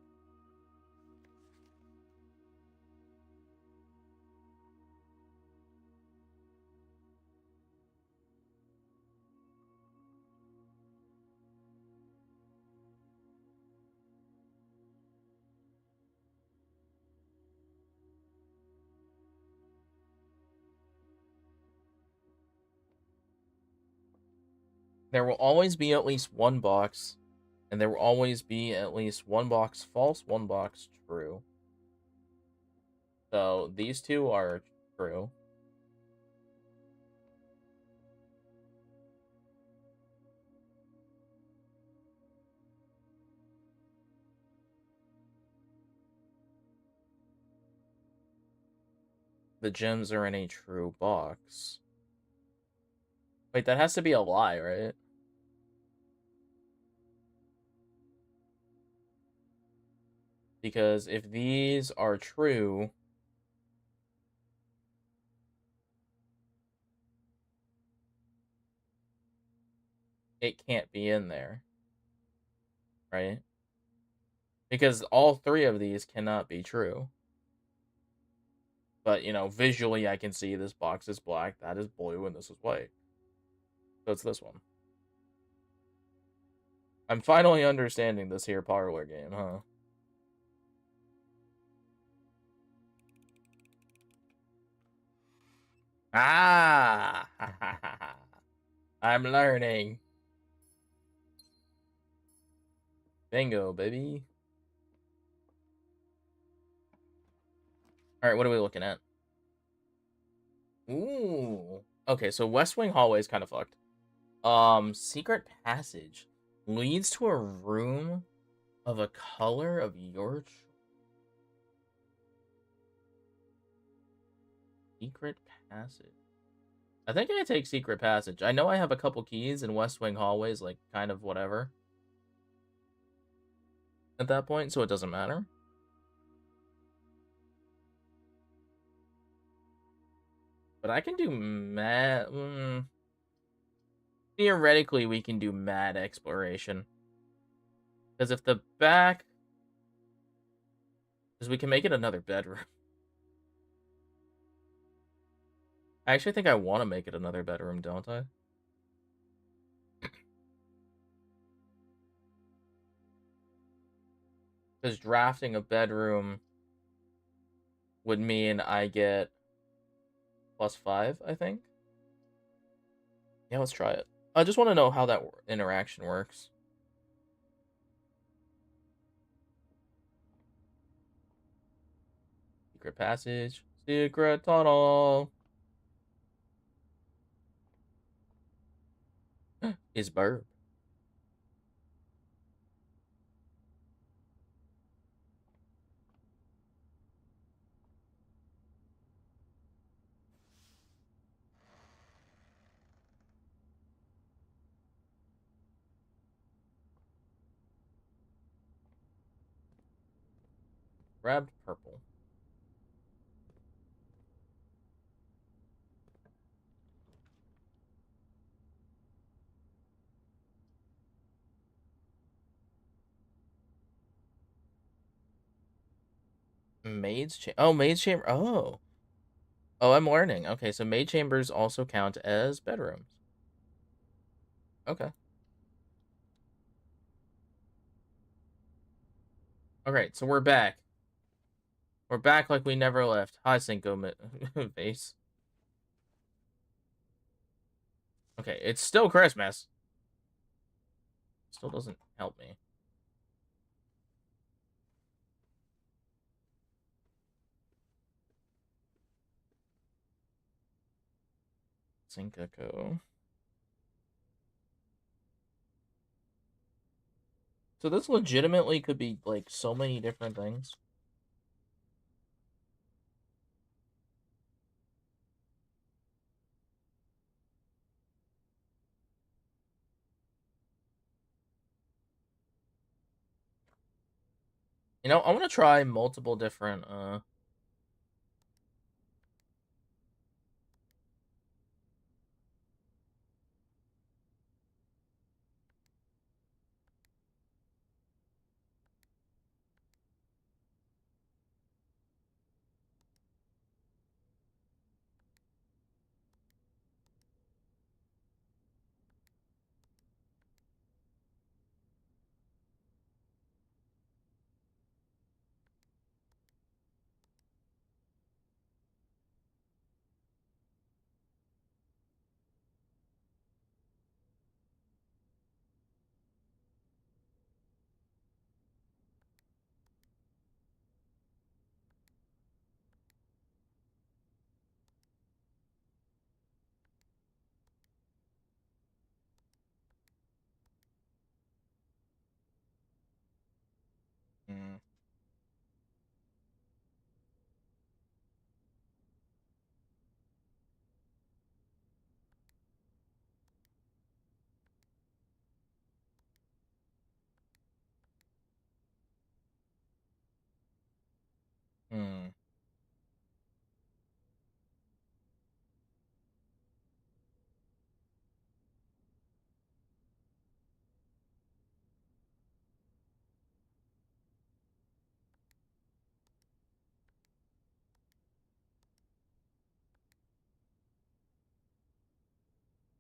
There will always be at least one box, and there will always be at least one box false, one box true. So these two are true. The gems are in a true box. Wait, that has to be a lie, right? Because if these are true, it can't be in there, right? Because all three of these cannot be true. But, you know, visually I can see this box is black, that is blue, and this is white. So it's this one. I'm finally understanding this here parlor game, huh? Ah! I'm learning. Bingo, baby. Alright, what are we looking at? Ooh. Okay, so West Wing hallway is kind of fucked. Secret passage leads to a room of a color of your choice. Secret passage. I think I take secret passage. I know I have a couple keys in West Wing hallways, like kind of whatever. At that point, so it doesn't matter. But I can do mad. Theoretically, we can do mad exploration. Because if the back. Because we can make it another bedroom. I actually think I want to make it another bedroom, don't I? Because drafting a bedroom would mean I get +5, I think. Yeah, let's try it. I just want to know how that interaction works. Secret passage. Secret tunnel. Is burb. Grabbed purple. Maid's chamber. Oh, maid's chamber. Oh. Oh, I'm learning. Okay, so maid chambers also count as bedrooms. Okay. Alright, so we're back. We're back like we never left. Hi, Cinco Vase. Okay, it's still Christmas. Still doesn't help me. Cinco. So this legitimately could be, like, so many different things. You know, I want to try multiple different,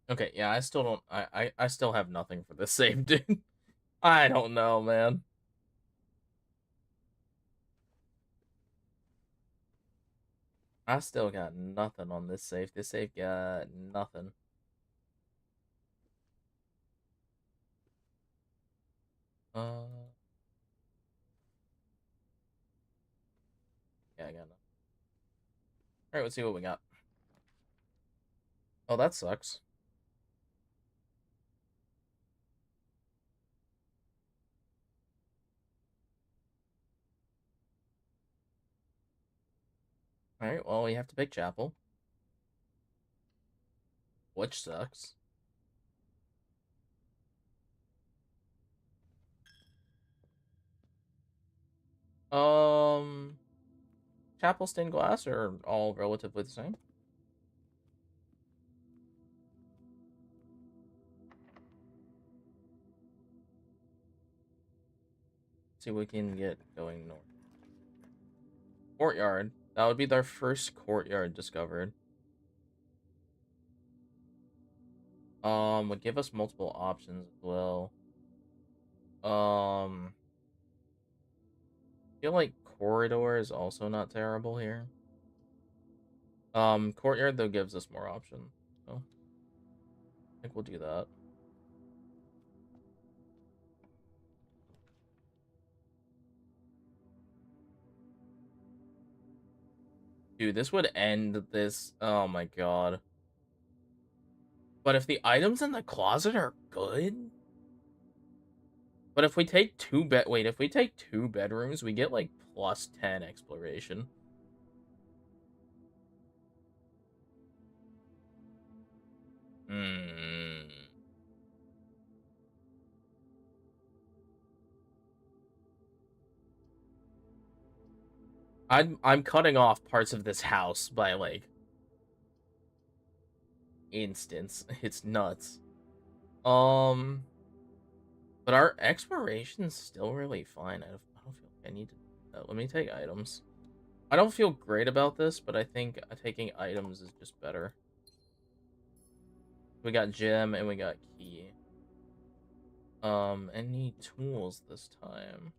Okay, yeah, I still don't. I still have nothing for this save, dude. I don't know, man. I still got nothing on this save. This save got nothing. Yeah, I got nothing. All right, let's see what we got. Oh, that sucks. All right, well, we have to pick chapel, which sucks. Um, chapel stained glass are all relatively the same. See what we can get going north. Courtyard. That would be their first courtyard discovered. Would give us multiple options as well. I feel like corridor is also not terrible here. Courtyard though gives us more options, so I think we'll do that. Dude, this would end this. Oh my god. But if the items in the closet are good, but if we take if we take two bedrooms, we get like plus 10 exploration. Hmm. I'm cutting off parts of this house by like instance. It's nuts. Um, but our exploration's still really fine. I don't feel like I need to. Let me take items. I don't feel great about this, but I think taking items is just better. We got gem and we got key. Any tools this time?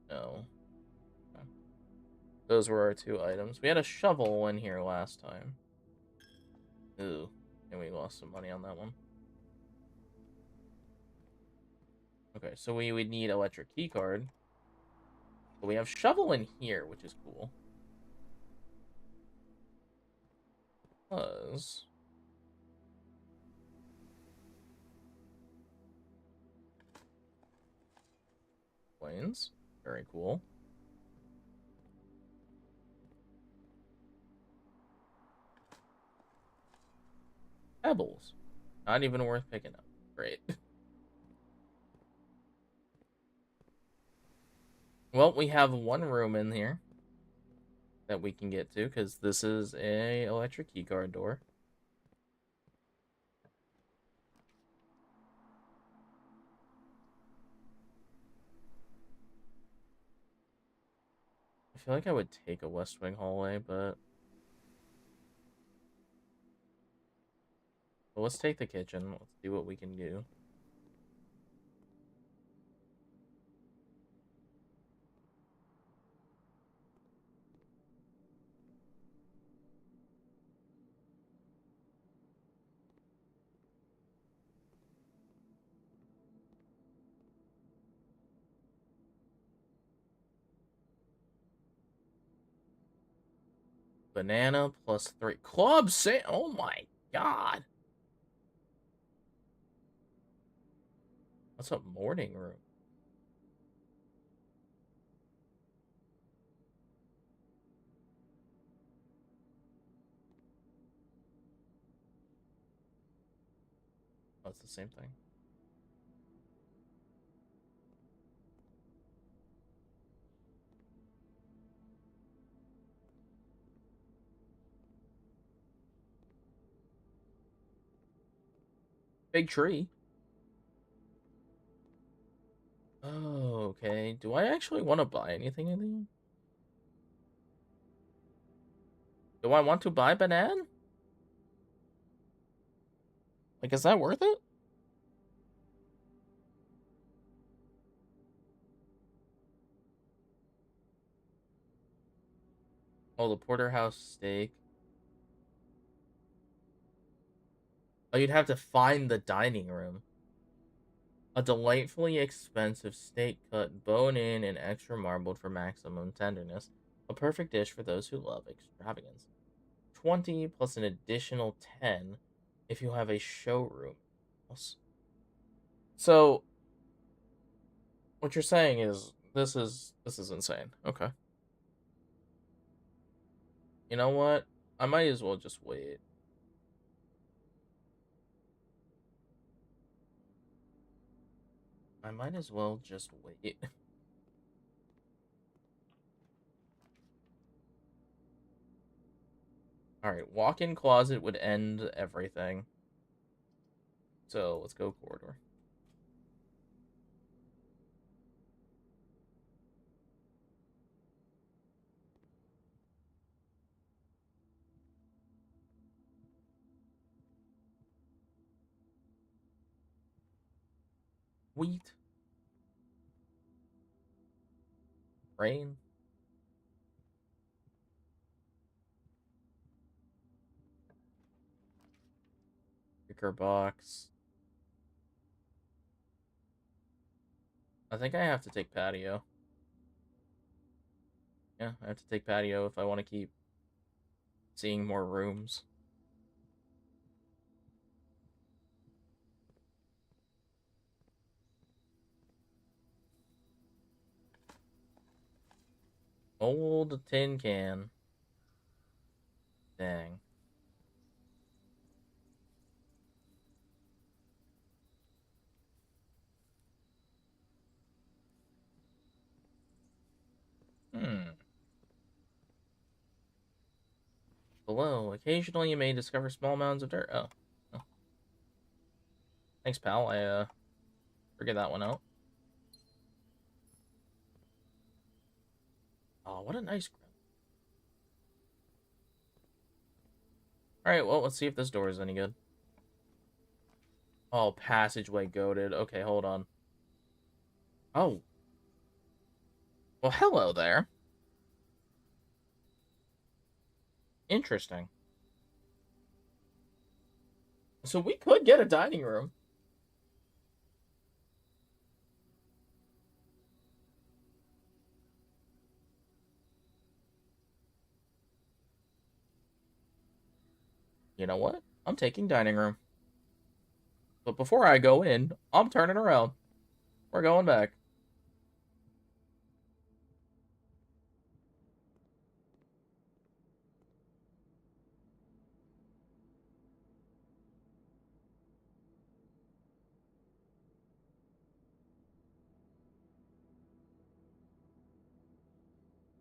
No. Okay. Those were our two items. We had a shovel in here last time. Ooh, and we lost some money on that one. Okay, so we would need electric key card. But we have shovel in here, which is cool. Plus, planes. Very cool. Pebbles. Not even worth picking up. Great. Well, we have one room in here that we can get to, because this is a electric keycard door. I feel like I would take a West Wing hallway, but let's take the kitchen. Let's see what we can do. Banana plus 3. Club say, oh my god. What's up, morning room? Oh, it's the same thing. Big tree. Oh, okay. Do I actually want to buy anything in here? Do I want to buy banana? Like, is that worth it? Oh, the porterhouse steak. Oh, you'd have to find the dining room. A delightfully expensive steak cut bone-in and extra marbled for maximum tenderness. A perfect dish for those who love extravagance. 20 plus an additional 10 if you have a showroom. So, what you're saying is this is insane. Okay. You know what? I might as well just wait. I might as well just wait. Alright, walk-in closet would end everything. So, let's go corridor. Wheat. Rain. Wicker box. I think I have to take patio. Yeah, I have to take patio if I want to keep seeing more rooms. Old tin can. Dang. Hmm. Below, occasionally you may discover small mounds of dirt. Oh. Oh. Thanks, pal. I figured that one out. Oh, what a nice grill. Alright, well, let's see if this door is any good. Oh, passageway goated. Okay, hold on. Oh. Well, hello there. Interesting. So we could get a dining room. You know what? I'm taking dining room. But before I go in, I'm turning around. We're going back.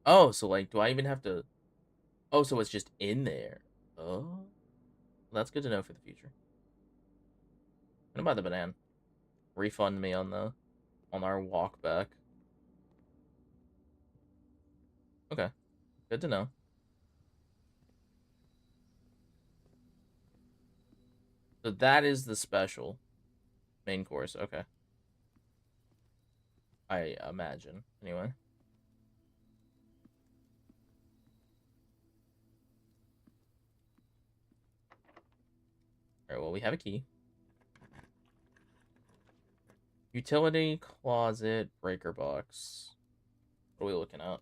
Oh, so like, do I even have to... Oh, so it's just in there. Oh. That's good to know for the future. What about the banana? Refund me on the... on our walk back. Okay. Good to know. So that is the special main course. Okay. I imagine. Anyway. Alright, well, we have a key. Utility, closet, breaker box. What are we looking at?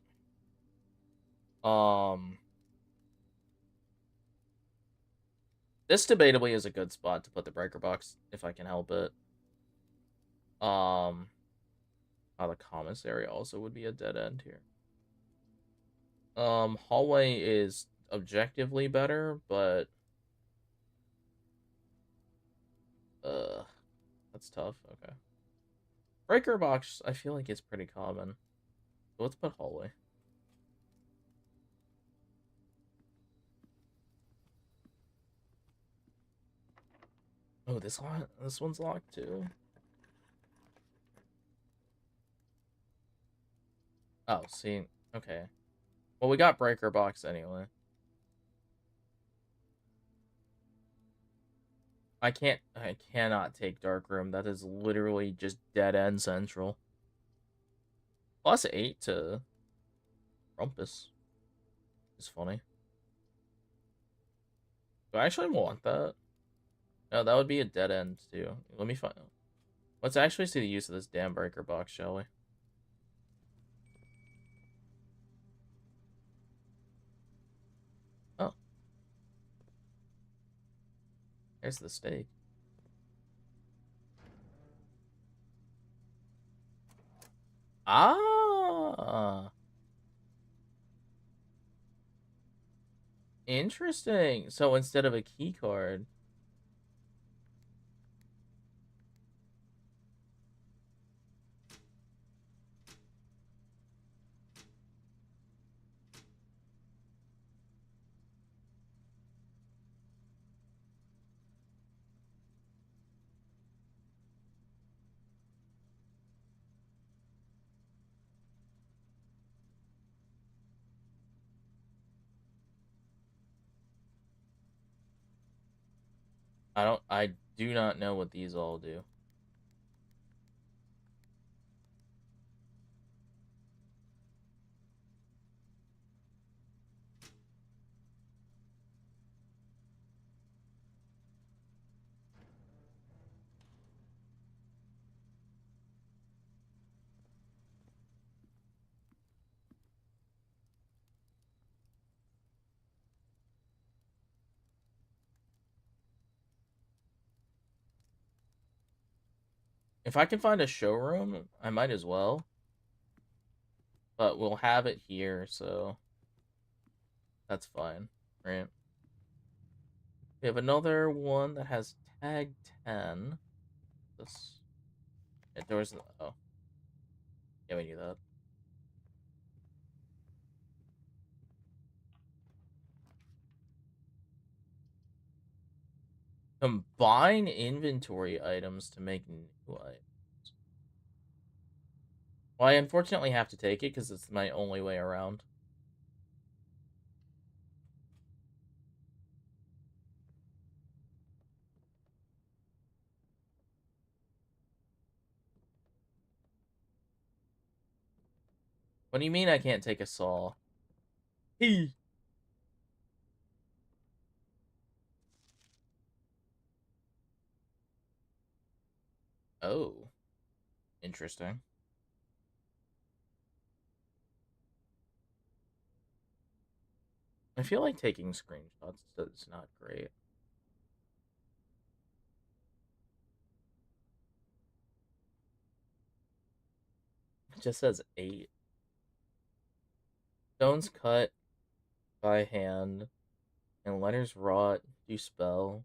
This debatably is a good spot to put the breaker box, if I can help it. Oh, the commissary also would be a dead end here. Hallway is objectively better, but... That's tough. Okay. Breaker box, I feel like it's pretty common. So let's put hallway. Oh, this one's locked too. Oh, see, okay. Well, we got breaker box anyway. I cannot take Dark Room. That is literally just dead end central. +8 to Rumpus is funny. Do I actually want that? No, that would be a dead end too. Let me find. Let's actually see the use of this damn breaker box, shall we? Oh, there's the stake. Ah, interesting. So instead of a key card, I do not know what these all do. If I can find a showroom, I might as well. But we'll have it here, so that's fine, right? We have another one that has tag 10. This. There was. Oh. Yeah, we knew that. Combine inventory items to make new items. Well, I unfortunately have to take it because it's my only way around. What do you mean I can't take a saw? Hey. Oh, interesting. I feel like taking screenshots is not great. It just says 8. Stones cut by hand and letters wrought. Do you spell?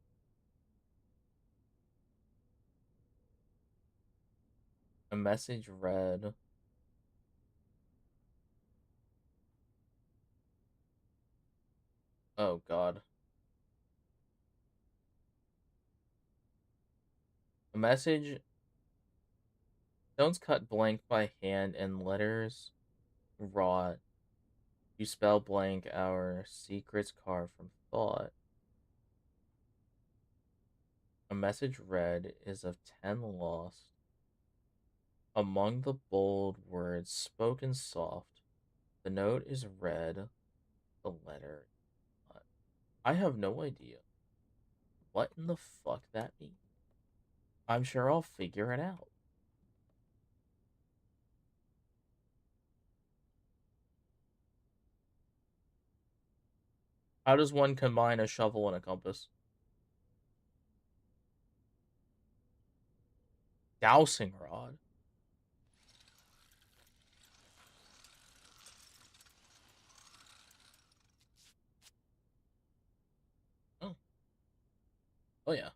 A message read. Oh god. A message. Stones cut blank by hand and letters wrought. You spell blank our secrets carved from thought. A message read is of 10 lost. Among the bold words spoken soft, the note is read, the letter not. I have no idea what in the fuck that means. I'm sure I'll figure it out. How does one combine a shovel and a compass? Dowsing rod. Oh, oh yeah.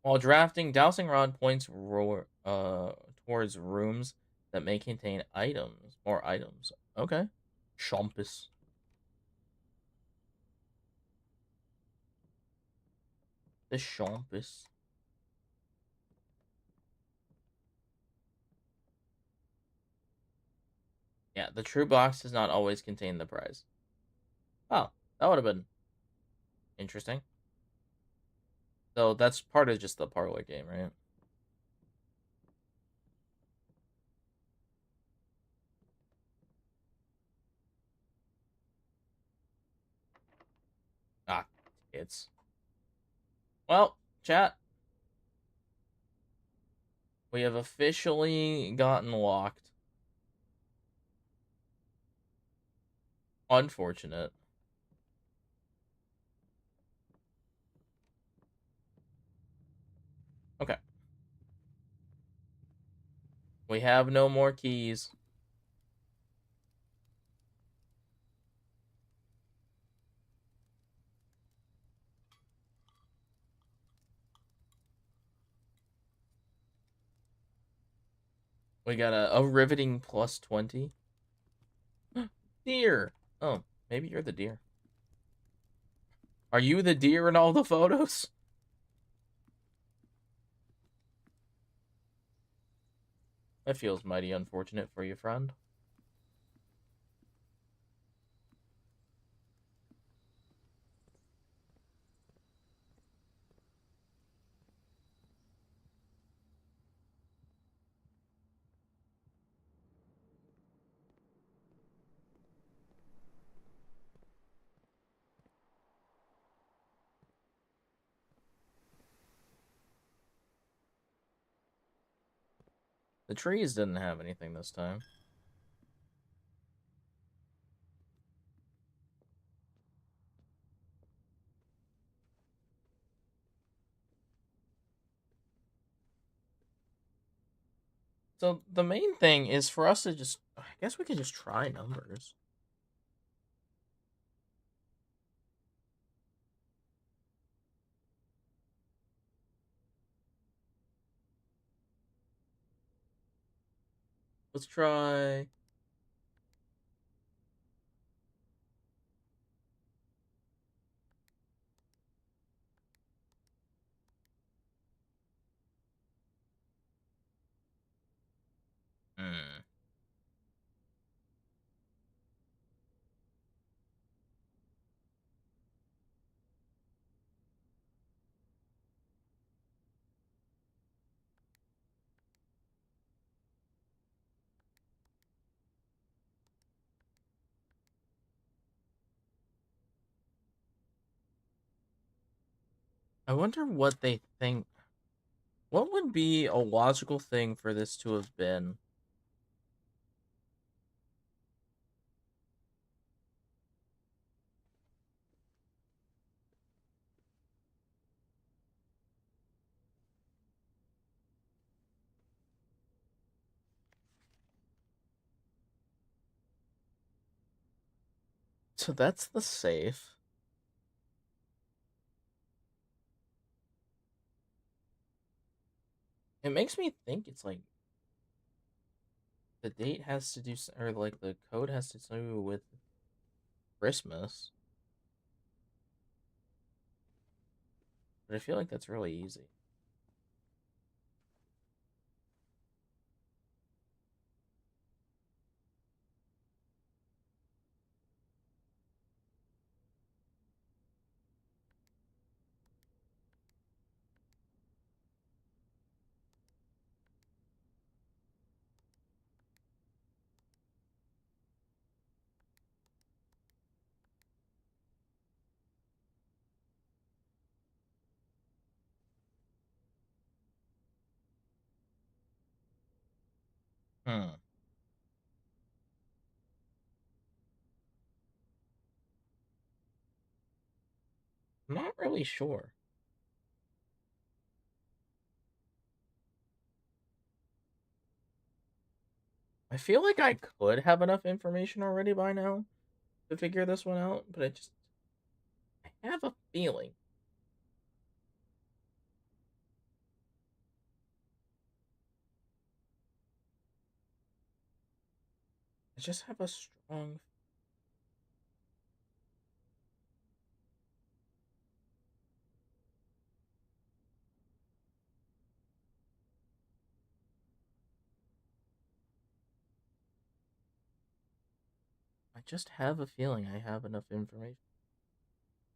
While drafting, dowsing rod points towards rooms that may contain items, more items. Okay. Chompus. The chompus. Yeah, the true box does not always contain the prize. Oh, that would have been interesting. So that's part of just the parlor game, right? Ah, it's well, chat. We have officially gotten locked. Unfortunate. Okay. We have no more keys. We got a riveting plus 20. Deer. Oh, maybe you're the deer. Are you the deer in all the photos? That feels mighty unfortunate for you, friend. The trees didn't have anything this time. So the main thing is for us to just, I guess we could just try numbers. Let's try. Hmm. I wonder what they think. What would be a logical thing for this to have been? So that's the safe. It makes me think it's like the date has to do, or like the code has to do with Christmas. But I feel like that's really easy. Hmm. I'm not really sure. I feel like I could have enough information already by now to figure this one out, but I have a feeling. I just have a strong. I just have a feeling I have enough information,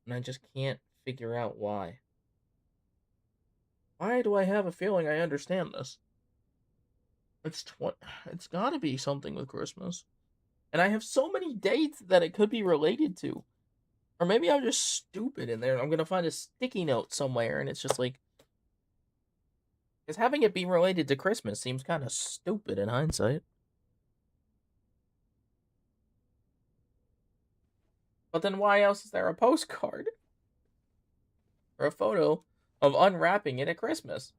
and I just can't figure out why. Why do I have a feeling I understand this? It's gotta be something with Christmas. And I have so many dates that it could be related to. Or maybe I'm just stupid in there and I'm gonna find a sticky note somewhere and it's just like, because having it be related to Christmas seems kind of stupid in hindsight. But then why else is there a postcard or a photo of unwrapping it at Christmas?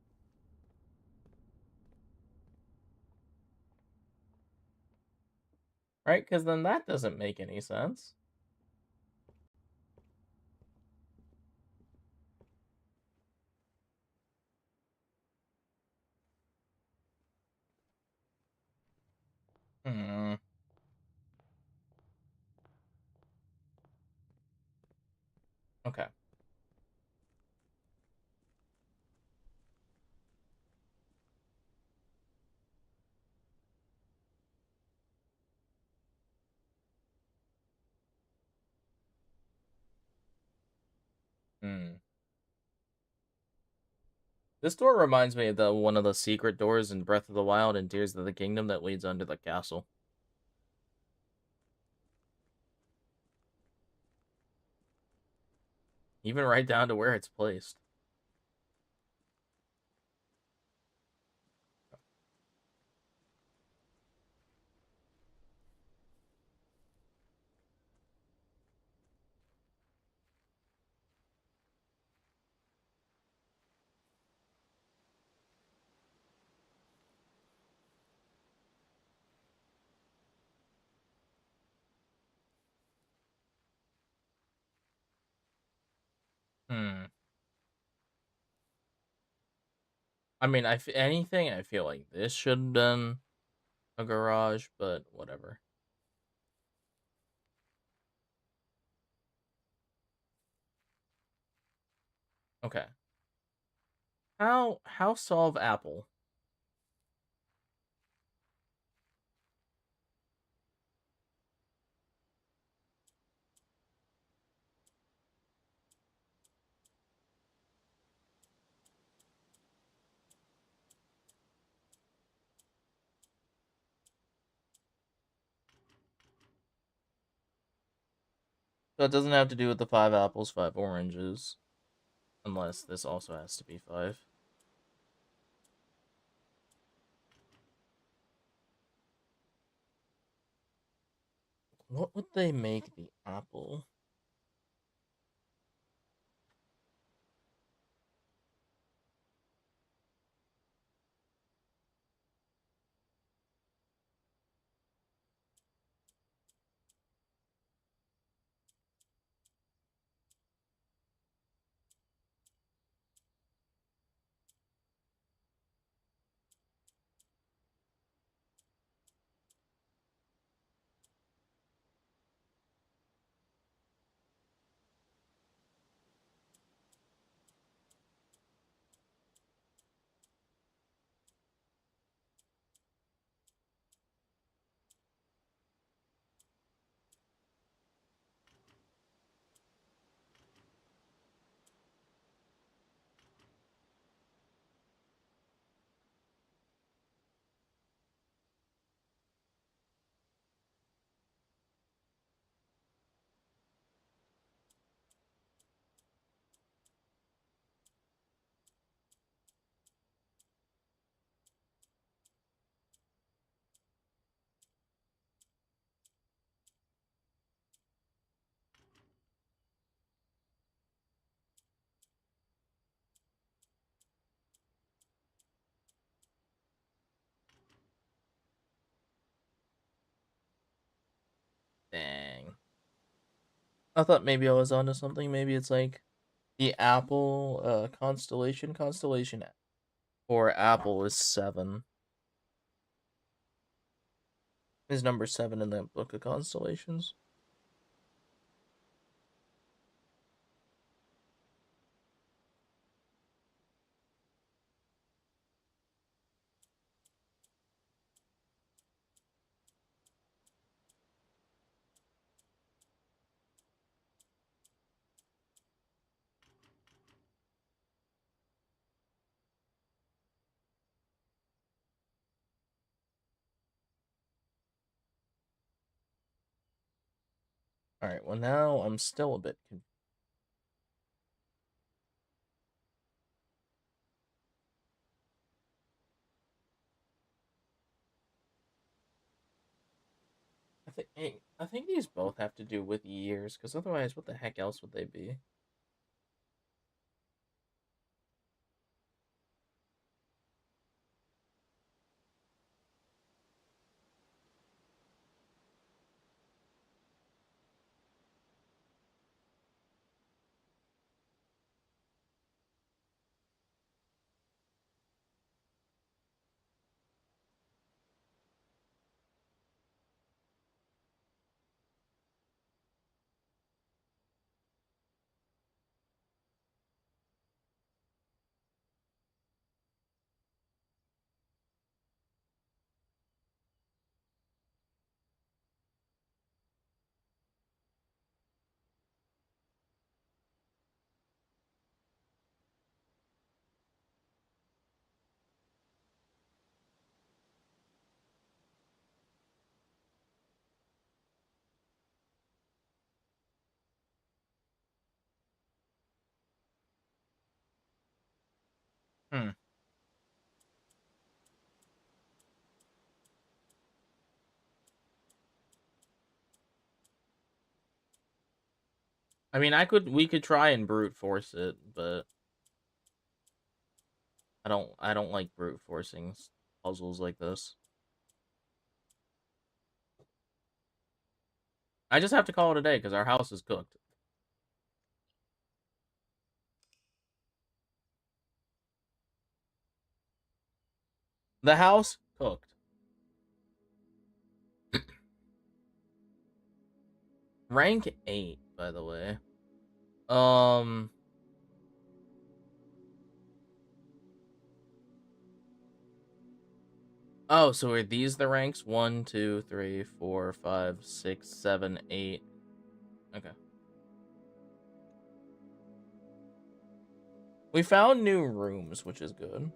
Right? Because then that doesn't make any sense. Hmm. Okay. Hmm. This door reminds me of the one of the secret doors in Breath of the Wild and Tears of the Kingdom that leads under the castle. Even right down to where it's placed. Hmm. I mean, anything, I feel like this should have been a garage, but whatever. Okay. How solve apple? So it doesn't have to do with the 5 apples, 5 oranges. Unless this also has to be 5. What would they make the apple? Dang. I thought maybe I was onto something. Maybe it's like the apple constellation. Constellation for apple is 7. Is number 7 in the book of constellations. Alright, well now I'm still a bit confused. I think these both have to do with years, because otherwise, what the heck else would they be? Hmm. I mean, we could try and brute force it, but I don't like brute forcing puzzles like this. I just have to call it a day because our house is cooked. The house cooked. Rank 8, by the way. Oh, so are these the ranks? 1, 2, 3, 4, 5, 6, 7, 8. Okay. We found new rooms, which is good.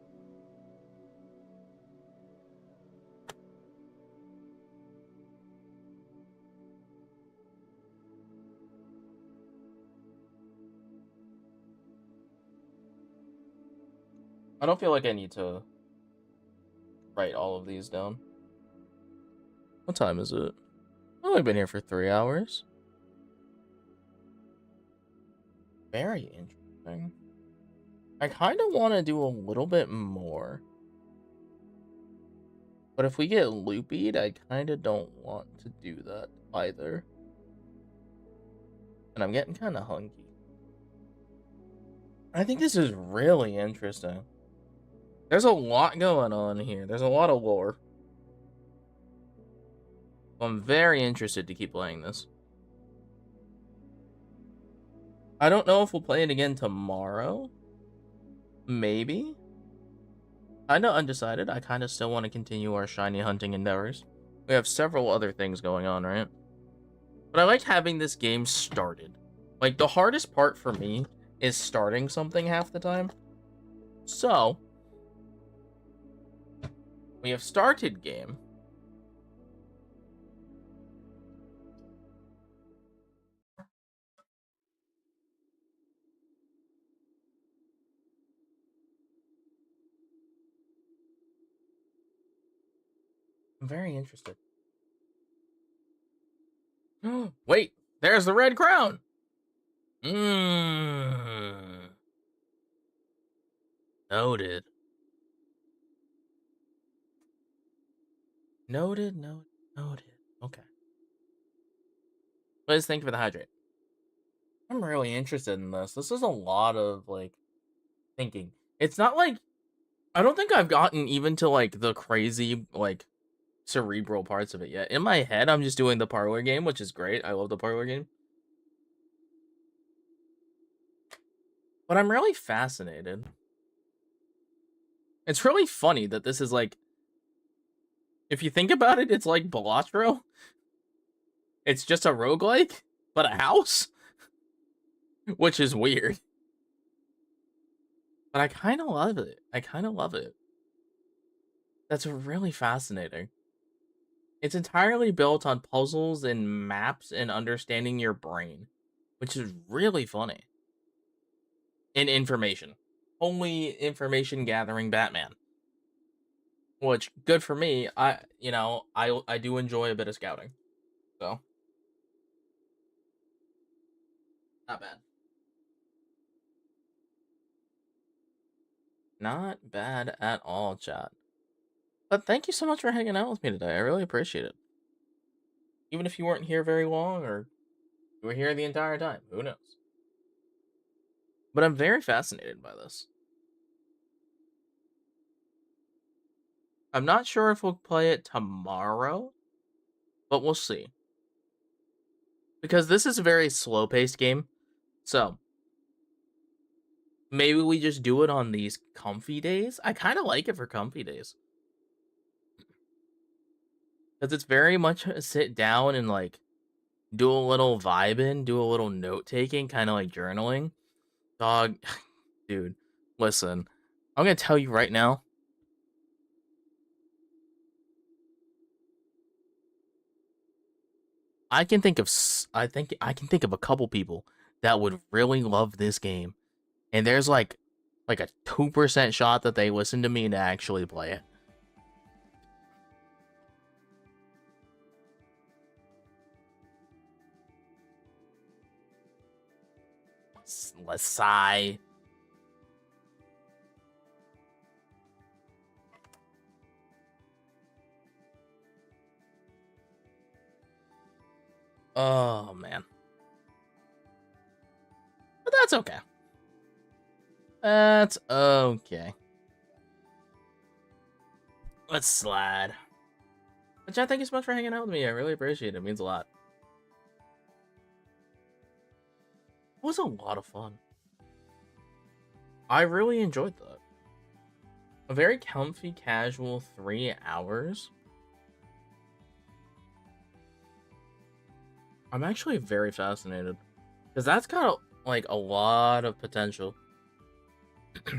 I don't feel like I need to write all of these down. What time is it? I've only been here for 3 hours. Very interesting. I kind of want to do a little bit more. But if we get loopied, I kind of don't want to do that either. And I'm getting kind of hungry. I think this is really interesting. There's a lot going on here. There's a lot of lore. I'm very interested to keep playing this. I don't know if we'll play it again tomorrow. Maybe. Kinda undecided. I kinda still want to continue our shiny hunting endeavors. We have several other things going on, right? But I like having this game started. Like, the hardest part for me is starting something half the time. So, we have started game. I'm very interested. Wait, there's the red crown. Mmm. Noted. Noted, noted. Okay. Liz, thank you for the hydrate. I'm really interested in this. This is a lot of, like, thinking. It's not like... I don't think I've gotten even to, like, the crazy, like, cerebral parts of it yet. In my head, I'm just doing the parlor game, which is great. I love the parlor game. But I'm really fascinated. It's really funny that this is, like... If you think about it, it's like Balatro. It's just a roguelike, but a house? Which is weird. But I kind of love it. I kind of love it. That's really fascinating. It's entirely built on puzzles and maps and understanding your brain, which is really funny. And information. Only information gathering Batman. Which good for me. I do enjoy a bit of scouting. So not bad. Not bad at all, chat. But thank you so much for hanging out with me today. I really appreciate it. Even if you weren't here very long or you were here the entire time, who knows? But I'm very fascinated by this. I'm not sure if we'll play it tomorrow, but we'll see. Because this is a very slow-paced game. So, maybe we just do it on these comfy days. I kind of like it for comfy days. Because it's very much a sit down and like do a little vibing, do a little note taking, kind of like journaling. Dog, dude, listen, I'm gonna tell you right now. I think I can think of a couple people that would really love this game, and there's like a 2% shot that they listen to me and actually play it. Let's sigh. Oh man, but that's okay. That's okay. Let's slide. But Chad, thank you so much for hanging out with me. I really appreciate it. It means a lot. It was a lot of fun. I really enjoyed that. A very comfy, casual 3 hours. I'm actually very fascinated. Because that's got like a lot of potential.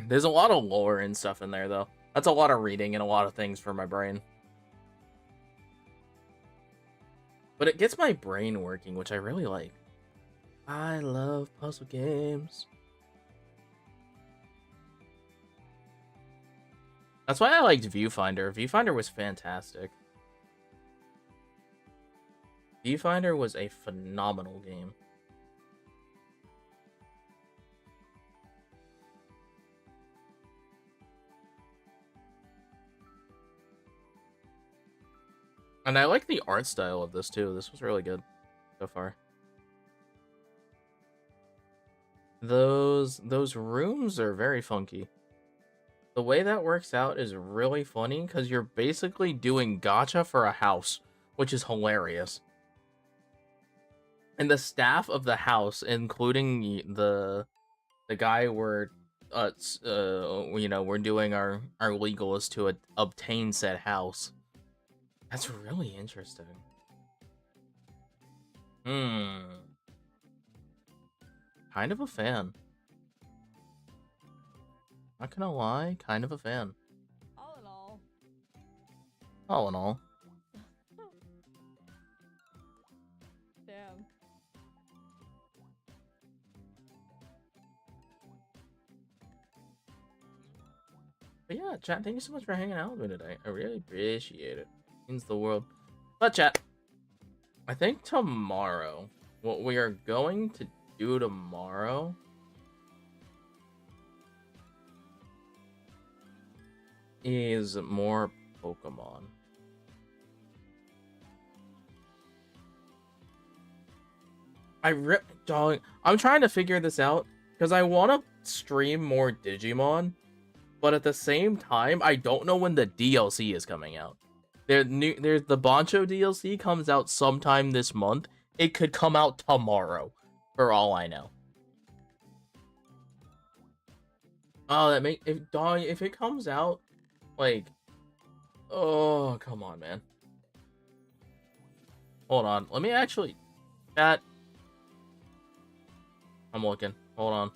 There's a lot of lore and stuff in there, though. That's a lot of reading and a lot of things for my brain. But it gets my brain working, which I really like. I love puzzle games. That's why I liked Viewfinder. Viewfinder was fantastic. Viewfinder was a phenomenal game. And I like the art style of this too. This was really good so far. Those rooms are very funky. The way that works out is really funny because you're basically doing gacha for a house, which is hilarious. And the staff of the house, including the guy we're we're doing our legals to obtain said house. That's really interesting. Kind of a fan. Not gonna lie, kind of a fan. All in all. All in all. Damn. But yeah, chat, thank you so much for hanging out with me today. I really appreciate it. It means the world. But chat, I think tomorrow, what we are going to do tomorrow is more Pokemon. Dog, I'm trying to figure this out because I want to stream more Digimon, but at the same time, I don't know when the DLC is coming out. There's the Bancho DLC comes out sometime this month. It could come out tomorrow, for all I know. Oh, if it comes out, like, oh, come on, man. Hold on, let me actually, chat. I'm looking. Hold on.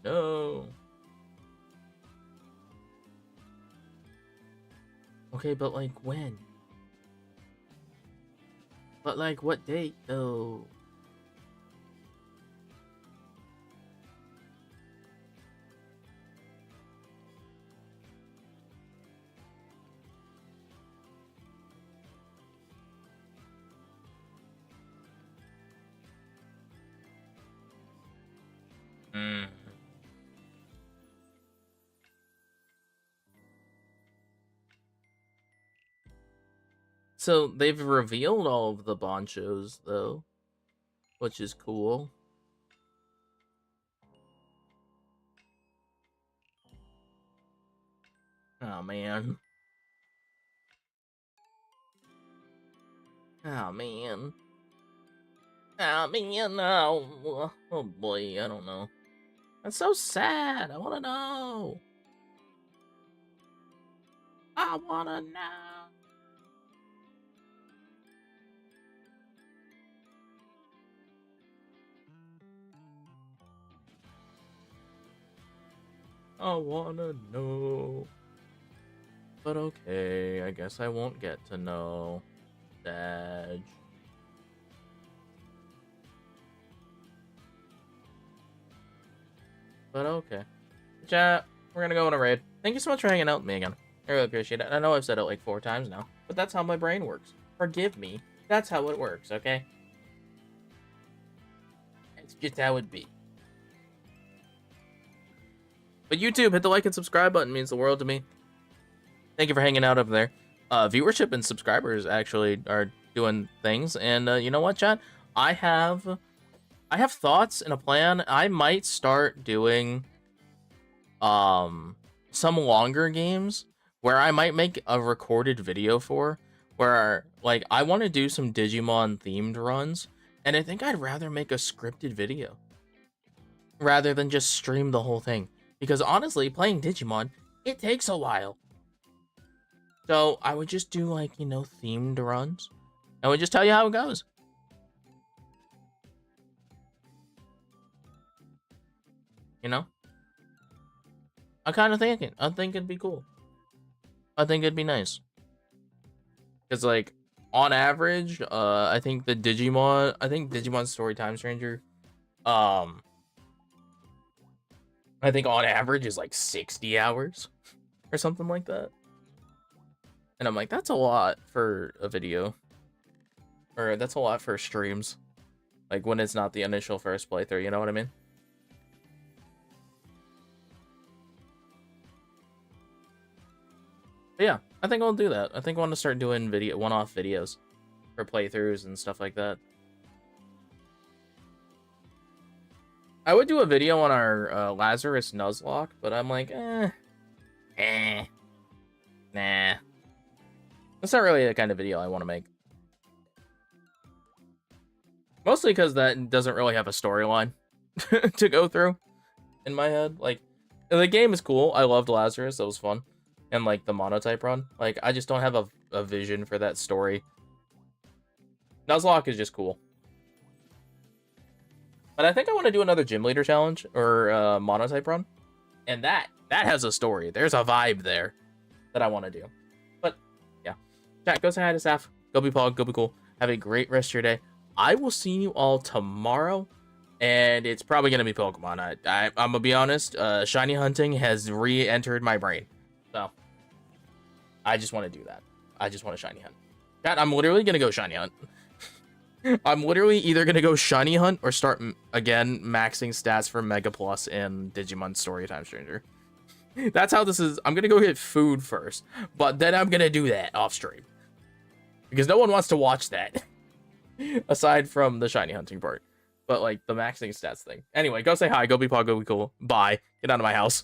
No. Okay, but like when? But like what date though? Hmm. So they've revealed all of the bonchos though, which is cool. Oh man. Oh man. Oh man, no. Oh boy, I don't know. That's so sad. I wanna know. I wanna know. I wanna know. But okay, I guess I won't get to know. Dad. But okay. Chat, we're gonna go on a raid. Thank you so much for hanging out with me again. I really appreciate it. I know I've said it like 4 times now, but that's how my brain works. Forgive me. That's how it works, okay? It's just how it be. But YouTube, hit the like and subscribe button. It means the world to me. Thank you for hanging out over there. Viewership and subscribers actually are doing things, and you know what, chat? I have thoughts and a plan. I might start doing some longer games where I might make a recorded video for, where like I want to do some Digimon themed runs, and I think I'd rather make a scripted video rather than just stream the whole thing, because honestly, playing Digimon, it takes a while. So I would just do like, you know, themed runs. I would just tell you how it goes. You know? I kind of think it. I think it'd be cool. I think it'd be nice. Because like, on average, I think Digimon Story Time Stranger, I think on average is like 60 hours or something like that. And I'm like, that's a lot for a video. Or that's a lot for streams. Like when it's not the initial first playthrough, you know what I mean? But yeah, I think I'll do that. I think I want to start doing one-off videos for playthroughs and stuff like that. I would do a video on our Lazarus Nuzlocke, but I'm like, nah. That's not really the kind of video I want to make. Mostly because that doesn't really have a storyline to go through in my head. Like, the game is cool. I loved Lazarus. That was fun. And, like, the monotype run. Like, I just don't have a vision for that story. Nuzlocke is just cool. But I think I want to do another gym leader challenge or monotype run. And that has a story. There's a vibe there that I want to do. But, yeah. Chat, go say hi to Saf. Go be Pog. Go be cool. Have a great rest of your day. I will see you all tomorrow, and it's probably going to be Pokemon. I'm going to be honest, shiny hunting has re-entered my brain. So, I just want to do that. I just want to shiny hunt. Chat, I'm literally going to go shiny hunt. I'm literally either going to go shiny hunt or start, again, maxing stats for Mega Plus and Digimon Storytime Stranger. That's how this is. I'm going to go get food first, but then I'm going to do that off stream. Because no one wants to watch that. Aside from the shiny hunting part. But, like, the maxing stats thing. Anyway, go say hi. Go be Pog. Go be cool. Bye. Get out of my house.